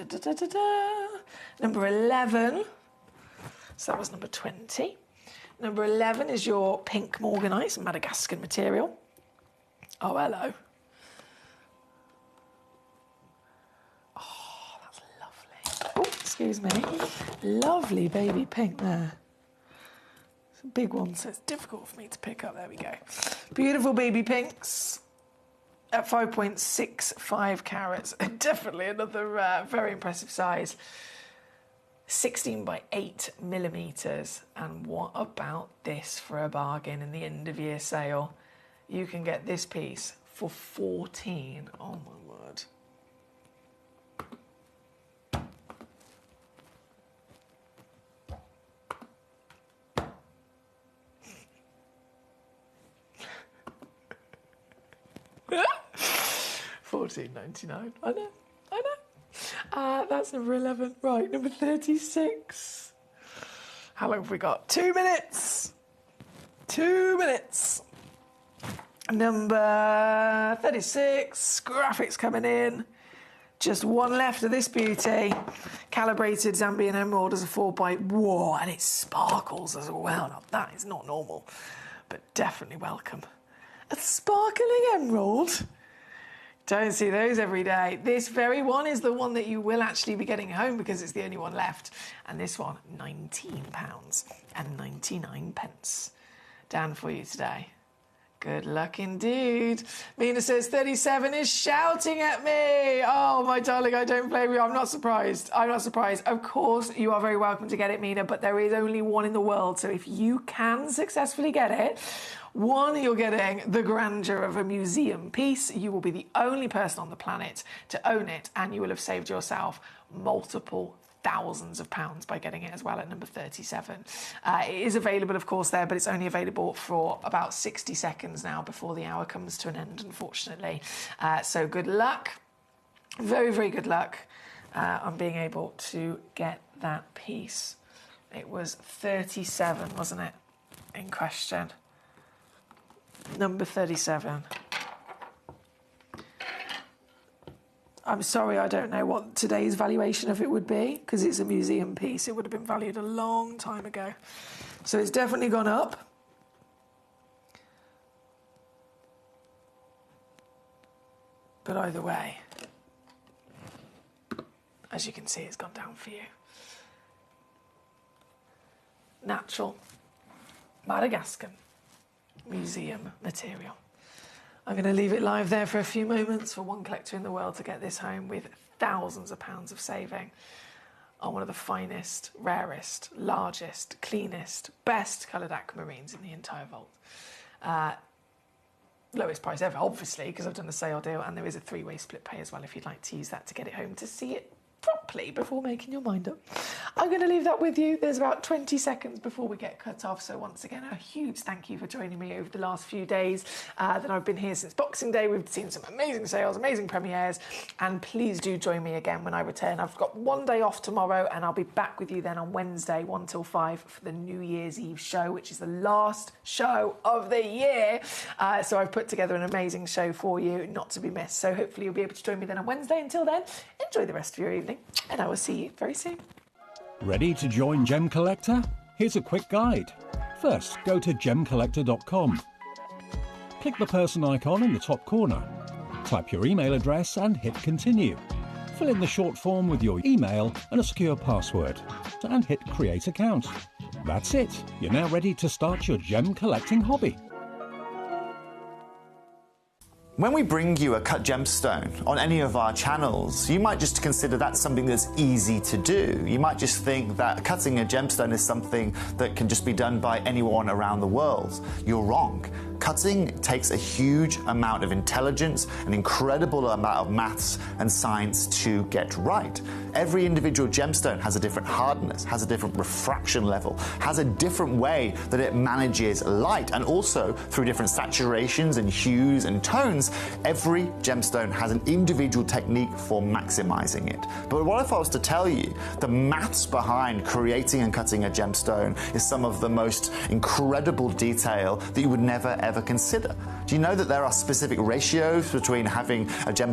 number 11. So that was number 20. Number 11 is your pink morganite, Madagascar material. Oh, hello. Oh, that's lovely. Oh, excuse me. Lovely baby pink there. It's a big one, so it's difficult for me to pick up. There we go. Beautiful baby pinks at 5.65 carats. Definitely another very impressive size. 16 by 8 millimetres. And what about this for a bargain in the end of year sale? You can get this piece for 14. Oh my word. $14.99. I know. That's number 11. Right, number 36. How long have we got? 2 minutes. 2 minutes. Number 36. Graphics coming in. Just one left of this beauty. Calibrated Zambian emerald as a 4x. Whoa, and it sparkles as well. Now, that is not normal, but definitely welcome. A sparkling emerald. Don't see those every day. This very one is the one that you will actually be getting home because it's the only one left. And this one, £19.99. Down for you today. Good luck indeed. Mina says 37 is shouting at me. Oh, my darling, I don't blame you. I'm not surprised. I'm not surprised. Of course, you are very welcome to get it, Mina, but there is only one in the world. So if you can successfully get it, one, you're getting the grandeur of a museum piece. You will be the only person on the planet to own it, and you will have saved yourself multiple thousands of pounds by getting it as well at number 37. It is available, of course, there, but it's only available for about 60 seconds now before the hour comes to an end, unfortunately. So good luck. Very, very good luck on being able to get that piece. It was 37, wasn't it, in question? Number 37. I'm sorry, I don't know what today's valuation of it would be, because it's a museum piece. It would have been valued a long time ago. So it's definitely gone up. But either way, as you can see, it's gone down for you. Natural Madagascar museum material. I'm going to leave it live there for a few moments for one collector in the world to get this home with thousands of pounds of saving on one of the finest, rarest, largest, cleanest, best coloured aquamarines in the entire vault. Lowest price ever, obviously, because I've done a sale deal, and there is a 3-way split pay as well if you'd like to use that to get it home to see it properly before making your mind up. I'm going to leave that with you. There's about 20 seconds before we get cut off. So once again, a huge thank you for joining me over the last few days that I've been here since Boxing Day. We've seen some amazing sales, amazing premieres, and please do join me again when I return. I've got one day off tomorrow, and I'll be back with you then on Wednesday, 1 till 5, for the New Year's Eve show, which is the last show of the year. So I've put together an amazing show for you, not to be missed. So hopefully you'll be able to join me then on Wednesday. Until then, enjoy the rest of your evening, and I will see you very soon. Ready to join Gem Collector? Here's a quick guide. First, go to gemcollector.com. Click the person icon in the top corner. Type your email address and hit continue. Fill in the short form with your email and a secure password, and hit create account. That's it. You're now ready to start your gem collecting hobby. When we bring you a cut gemstone on any of our channels, you might just consider that something that's easy to do. You might just think that cutting a gemstone is something that can just be done by anyone around the world. You're wrong. Cutting takes a huge amount of intelligence, an incredible amount of maths and science to get right. Every individual gemstone has a different hardness, has a different refraction level, has a different way that it manages light, and also through different saturations and hues and tones, every gemstone has an individual technique for maximizing it. But what if I was to tell you the maths behind creating and cutting a gemstone is some of the most incredible detail that you would never ever consider? Do you know that there are specific ratios between having a gemstone